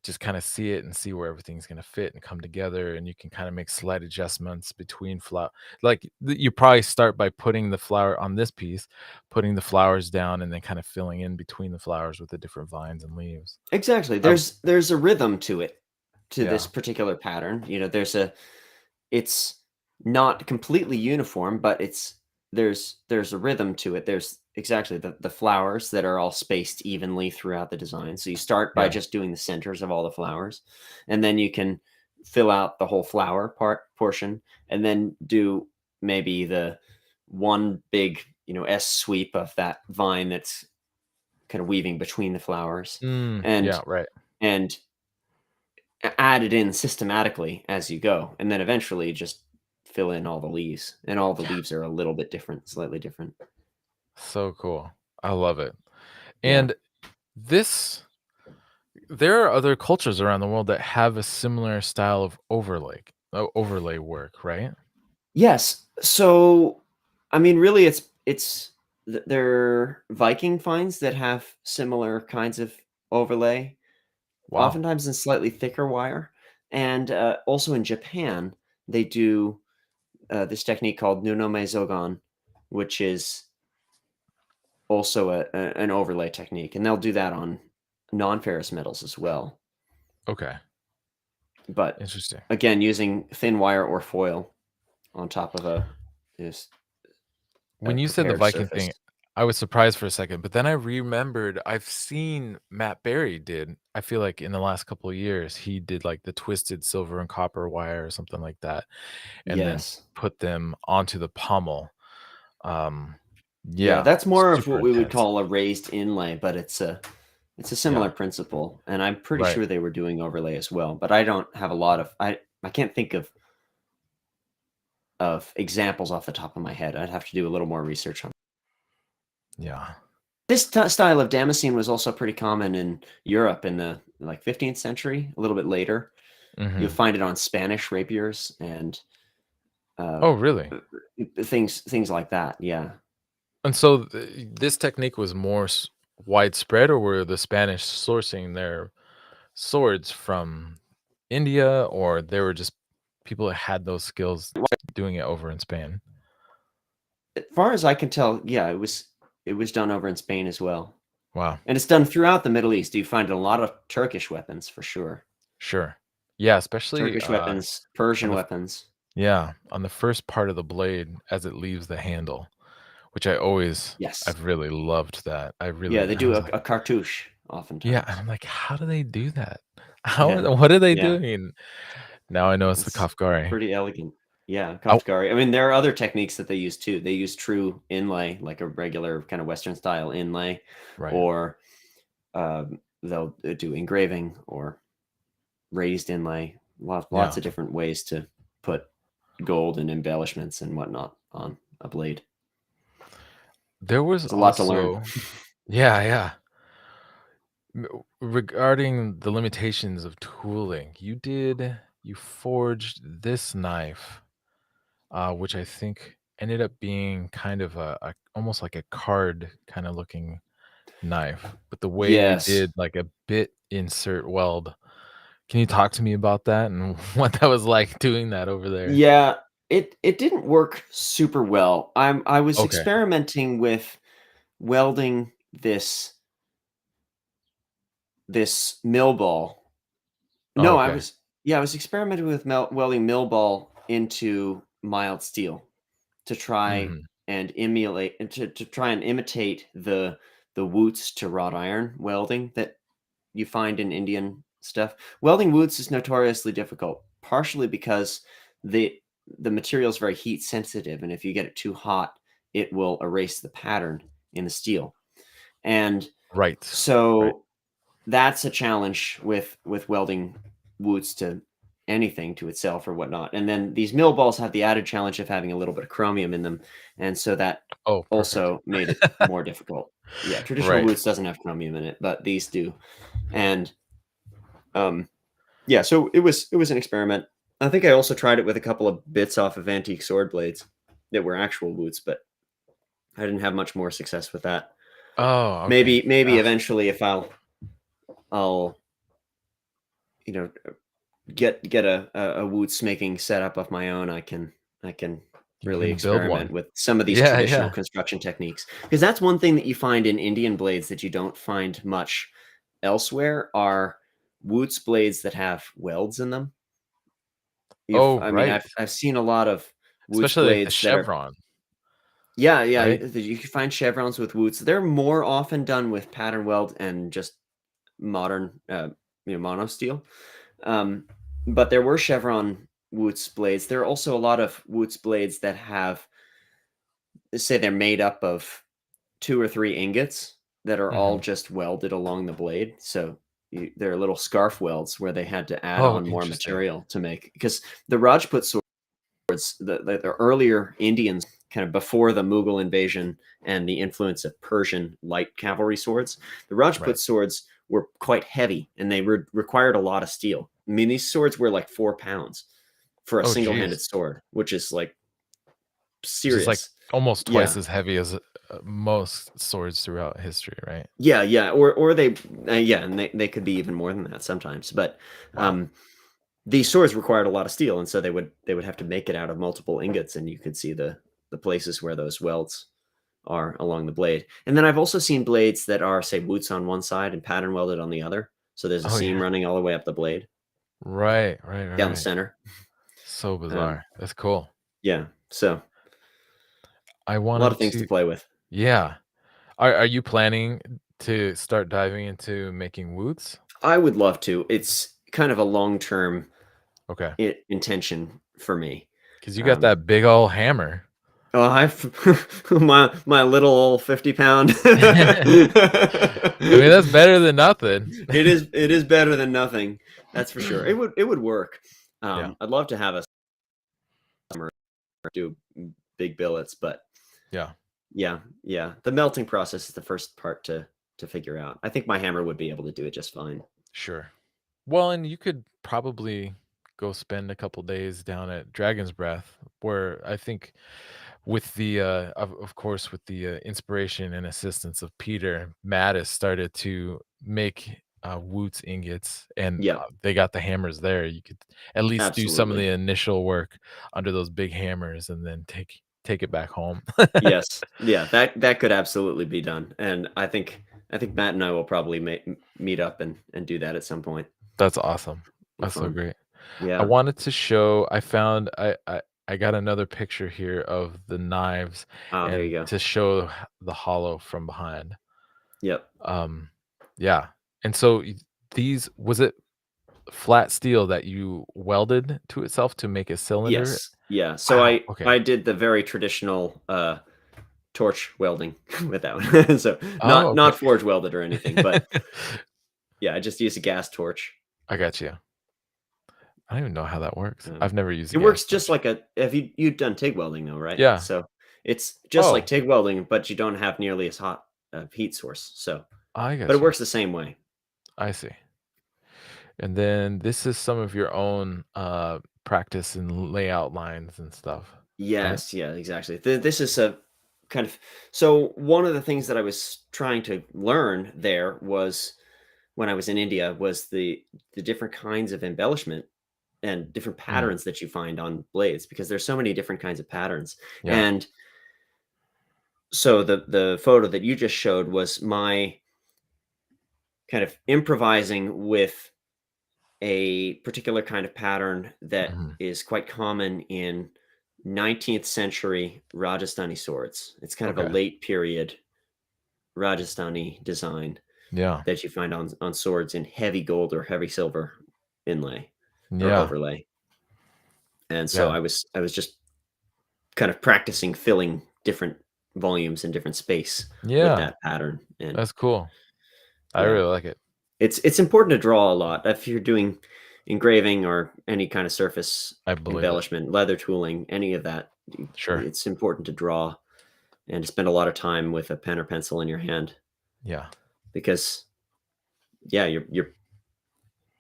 just kind of see it and see where everything's going to fit and come together, and you can kind of make slight adjustments between flower. Like you probably start by putting the flower on this piece, putting the flowers down, and then kind of filling in between the flowers with the different vines and leaves. Exactly. I, There's a rhythm to it, to this yeah. particular pattern. It's not completely uniform, but there's a rhythm to it. There's exactly the flowers that are all spaced evenly throughout the design. So you start by Yeah. just doing the centers of all the flowers, and then you can fill out the whole flower portion, and then do maybe the one big, S sweep of that vine that's kind of weaving between the flowers, and Yeah. Right. and add it in systematically as you go, and then eventually just fill in all the leaves, and all the leaves are a little bit different, slightly different. So cool. I love it. Yeah. And this there are other cultures around the world that have a similar style of overlay work, right? Yes. So, I mean, really, they're Viking finds that have similar kinds of overlay, Wow. oftentimes in slightly thicker wire, and also in Japan they do this technique called nuno which is also an overlay technique, and they'll do that on non-ferrous metals as well. Okay. But Interesting. again, using thin wire or foil on top of this When you said the prepared Viking surface. thing, I was surprised for a second, but then I remembered I've seen Matt Berry did. I feel like in the last couple of years, he did like the twisted silver and copper wire or something like that, and then Yes. put them onto the pommel. Um, Yeah, yeah, that's more of super what we would intense. call a raised inlay, but it's a similar Yeah, principle, and I'm pretty right. sure they were doing overlay as well. But I don't have a lot of I can't think of examples off the top of my head. I'd have to do a little more research on. Yeah. This style of damascene was also pretty common in Europe in the like 15th century, a little bit later. You'll Mhm. find it on Spanish rapiers and uh, Oh, really? things like that. Yeah. And so this technique was more widespread, or were the Spanish sourcing their swords from India, or they were just people that had those skills doing it over in Spain? As far as I can tell, yeah, it was done over in Spain as well, Wow. and it's done throughout the Middle East. You find a lot of Turkish weapons for sure. Sure. Yeah, especially Turkish weapons, on Persian the weapons. yeah, on the first part of the blade as it leaves the handle, which Yes. I've really loved that. Yeah, they I do was a like, cartouche yeah, and oftentimes. I'm like, how do they do that? Yeah, What are they yeah. doing? Now I know it's the It's koftgari. pretty elegant. Yeah, Oh, koftgari. I mean, there are other techniques that they use too. They use true inlay, like a regular kind of Western style inlay, right. or they'll do engraving or raised inlay. Lots Yeah. of different ways to put gold and embellishments and whatnot on a blade. There was It's a lot to learn. also yeah, yeah. Regarding the limitations of tooling, you forged this knife, which I think ended up being kind of a almost like a card kind of looking knife, but the way you Yes. did like a bit insert weld. Can you talk to me about that and what that was like doing that over there? Yeah, it didn't work super well. I was Okay. experimenting with welding this mill ball. Oh, No, okay. I was experimenting with welding mill ball into mild steel to try Mhm. and emulate to try and imitate the woots to wrought iron welding that you find in Indian stuff. Welding woots is notoriously difficult, partially because the the material is very heat sensitive, and if you get it too hot, it will erase the pattern in the steel. And Right. Right. so that's a challenge with welding woots to anything to itself or whatnot. And then these mill balls have the added challenge of having a little bit of chromium in them, and so that Oh, perfect. also made it more difficult. Yeah, traditional Right. woots doesn't have chromium in it, but these do. And um, yeah, so it was an experiment. I think I also tried it with a couple of bits off of antique sword blades that were actual woots, but I didn't have much more success with that. Oh, okay. Maybe eventually if I'll you know, get a Woots making setup of my own, I can You really can build experiment one. with some of these Yeah, traditional yeah. construction techniques. Because that's one thing that you find in Indian blades that you don't find much elsewhere are Woots blades that have welds in them. Oh, I mean, right. I've seen a lot of Woots Especially like the blades that are chevron, yeah, yeah, right? you can find chevrons with Woots. They're more often done with pattern weld and just modern, mono steel. Um, but there were chevron Woots blades. There are also a lot of Woots blades that have, say, they're made up of 2 or 3 ingots that are all Mhm. just welded along the blade. So they're little scarf welds where they had to add Oh, on more interesting. material to make because the Rajput swords, the earlier Indians, kind of before the Mughal invasion and the influence of Persian light cavalry swords, the Right. Rajput swords were quite heavy and they required a lot of steel. I mean, these swords were like 4 pounds for a Oh, single-handed geez. sword, which is like Which is, like, serious. almost twice Yeah. as heavy as, most swords throughout history, right? Yeah, yeah, or they yeah, and they could be even more than that sometimes, but, Wow. these swords required a lot of steel, and so they would have to make it out of multiple ingots, and you could see the places where those welds are along the blade. And then I've also seen blades that are, say, Woots on one side and pattern welded on the other, so there's a Oh, seam yeah. running all the way up the blade, Right, right, right, down the right. center. So Um, bizarre. That's cool. yeah, so I a lot of wanted things to to play with. yeah. Are you planning to start diving into making woots? I would love to. It's kind of a long-term Okay, intention for me. because you got Um, that big old hammer. Oh, I've my little old 50-pound. I mean, that's better than nothing. It is better than nothing, that's for sure. It would work. Yeah, I'd love to have a summer do big billets, but yeah, yeah, yeah, the melting process is the first part to figure out. I think my hammer would be able to do it just fine. sure. Well, and you could probably go spend a couple days down at Dragon's Breath, where I think with the of course with the inspiration and assistance of Peter, Mattis started to make Woot's ingots, and Yeah, they got the hammers there. You could at least do some of the absolutely. initial work under those big hammers, and then take it back home. Yes. Yeah, that could absolutely be done, and I think Matt and I will probably meet up and do that at some point. That's awesome. Be That's so fun. great. I Yeah. wanted to show. I found I got another picture here of the knives, Oh, there you and go. to show the hollow from behind. Yep. Um, yeah. And so these was it flat steel that you welded to itself to make a cylinder? Yes. Yeah. So Wow. I Okay. did the very traditional torch welding with that one. So Oh, not okay. forge welded or anything, but yeah, I just used a gas torch. I got you. I don't even know how that works. Um, I've never used a it gas works just torch. like a have you've done TIG welding though, right? Yeah. So it's just like Oh, TIG welding, but you don't have nearly as hot heat source. So, I but it got you. works the same way. I see. And then this is some of your own practice and layout lines and stuff, right? Yes, yeah, exactly. This is a kind of so one of the things that I was trying to learn there was when I was in India was the different kinds of embellishment and different Mm, patterns that you find on blades because there's so many different kinds of patterns. yeah. And so the photo that you just showed was my kind of improvising with a particular kind of pattern that Mhm. is quite common in 19th century Rajasthani swords. It's kind of a Okay. late period Rajasthani design Yeah. that you find on swords in heavy gold or heavy silver inlay or Yeah. overlay. And so Yeah. I was just kind of practicing filling different volumes in different space with Yeah. that pattern. And That's cool. I yeah, really like it. it's important to draw a lot if you're doing engraving or any kind of surface I believe it. embellishment, leather tooling, any of that. Sure. It's important to draw and to spend a lot of time with a pen or pencil in your hand Yeah. because yeah, you're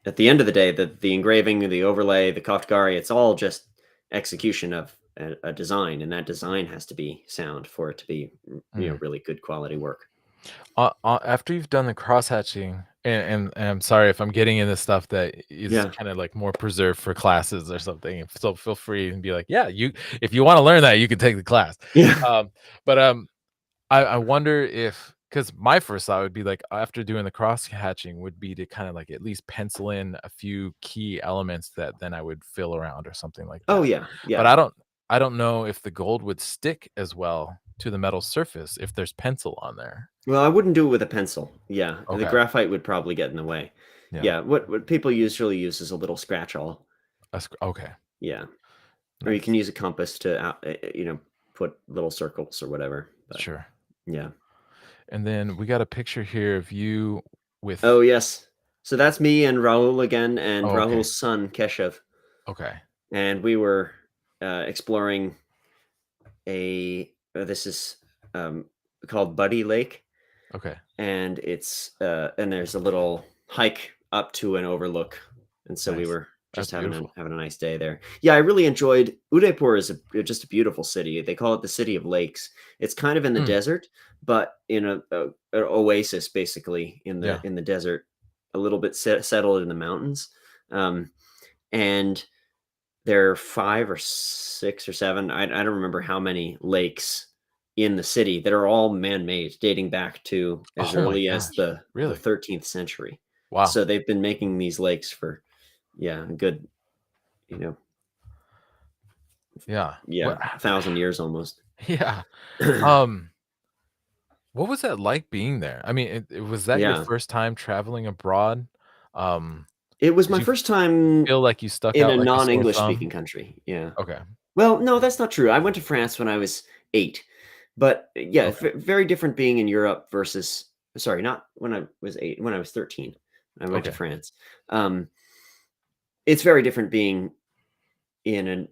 at the end of the day, the engraving, the overlay, the koftgari, it's all just execution of a design, and that design has to be sound for it to be Mm. really good quality work. After you've done the cross hatching, and I'm sorry if I'm getting into stuff that is Yeah. kind of like more preserved for classes or something. So feel free and be like, yeah, you if you want to learn that, you can take the class. Yeah. Um, but I wonder if because my first thought would be like after doing the cross hatching would be to kind of like at least pencil in a few key elements that then I would fill around or something like Oh, that. yeah. But Yeah. I don't know if the gold would stick as well to the metal surface if there's pencil on there. Well, I wouldn't do it with a pencil. Yeah, the Okay. graphite would probably get in the way. Yeah. Yeah, what people usually use is a little scratch awl. Okay. Yeah, or you can Nice. use a compass to, put little circles or whatever, but Sure. yeah. And then we got a picture here of you with Oh, yes. So that's me and Rahul again, and oh, okay. Rahul's son, Keshav, Okay. and we were, exploring this is, um, called Buddy Lake, Okay. and and there's a little hike up to an overlook, and so we Nice. were just That's having beautiful. a nice day there. Yeah, I really enjoyed Udaipur is just a beautiful city. They call it the city of lakes. It's kind of in the Mm, desert, but in an oasis basically yeah. in the desert, a little bit settled in the mountains. Um, and there are 5 or 6 or 7, I don't remember how many lakes in the city that are all man-made, dating back to as Oh my early as gosh. the Really? 13th century. Wow. So they've been making these lakes for, yeah, a good, you know, Yeah. yeah, What 1,000 years almost. yeah. Um, what was that like being there? I mean, was that your Yeah. first time traveling abroad? Um, It was did my you first time feel like you stuck in out a like a sore non-English thumb? speaking country, yeah. Okay. Well, no, that's not true. I went to France when I was 8, but, yeah, Okay. very different being in Europe versus, sorry, not when I was 8, when I was 13, I went to Okay. France. Um, it's very different being in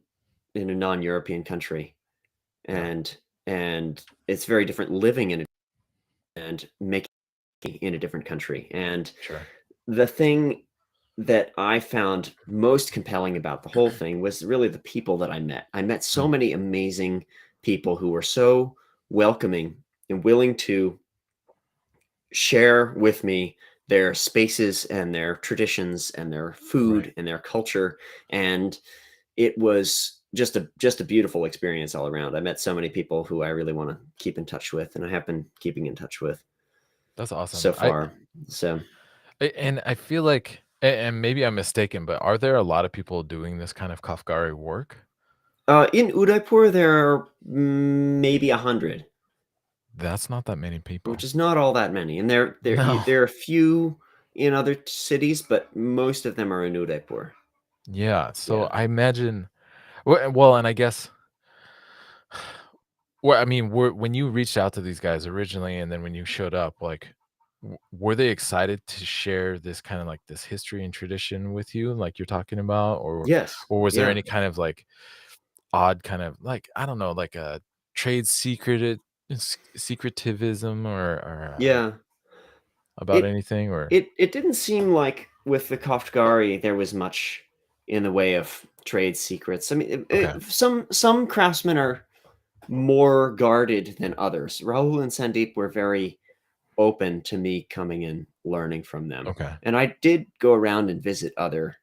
a non-European country, Yeah. and it's very different living in and making in a different country, and Sure. the thing that I found most compelling about the whole thing was really the people that I met. I met so Mm, many amazing people who were so welcoming and willing to share with me their spaces and their traditions and their right. food and their culture, and it was just a beautiful experience all around. I met so many people who I really want to keep in touch with, and I have been keeping in touch with That's awesome. so far. So And I feel like and maybe I'm mistaken, but are there a lot of people doing this kind of Kafkari work? in Udaipur, there are maybe 100, That's not that many which people. is not all that many. And No. there are a few in other cities, but most of them are in Udaipur. Yeah, so Yeah. I imagine well, and I guess well, I mean, when you reached out to these guys originally and then when you showed up, like, were they excited to share this kind of like this history and tradition with you, like you're talking about, Yes. or was there Yeah. any kind of like odd kind of like I don't know, like a trade secretivism or Yeah. about It anything or it didn't seem like with the koftgari there was much in the way of trade secrets. I mean, okay, some craftsmen are more guarded than others. Rahul and Sandeep were very open to me coming and learning from them. okay, And I did go around and visit other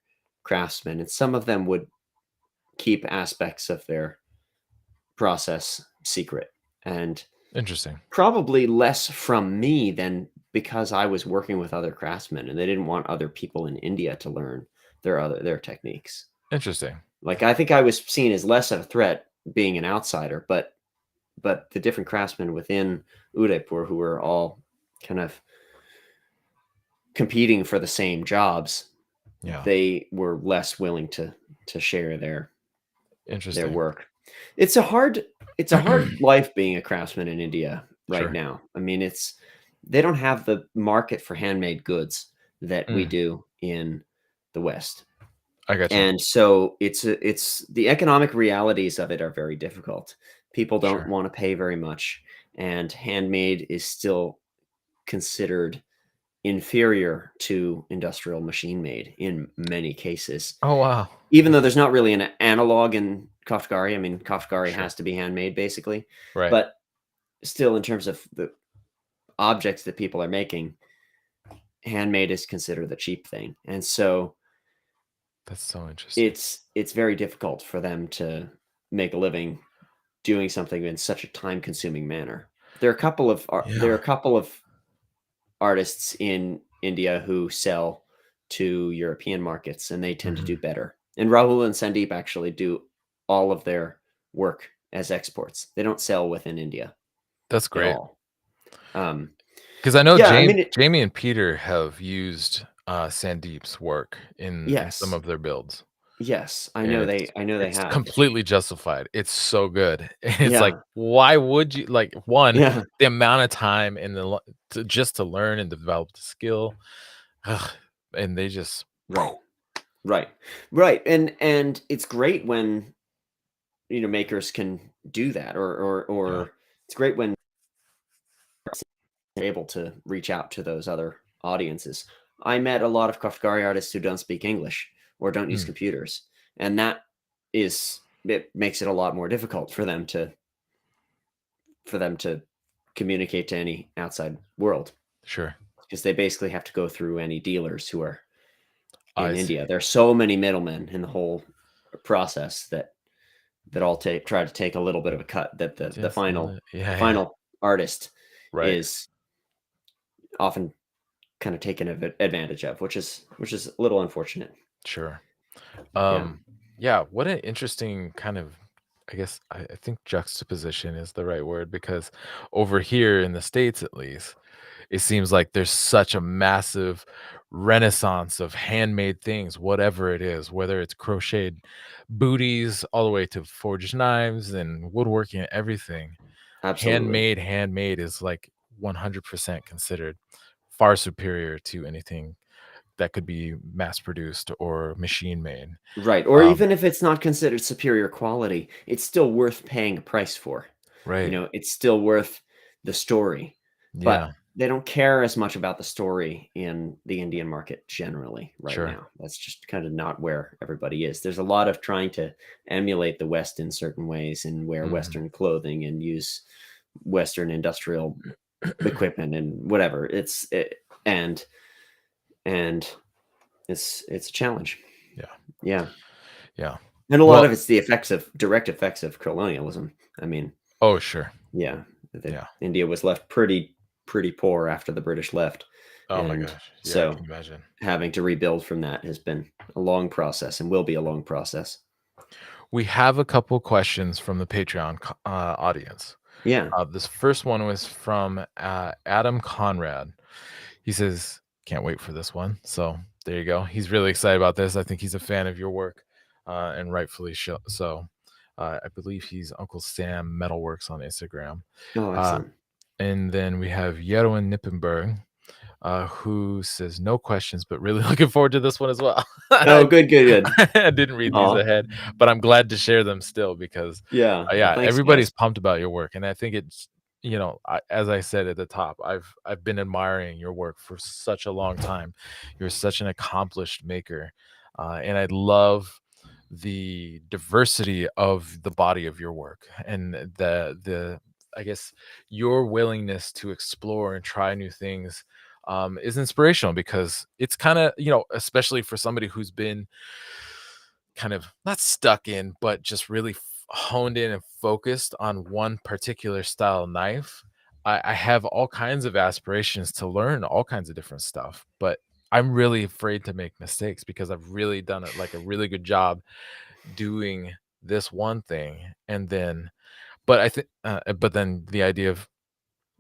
craftsmen, and some of them would keep aspects of their process secret. And interesting, probably less from me than because I was working with other craftsmen and they didn't want other people in India to learn their techniques. interesting. Like I think I was seen as less of a threat being an outsider, but the different craftsmen within Udaipur who were all kind of competing for the same jobs, Yeah, they were less willing to share their interesting. work. It's a hard it's a hard life being a craftsman in India right Sure. now. I mean, it's they don't have the market for handmade goods that we Mm, do in the West. I got you. And so it's the economic realities of it are very difficult. People don't Sure. want to pay very much, and handmade is still considered inferior to industrial machine made in many cases. Oh, wow. Even though there's not really an analog in koftgari. I mean, koftgari Sure. has to be handmade basically, Right. but still in terms of the objects that people are making, handmade is considered the cheap thing. And so That's so interesting. it's very difficult for them to make a living doing something in such a time-consuming manner. There are Yeah. a couple of artists in India who sell to European markets, and they tend to do Mhm. better. And Rahul and Sandeep actually do all of their work as exports. They don't sell within India That's at great. all. Um, 'Cause I know yeah, I mean, Jamie and Peter have used, Sandeep's work in some yes, of their builds, yes, and I know they it's have. completely justified. It's so good. It's like, Yeah, why would you like, 1, yeah, the amount of time and the to learn and develop the skill, ugh, and they just right, right, right. And it's great when makers can do that, yeah. or it's great when able to reach out to those other audiences. I met a lot of koftgari artists who don't speak English or don't use Mm, computers, and that is it makes it a lot more difficult for them to communicate to any outside world sure. because they basically have to go through any dealers who are in I see. India. There are so many middlemen in the whole process that all try to take a little bit of a cut that Just a li the yeah, yeah. final artist Right. is often kind of taken advantage of, which is a little unfortunate. Sure. Yeah, Yeah, what an interesting kind of, I guess I think juxtaposition is the right word because over here in the States at least, it seems like there's such a massive renaissance of handmade things, whatever it is, whether it's crocheted booties all the way to forged knives and woodworking and everything. absolutely. Handmade is like 100% considered far superior to anything that could be mass produced or machine made. Right, or Um, even if it's not considered superior quality, it's still worth paying a price for. right. It's still worth the story, but Yeah, they don't care as much about the story in the Indian market generally right sure. now. That's just kind of not where everybody is. There's a lot of trying to emulate the West in certain ways and wear Mhm. Western clothing and use Western industrial equipment and whatever. And and it's a challenge. Yeah, Yeah. yeah. And a lot Well, of it's the direct effects of colonialism. I mean, oh, sure. yeah, that Yeah. India was left pretty poor after the British left, Oh my and gosh. Yeah, I so can imagine. having to rebuild from that has been a long process and will be a long process. We have a couple questions from the Patreon audience. Yeah. This first one was from Adam Conrad. He says, "Can't wait for this one." So there you go. He's really excited about this. I think he's a fan of your work, and rightfully so. I believe he's Uncle Sam Metalworks on Instagram. Oh, Uh, excellent. and then we have Jeroen Nippenberg, who says, "No questions, but really looking forward to this one as well." Oh, good, good, good. I didn't read these Aw. ahead, but I'm glad to share them still because, Yeah. Well, yeah, thanks, guys. everybody's pumped about your work, and I think it's, as I said at the top, I've been admiring your work for such a long time. You're such an accomplished maker, and I love the diversity of the body of your work and the I guess your willingness to explore and try new things is inspirational because it's kind of, especially for somebody who's been kind of not stuck in, but just really honed in and focused on one particular style knife. I have all kinds of aspirations to learn all kinds of different stuff, but I'm really afraid to make mistakes because I've really done it like a really good job doing this one thing. And then, but I think, but then the idea of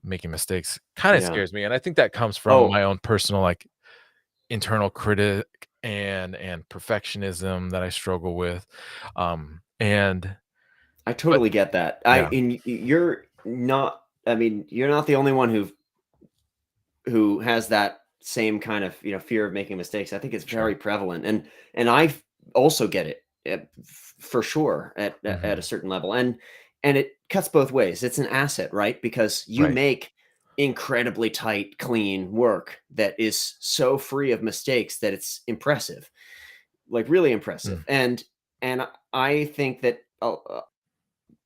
making mistakes kind of Yeah. scares me. And I think that comes from Oh, my own personal, like, internal critic and perfectionism that I struggle with. And I but totally get that. yeah, You're not I mean, you're not the only one who has that same kind of fear of making mistakes. I think it's sure. very prevalent, and I also get it for sure at a Mhm. certain level, and it cuts both ways. It's an asset, right? Because you Right. make incredibly tight, clean work that is so free of mistakes that it's impressive, like really impressive. Mm. And I think that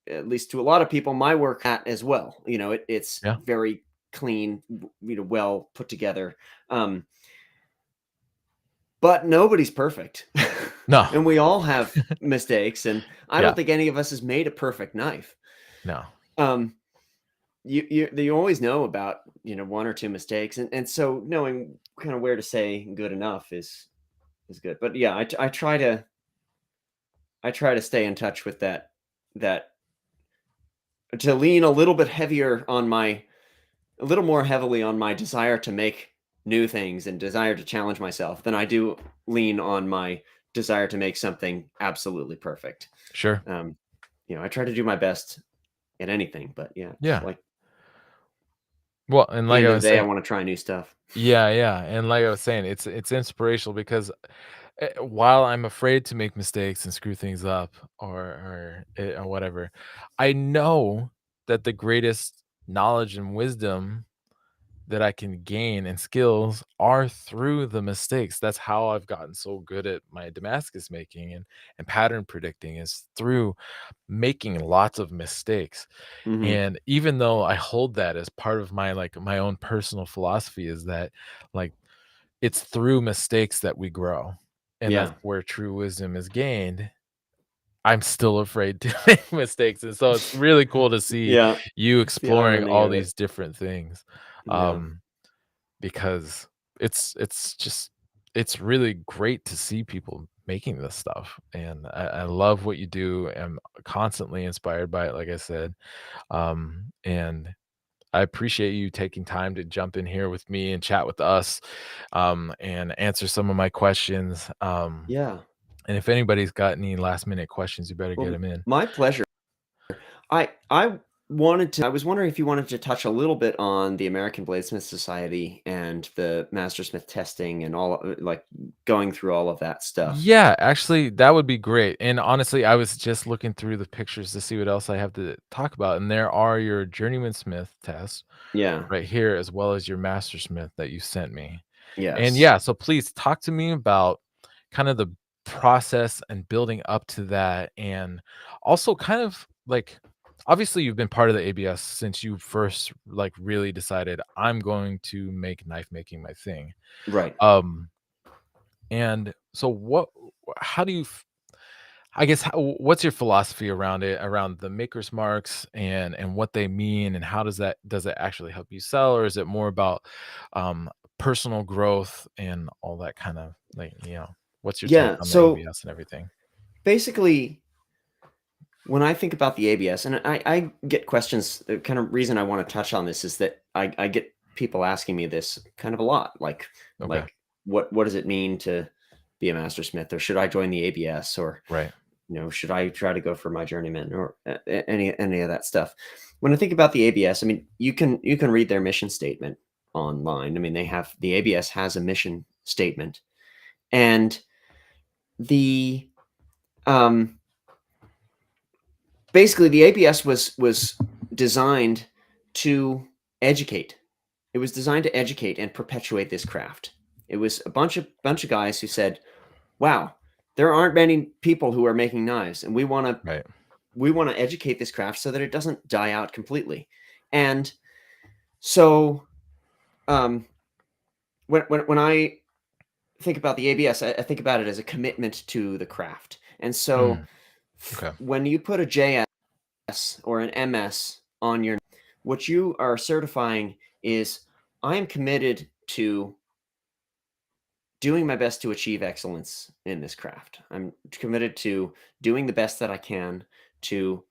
at least to a lot of people, my work at as well. It's Yeah. very clean, well put together. But nobody's perfect. No. And we all have mistakes, and I Yeah. don't think any of us has made a perfect knife. No. Um, you always know about, one or two mistakes, and so knowing kind of where to say good enough is good. But yeah, I try to stay in touch with that to lean a little bit heavier on my a little more heavily on my desire to make new things and desire to challenge myself than I do lean on my desire to make something absolutely perfect. Sure. Um, I try to do my best at anything, but yeah, just Yeah. like Well, and the like end I of the was day, I saying, want to try new stuff. yeah, yeah, and like I was saying, it's inspirational because, while I'm afraid to make mistakes and screw things up or whatever, I know that the greatest knowledge and wisdom that I can gain and skills are through the mistakes. That's how I've gotten so good at my Damascus making and pattern predicting is through making lots of mistakes. Hmm. And even though I hold that as part of my like my own personal philosophy is that like it's through mistakes that we grow. And that's Yeah, where true wisdom is gained. I'm still afraid to make mistakes. And so it's really cool to see yeah. you It's the exploring irony all of it. these different things. Yeah, Um, because it's just it's really great to see people making this stuff. And I love what you do. I'm constantly inspired by it, like I said. And I appreciate you taking time to jump in here with me and chat with us, and answer some of my questions. yeah. And if anybody's got any last minute questions, you better get Well, them in. my pleasure. I was wondering if you wanted to touch a little bit on the American Bladesmith Society and the Mastersmith testing and like going through all of that stuff. Yeah, actually, that would be great. And honestly, I was just looking through the pictures to see what else I have to talk about. And there are your journeyman smith tests Yeah. right here, as well as your master smith that you sent me. And Yes. yeah, so please talk to me about kind of the process and building up to that. And also kind of like obviously you've been part of the ABS since you first like really decided I'm going to make knife making my thing. Right. Um and so how do you I guess what's your philosophy around it, around the maker's marks and what they mean, and how does it actually help you sell, or is it more about personal growth and all that kind of like what's your take Yeah. on the So ABS and everything? basically, when I think about the ABS, and I get questions, the kind of reason I want to touch on this is that I get people asking me this kind of a lot, Okay, like what does it mean to be a mastersmith, or should I join the ABS, or right, should I try to go for my journeyman, or any of that stuff. When I think about the ABS, I mean, you can read their mission statement online. I mean, the ABS has a mission statement, and the um basically the ABS was designed to educate. It was designed to educate and perpetuate this craft. It was a bunch of guys who said, "Wow, there aren't many people who are making knives, and right, we want to educate this craft so that it doesn't die out completely." And so, um, when I think about the ABS, I think about it as a commitment to the craft. And so, mm, okay, when you put a JS or an MS on your, what you are certifying is, I am committed to doing my best to achieve excellence in this craft. I'm committed to doing the best that I can to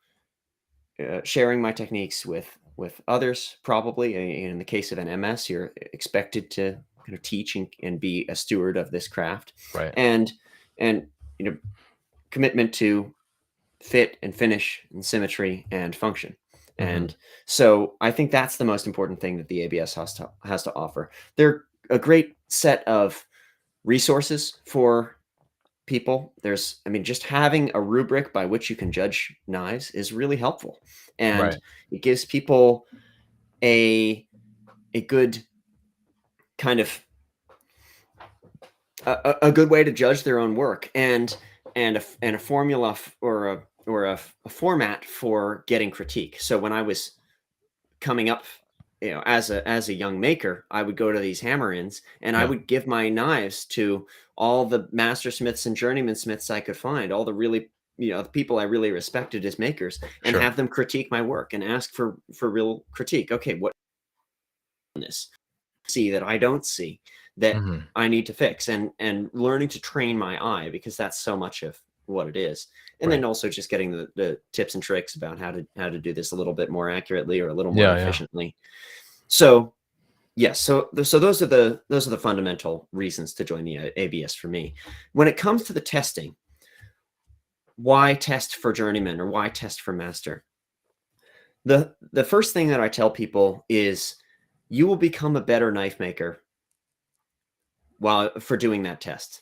sharing my techniques with others. Probably in the case of an MS, you're expected to kind of teach and be a steward of this craft, right, and commitment to fit and finish and symmetry and function. hmm, And so I think that's the most important thing that the ABS has to offer. They're a great set of resources for people. I mean, just having a rubric by which you can judge knives is really helpful, and right, it gives people a a good kind of a good way to judge their own work, and a formula or a format for getting critique. So when I was coming up as a young maker, I would go to these hammer-ins, and I Yeah. would give my knives to all the master smiths and journeyman smiths I could find, all the really, the people I really respected as makers, and Sure. have them critique my work and ask for real critique. Okay, what this see that I don't see that Mhm. I need to fix, and learning to train my eye, because that's so much of what it is. And Right. then also just getting the tips and tricks about how to do this a little bit more accurately or a little more Yeah, yeah. efficiently. So yes, so those are the fundamental reasons to join the ABS for me. When it comes to the testing, why test for journeyman or why test for master? The first thing that I tell people is you will become a better knife maker while for doing that test.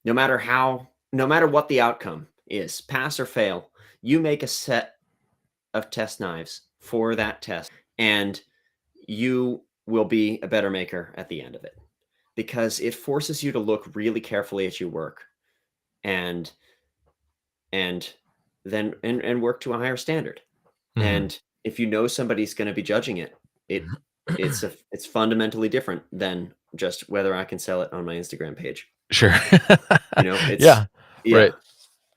No matter what the outcome is, pass or fail, you make a set of test knives for that test, and you will be a better maker at the end of it, because it forces you to look really carefully at your work, and and and work to a higher standard. Mhm. And if you know somebody's going to be judging it, it it's fundamentally different than just whether I can sell it on my Instagram page. Sure. It's Yeah. yeah. Right.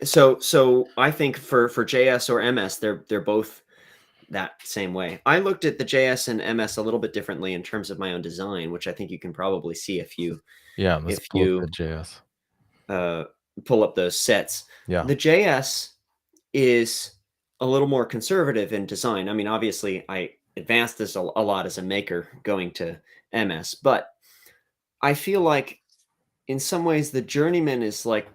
So I think for JS or MS, they're both that same way. I looked at the JS and MS a little bit differently in terms of my own design, which I think you can probably see Yeah, let's if pull up the you JS. uh, pull up those sets. Yeah. The JS is a little more conservative in design. I mean, obviously, I advanced this a lot as a maker going to MS, but I feel like in some ways the journeyman is like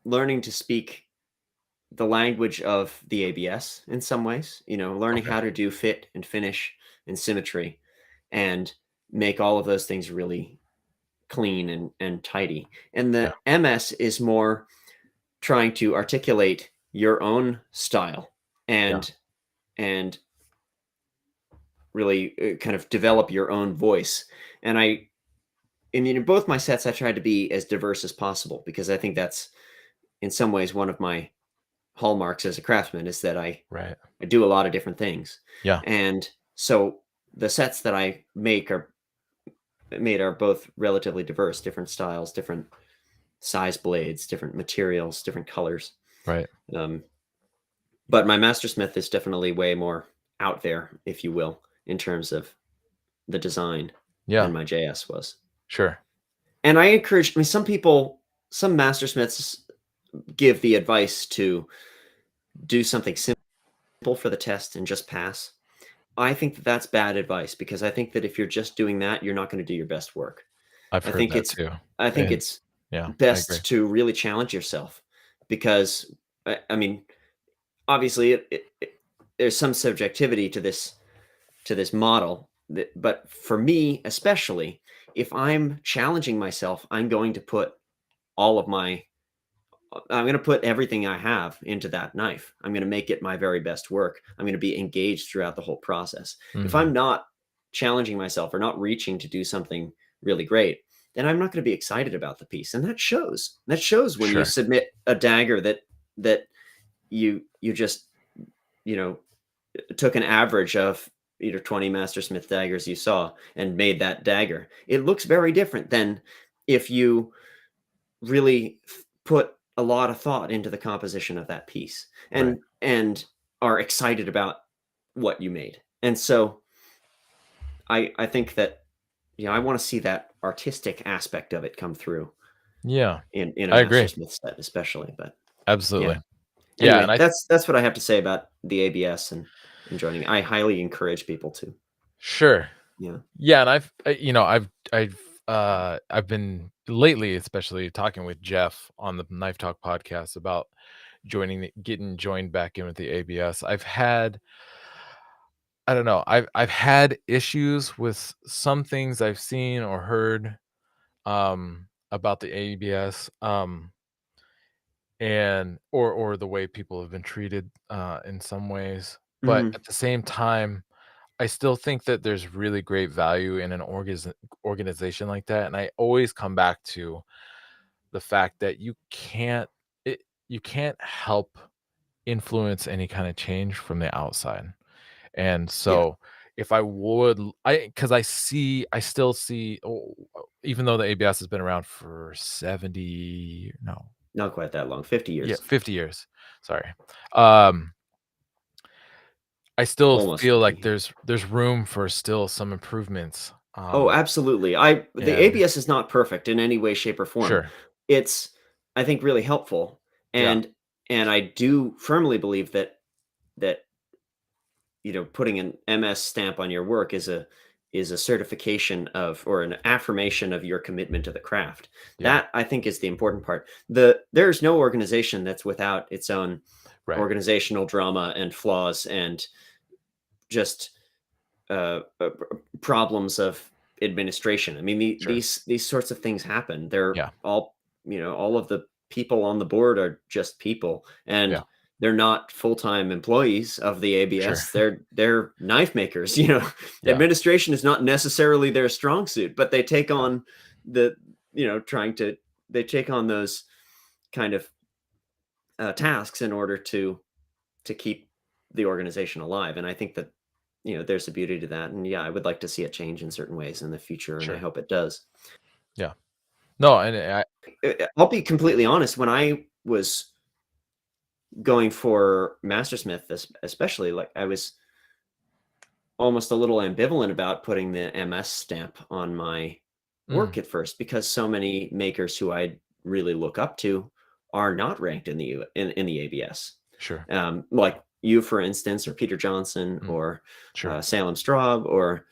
learning to speak the language of the ABS in some ways, learning Okay. how to do fit and finish and symmetry and make all of those things really clean and tidy. And Yeah. the MS is more trying to articulate your own style Yeah. and really kind of develop your own voice. And in both my sets, I tried to be as diverse as possible, because I think that's in some ways one of my hallmarks as a craftsman, is that Right. I do a lot of different things. Yeah. And so the sets that I are both relatively diverse, different styles, different size blades, different materials, different colors. Right. Um, but my Mastersmith is definitely way more out there, if you will, in terms of the design Yeah. than my JS was. Sure. And I encourage, I mean, some Mastersmiths give the advice to do something simple for the test and just pass. I think that that's bad advice, because I think that if you're just doing that, you're not going to do your best work. I've I heard think that it's too. I think And it's yeah, I agree. best to really challenge yourself, because I mean, obviously there's some subjectivity to this model, but for me especially, if I'm challenging myself, I'm going to put everything I have into that knife. I'm going to make it my very best work. I'm going to be engaged throughout the whole process. If Mhm. I'm not challenging myself or not reaching to do something really great, then I'm not going to be excited about the piece. And that shows. That shows when you Sure. submit a dagger that you just, you know, took an average of either 20 Mastersmith daggers you saw and made that dagger. It looks very different than if you really put a lot of thought into the composition of that piece Right. and are excited about what you made. And so I think that I want to see that artistic aspect of it come through Yeah. in a I agree. Mastersmith set especially. But yeah. Absolutely. Yeah, and Anyway, I that's what I have to say about the ABS and joining. I highly encourage people to. sure. Yeah. Yeah, and I've been lately, especially talking with Jeff on the Knife Talk podcast about getting joined back in with the ABS. I don't know, I've had issues with some things I've seen or heard about the ABS, and or the way people have been treated in some ways. But Mhm. at the same time, I still think that there's really great value in an organization like that, and I always come back to the fact that you can't help influence any kind of change from the outside. And Yeah. so if I would because I still see, even though the ABS has been around for 70, no, Not quite that long, 50 yeah, years, 50 years. Sorry. Um, I still almost feel like 50. there's room for still some improvements. Oh, absolutely. The And ABS is not perfect in any way, shape, or form. sure. It's, I think, really helpful, Yeah, and I do firmly believe that putting an MS stamp on your work is a certification of, or an affirmation of your commitment to the craft. yeah, That, I think, is the important part. There's no organization that's without its own right. organizational drama and flaws and just problems of administration. I mean, Sure. these sorts of things happen. They're Yeah, all, all of the people on the board are just people, yeah, and they're not full-time employees of the sure. ABS. They're knife makers. Yeah, Administration is not necessarily their strong suit, but they take yeah, on the, trying to they take on those kind of tasks in order to keep the organization alive. And I think that, there's a beauty to that. And yeah, I would like to see it change in certain ways in the future, and I sure. hope it does. Yeah. No, and I I'll be completely honest. When I was going for Mastersmith, especially, like, I was almost a little ambivalent about putting the MS stamp on my mm, work at first, because so many makers who I really look up to are not ranked in in the ABS. sure. Like you, for instance, or Peter Johnson, Mm, or sure. Salem Straub, or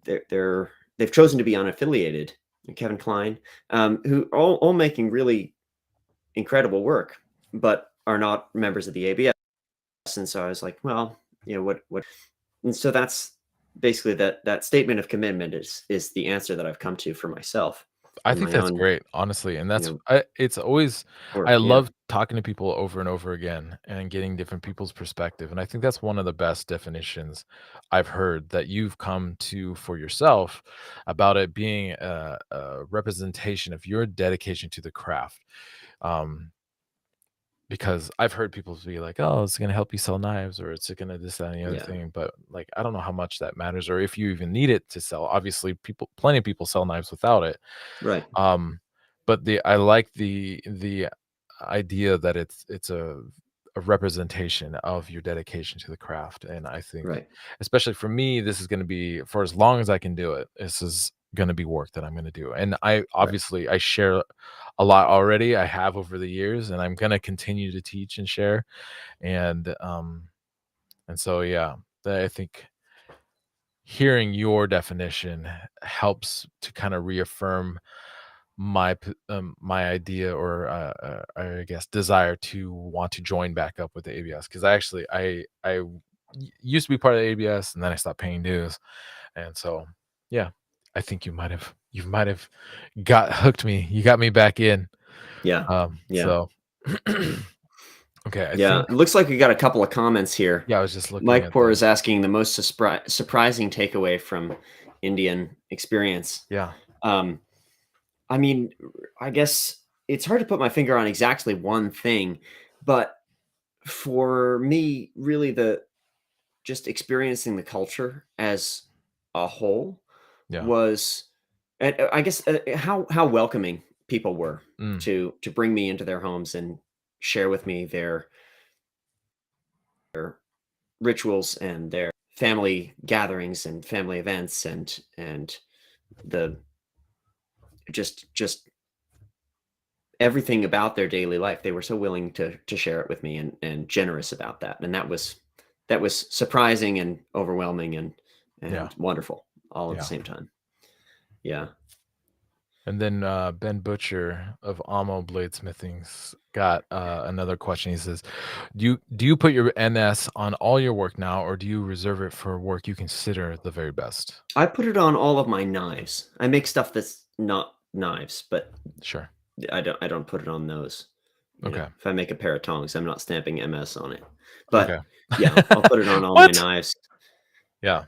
they've chosen to be unaffiliated. Kevin Klein, who all making really incredible work, but are not members of the ABS. And so I was like, well, what? And so that's basically that statement of commitment is the answer that I've come to for myself I in think my that's own, great, honestly, and you that's know, it's always I work. Yeah, love talking to people over and over again and getting different people's perspective, and I think that's one of the best definitions I've heard that you've come to for yourself about it being a representation of your dedication to the craft. Um, because I've heard people be like, "Oh, it's gonna help you sell knives," or "It's gonna this, that, and the other yeah, thing," but, like, I don't know how much that matters or if you even need it to sell. Obviously, plenty of people sell knives without it. right, Um, but the I like the idea that it's a representation of your dedication to the craft, and I think, right, especially for me, this is gonna be for as long as I can do it, this is gonna be work that I'm gonna do, and I right, obviously, I share a lot already, I have over the years, and I'm gonna continue to teach and share, and so, yeah, that I think hearing your definition helps to kinda reaffirm my idea or I guess desire to want to join back up with the ABS because I actually used to be part of the ABS and then I stopped paying dues, and so yeah, I think you might have got hooked me. You got me back in. yeah, yeah, So okay, I yeah. think It looks like we got a couple of comments here. yeah, I was just looking Mike at Poor the is asking the most surprising takeaway from Indian experience. yeah, Um, I mean, I guess it's hard to put my finger on exactly one thing, but for me, really, the just experiencing the culture as a whole yeah, was, and I guess, how welcoming people were mm, to bring me into their homes and share with me their rituals and their family gatherings and family events, and the just everything about their daily life. They were so willing to share it with me, and generous about that. And that was surprising and overwhelming yeah, and wonderful all at the yeah. same time. Yeah. And then Ben Butcher of Amo Bladesmithing's got another question. He says, "Do you put your NS on all your work now, or do you reserve it for work you consider the very best?" I put it on all of my knives. I make stuff that's not knives, but Sure. I don't put it on those. Okay. If I make a pair of tongs, I'm not stamping MS on it. Okay. But yeah, I'll put it on all my What? knives. Yeah.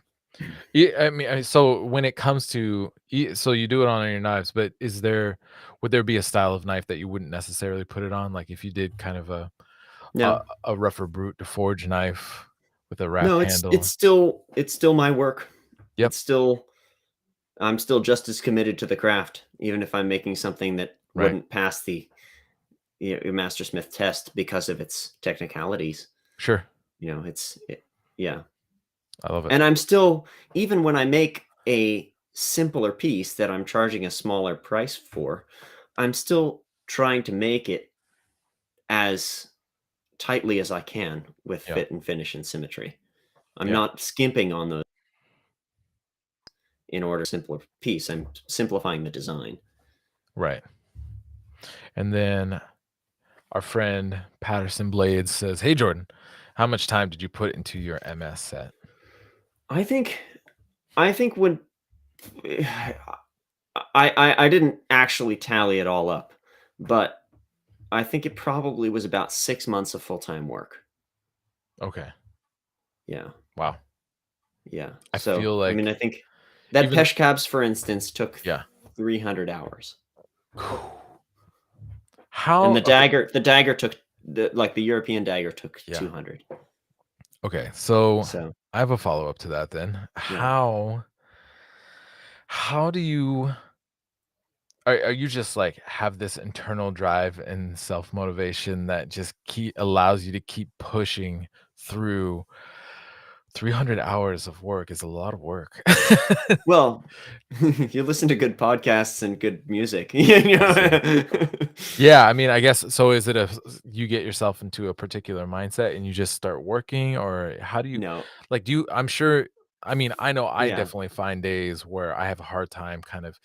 Yeah. So when it comes to, so you do it on your knives, but would there be a style of knife that you wouldn't necessarily put it on? Like if you did kind of a No. a rougher brute to forge knife, with a wrap No, handle. it's still my work. Yep. It's still I'm still just as committed to the craft, even if I'm making something that Right. wouldn't pass the mastersmith test because of its technicalities. Sure. Yeah. I love it. And I'm still, even when I make a simpler piece that I'm charging a smaller price for, I'm still trying to make it as tightly as I can with Yeah. fit and finish and symmetry. I'm Yeah. not skimping on those in order to simpler piece. I'm simplifying the design. Right. And then our friend Patterson Blades says, "Hey Jordan, how much time did you put into your MS set?" I think I think when I didn't actually tally it all up, but I think it probably was about 6 months of full-time work. Okay. Yeah, Wow. yeah. I So, feel I mean, like I think that even Peshkabs, for instance, took yeah. 300 hours, and How okay, the dagger took the European dagger took yeah. 200. Okay. So So, I have a follow-up to that then. yeah. How do you are you just like have this internal drive and self-motivation that just keep allows you to keep pushing through 300 hours of work is a lot of work. Well, you listen to good podcasts and good music, you I see. know? Yeah, I mean, I guess so is it you get yourself into a particular mindset and you just start working or how do you No. like do you I'm sure I mean, I know I Yeah. definitely find days where I have a hard time kind of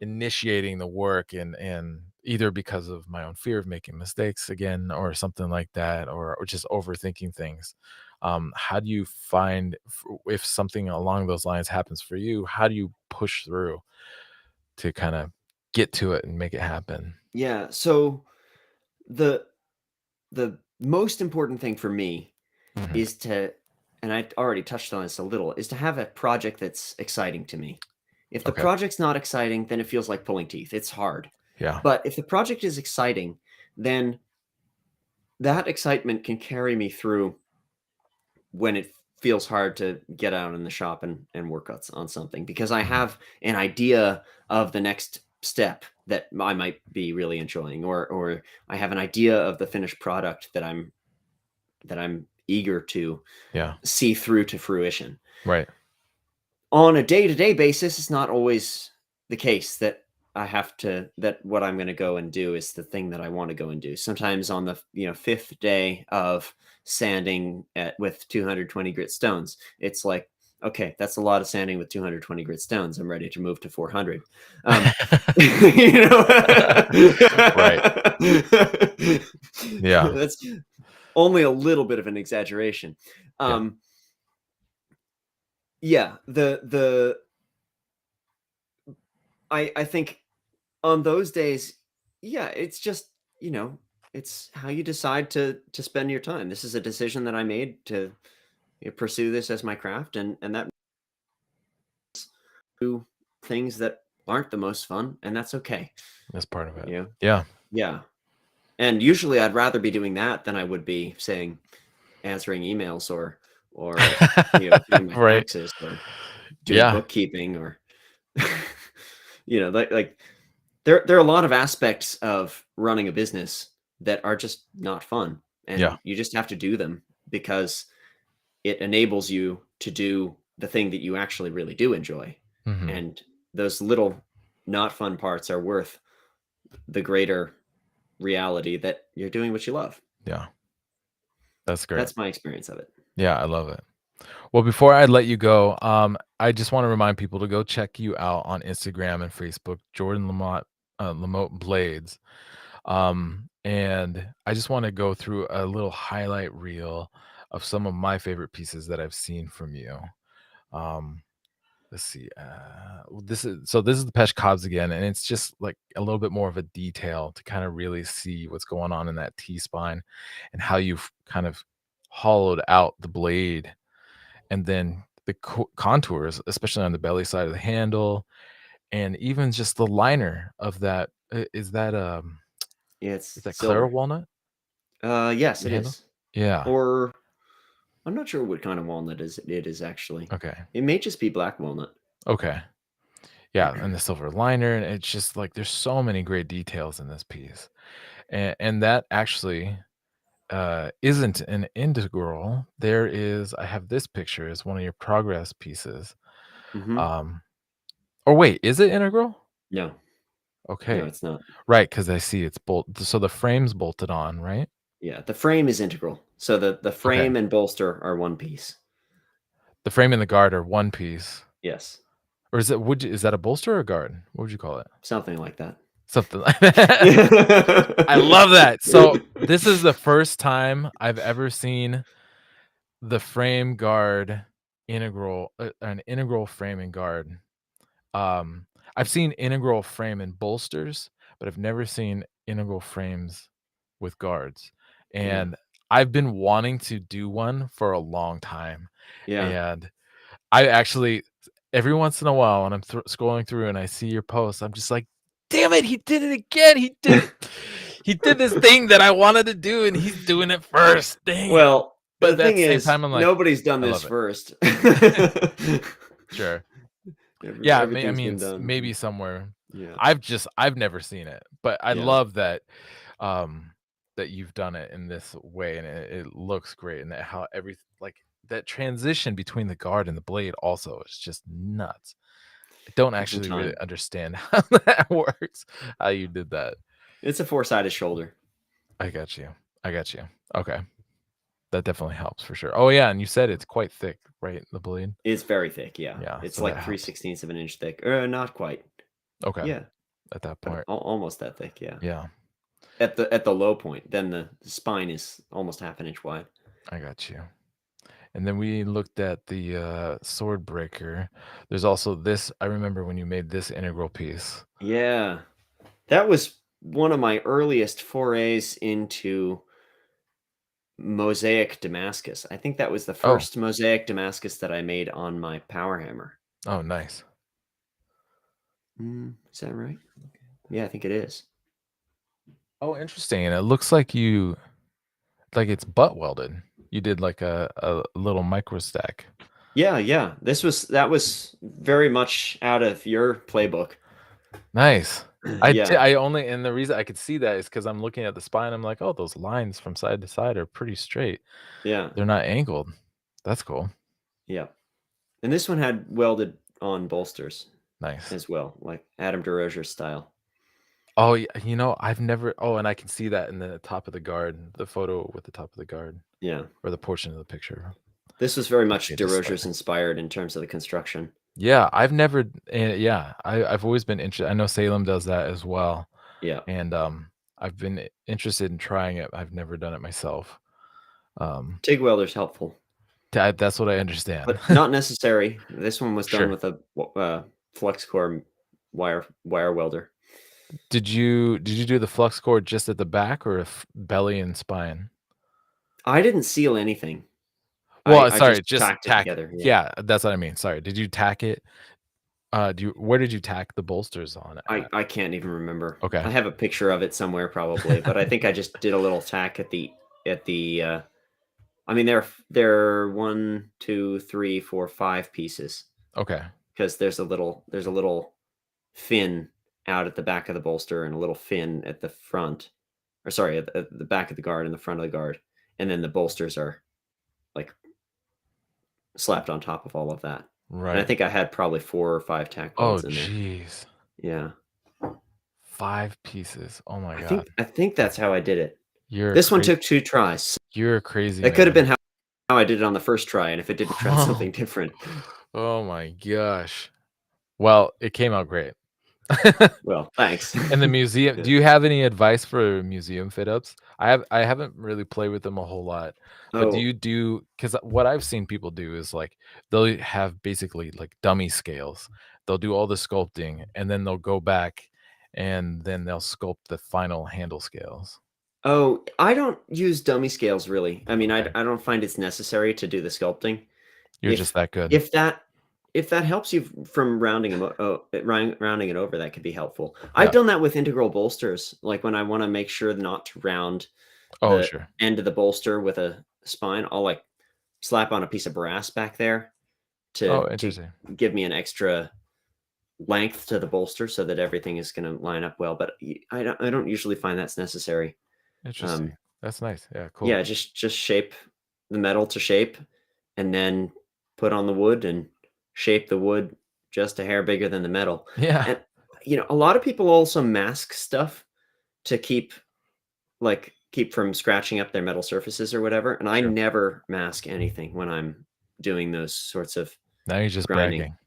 initiating the work and either because of my own fear of making mistakes again or something like that or just overthinking things. How do you find if something along those lines happens for you, how do you push through to kind of get to it and make it happen? Yeah, so the the most important thing for me Mhm. is to, and I already touched on this a little, is to have a project that's exciting to me. If the Okay. project's not exciting, then it feels like pulling teeth. It's hard. Yeah. But if the project is exciting, then that excitement can carry me through when it feels hard to get out in the shop and work on something because I Mhm. have an idea of the next step that I might be really enjoying, or I have an idea of the finished product that I'm eager to Yeah. see through to fruition. Right. On a day-to-day basis, it's not always the case that that what I'm gonna go and do is the thing that I wanna go and do. Sometimes on the, 5th day of sanding with 220 grit stones, it's like, "Okay, that's a lot of sanding with 220 grit stones. I'm ready to move to 400." You know? Right. Yeah. That's only a little bit of an exaggeration. Yeah. Um, yeah, I think on those days, yeah, it's just, it's how you decide to spend your time. This is a decision that I made to pursue this as my craft, and that do things that aren't the most fun, and that's okay. That's part of it. You know? Yeah. Yeah. And usually I'd rather be doing that than I would be saying answering emails or doing my Right. taxes or doing Yeah. bookkeeping or like there are a lot of aspects of running a business that are just not fun, Yeah. and you just have to do them because it enables you to do the thing that you actually really do enjoy. Mhm. And those little not fun parts are worth the greater reality that you're doing what you love. Yeah. That's great. That's my experience of it. Yeah, I love it. Well, before I let you go, I just wanna remind people to go check you out on Instagram and Facebook, Jordan LaMotte Blades. And I just wanna go through a little highlight reel of some of my favorite pieces that I've seen from you. Um, let's see, this is the Pesh Cobbs again, and it's just, like, a little bit more of a detail to kinda really see what's going on in that T-spine and how you've kind of hollowed out the blade and then the contours, especially on the belly side of the handle, and even just the liner of that. Is It's that Clara silver. walnut? Yes, The it handle? is. Yeah. Or I'm not sure what kind of walnut it is actually. Okay. It may just be black walnut. Okay. Yeah, and the silver liner, and it's just like there's so many great details in this piece. And that actually isn't an integral. There is I have this picture as one of your progress pieces. Hmm. Um or wait, is it integral? No, no, Okay. it's not. Right, because I see it's so the frame's bolted on, right? Yeah, the frame is integral. So the Okay. frame and bolster are one piece. The frame and the guard are one piece. Yes, Or is that a bolster or a guard? What would you call it? something like that. Something like that. I love that. So, this is the first time I've ever seen the frame guard an integral frame and guard. Um, I've seen integral frame and bolsters, but I've never seen integral frames with guards, Yeah, and I've been wanting to do one for a long time, yeah. and I actually every once in a while when I'm scrolling through and I see your posts, I'm just like, "Damn it, he did it again. He did this thing that I wanted to do, and he's doing it first. Dang it." Well, the But at thing the same is, time, I'm like, nobody's done "I this love it." first. Sure. Yeah, I Everything's mean, been done. maybe somewhere. Yeah, I've never seen it, but I yeah. love that, um, that you've done it in this way, and it looks great, and that how like, that transition between the guard and the blade also is just nuts. I don't Took some actually really time. understand how that works, how you did that. It's a four-sided shoulder. I got you. I got you. Okay. That definitely helps for sure. Oh, yeah, and you said it's quite thick, right? The blade? It's very thick, yeah. Yeah, It's so that like three helps. sixteenths of an inch thick. Not quite. Okay, Yeah, at that but point. almost that thick, yeah. Yeah, At the low point, then the spine is almost half an inch wide. I got you. And then we looked at the, sword breaker. There's also this I remember when you made this integral piece. Yeah. That was one of my earliest forays into mosaic Damascus. I think that was the Oh, first mosaic Damascus that I made on my power hammer. oh, nice. Is that right? Yeah, I think it is. Oh, interesting, and it looks like it's butt welded. You did like a little micro stack. Yeah, yeah. That was very much out of your playbook. Nice. Yeah, I only and the reason I could see that is because 'cause I'm looking at the spine, I'm like, "Oh, those lines from side to side are pretty straight. yeah, They're not angled." That's cool. yeah. And this one had welded on bolsters Nice. as well, like Adam DeRozier style. Oh, I've never and I can see that in the top of the guard, the photo with the top of the guard, Yeah. or the portion of the picture. This was very much Rotate just DeRozier's slightly. inspired in terms of the construction. Yeah, I've never yeah, I've always been interested. I know Salem does that as well, Yeah. and, I've been interested in trying it. I've never done it myself. Um, TIG welder's helpful, that's what I understand. but not necessary. This one was done Sure. with a flex core wire welder. Did you do the flux core just at the back or belly and spine? I didn't seal anything. Well, I sorry, just just tacked it tack together. Yeah. yeah, that's what I mean, sorry. Did you tack it? Where did you tack the bolsters on at? I can't even remember. Okay. I have a picture of it somewhere probably, but I think I just did a little tack at the I mean they're 1, 2, 3, 4, 5 pieces Okay. because there's a little fin out at the back of the bolster and a little fin at the front. Or sorry, at the back of the guard and the front of the guard. And then the bolsters are like slapped on top of all of that. And I Right. think I had probably 4 or 5 tack Oh, welds in there. jeez. Yeah. 5 pieces. Oh my god. I think that's how I did it. You're a This one cra took 2 tries. you're a crazy That could have man. been how I did it on the first try, and if it didn't try something different. Oh my gosh. Well, it came out great. Well, thanks. And the museum do you have any advice for museum fit ups? I haven't really played with them a whole lot, but do Oh, you do? Because what I've seen people do is, like, they'll have basically, like, dummy scales. They'll do all the sculpting, and then they'll go back, and then they'll sculpt the final handle scales. oh, I don't use dummy scales really. I mean, Okay. I don't find it's necessary to do the sculpting. You're just If that good. if that if that helps you from rounding it over, that could be helpful. I've Yeah. done that with integral bolsters, like, when I wanna make sure not to round Oh, the sure. end of the bolster with a spine, I'll, like, slap on a piece of brass back there Oh, to interesting. give me an extra length to the bolster so that everything is going to line up well. But I don't usually find that's necessary. Interesting. Um, That's nice. Yeah, yeah, cool. just shape the metal to shape, and then put on the wood and shape the wood just a hair bigger than the metal. Yeah, And a lot of people also mask stuff to keep from scratching up their metal surfaces or whatever. And I sure. never mask anything when I'm doing those sorts of Now you're just grinding. bragging.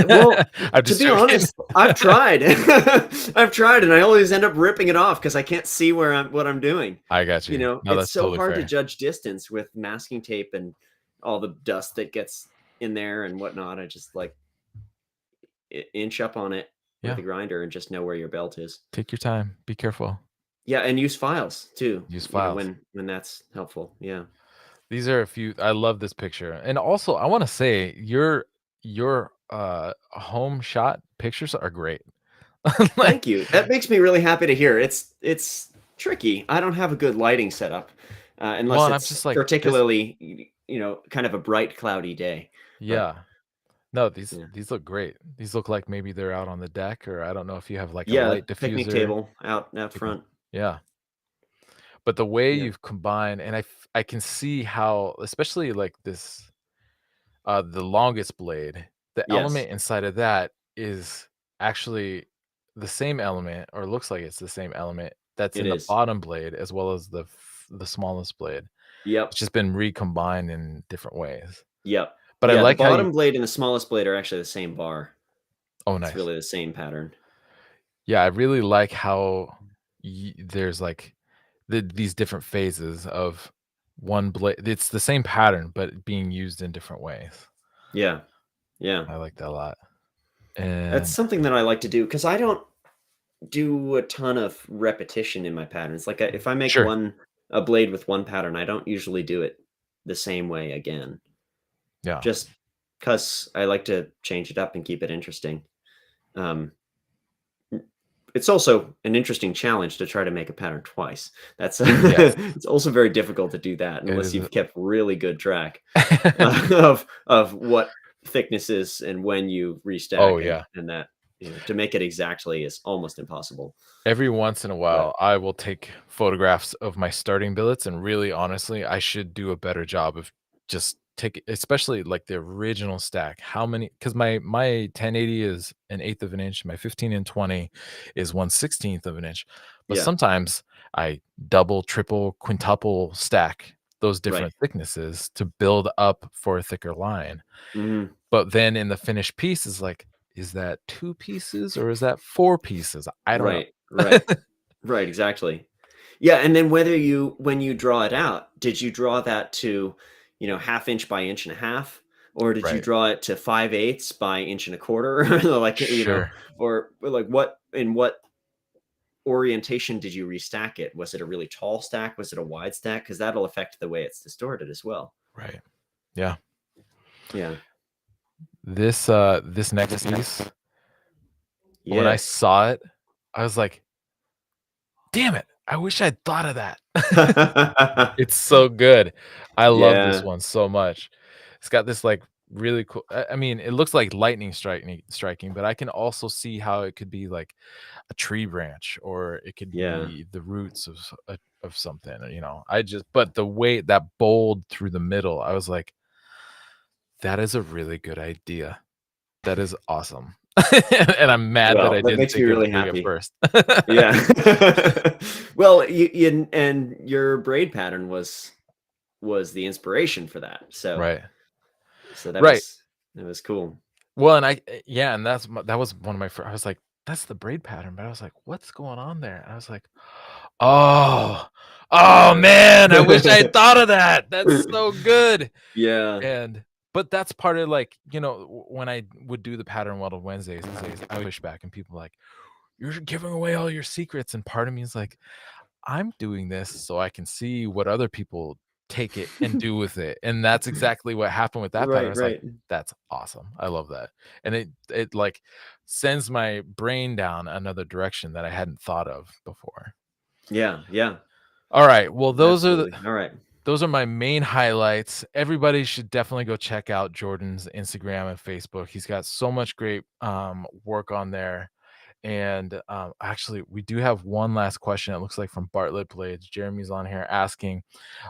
Well, I'm to just be joking. honest, I've tried. I've tried, and I always end up ripping it off because I can't see what I'm doing. I got you. No, It's that's so totally hard to fair. judge distance with masking tape and all the dust that gets in there and whatnot. I just like inch up on it with Yeah, a grinder and just know where your belt is. take your time. Be careful. Yeah, and use files too. Use files. When that's helpful. Yeah. These are a few I love this picture. And also, I wanna say your home shot pictures are great. Like Thank you. That makes me really happy to hear. It's tricky. I don't have a good lighting setup, well, unless and I'm it's just like, this particularly, kind of a bright, cloudy day. But yeah. No, these yeah, these look great. These look like maybe they're out on the deck, or I don't know if you have, like, a yeah, light picnic diffuser. table out Picnic front. Yeah. But the way Yeah, you've combined, and I can see how, especially, like, this, the longest blade, the yes, element inside of that is actually the same element, or looks like it's the same element that's it in the is. bottom blade as well as the smallest blade. It's Yep, just been recombined in different ways. yep, But I yeah. The like how you bottom blade and the smallest blade are actually the same bar. Oh, It's nice. really the same pattern. Yeah, I really like how there's like these different phases of one blade. It's the same pattern, but being used in different ways. Yeah, yeah. I like that a lot. That's And something that I like to do because I don't do a ton of repetition in my patterns. Like, if I make sure, a blade with one pattern, I don't usually do it the same way again, yeah, just because I like to change it up and keep it interesting. Um, it's also an interesting challenge to try to make a pattern twice. That's yes, it's also very difficult to do that it unless is. you've kept really good track of what thicknesses and when you Oh restack, yeah. and that to make it exactly is almost impossible. Every once in a But while, I will take photographs of my starting billets, and really, honestly, I should do a better job of just take, especially like the original stack. How many? Because my 1080 is an eighth of an inch, my 15 and 20 is 1/16th of an inch. But yeah, sometimes I double, triple, quintuple stack those right. different thicknesses to build up for a thicker line. Mhm. But then in the finished piece is like, is that 2 pieces or is that 4 pieces? I don't know. Right, right, right, exactly. Yeah, and then whether you when you draw it out, did you draw that to, half inch by inch and a half, or did you Right. draw it to 5/8 by inch and a quarter, like, Sure. or like what orientation did you restack it? Was it a really tall stack? Was it a wide stack? Because that'll affect the way it's distorted as well. Right. Yeah. Yeah. This next piece, when I Yes. saw it, I was like, "Damn it, I wish I'd thought of that." It's so good. I love this Yeah, one so much. It's got this, like, really cool, I mean, it looks like lightning striking, but I can also see how it could be, like, a tree branch, or it could yeah. be the roots of something. I just, but the way that bold through the middle, I was like, "That is a really good idea. That is awesome." And I'm mad that Well, I that didn't makes me think it really through at happy. first. Yeah. Well, and your braid pattern was the inspiration for that. So Right. so Right. that was cool. Well, and yeah, and that was one of my I was like, "That's the braid pattern," but I was like, "What's going on there?" And I was like, "Oh, oh, Yeah. man, I wish I had thought of that. That's so good." Yeah. And but that's part of, like, when I would do the Pattern World of Wednesdays, I would push back, and people like, "You're giving away all your secrets," and part of me is like, I'm doing this so I can see what other people take it and do with it, and that's exactly what happened with that pattern. I Right, was like, right. "That's awesome. I love that." And it, like, sends my brain down another direction that I hadn't thought of before. Yeah, yeah. Alright, well, Absolutely. All right. those are my main highlights. Everybody should definitely go check out Jordan's Instagram and Facebook. He's got so much great work on there. And actually, we do have one last question. It looks like from Bartlett Blades. Jeremy's on here asking,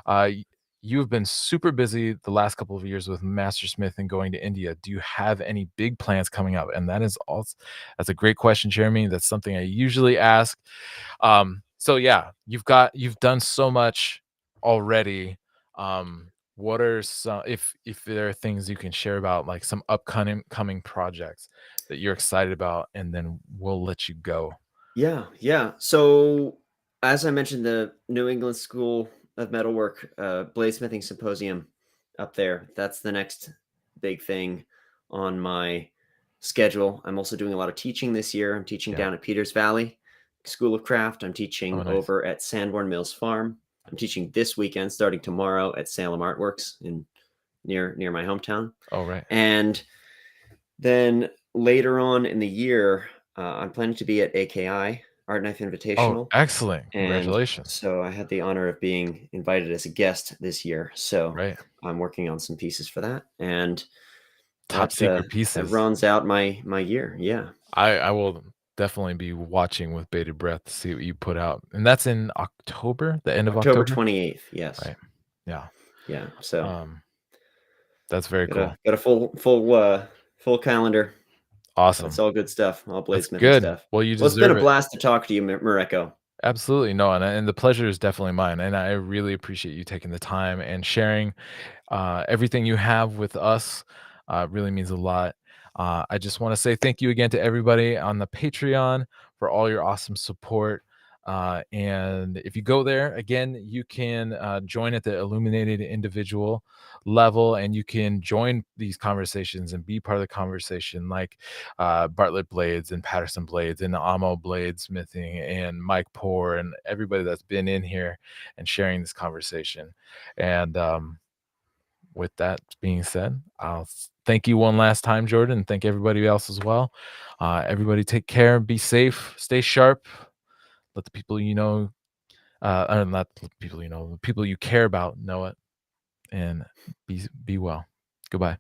y you've been super busy the last couple of years with Mastersmith and going to India. Do you have any big plans coming up? And that is also that's a great question, Jeremy. That's something I usually ask. So yeah, you've done so much already. What are some if there are things you can share about, like, some upcoming coming projects that you're excited about, and then we'll let you go. Yeah, yeah. So, as I mentioned, the New England School of Metalwork bladesmithing symposium up there. That's the next big thing on my schedule. I'm also doing a lot of teaching this year. I'm teaching Yeah. down at Peters Valley School of Craft. I'm Oh, teaching nice. over at Sanborn Mills Farm. I'm teaching this weekend, starting tomorrow, at Salem Artworks in near my hometown. Oh, right. And then later on in the year, I'm planning to be at AKI, Art Knife Oh, Invitational, excellent. and Congratulations. so I had the honor of being invited as a guest this year. So Right. I'm working on some pieces for that, and Top secret that pieces. runs out my year. Yeah, I will definitely be watching with bated breath to see what you put out, and that's in October? The end of October October? 28th. Yes, Right. Yeah. yeah. So Um, that's very cool. got a full calendar. So it's Awesome. all good stuff, all That's bladesmithing good. stuff. Well, you Well, it's been a deserve it. blast to talk to you, Mareko. Absolutely. No, and the pleasure is definitely mine, and I really appreciate you taking the time and sharing everything you have with us. Really means a lot. I just want to say thank you again to everybody on the Patreon for all your awesome support. And if you go there again, you can join at the illuminated individual level, and you can join these conversations and be part of the conversation, like Bartlett Blades and Patterson Blades and Amo Bladesmithing and Mike Poor and everybody that's been in here and sharing this conversation. And with that being said, thank you one last time, Jordan, and thank everybody else as well. Everybody take care, be safe, stay sharp. Let the people you know, or not the people you know, the people you care about know it, and be well. Goodbye.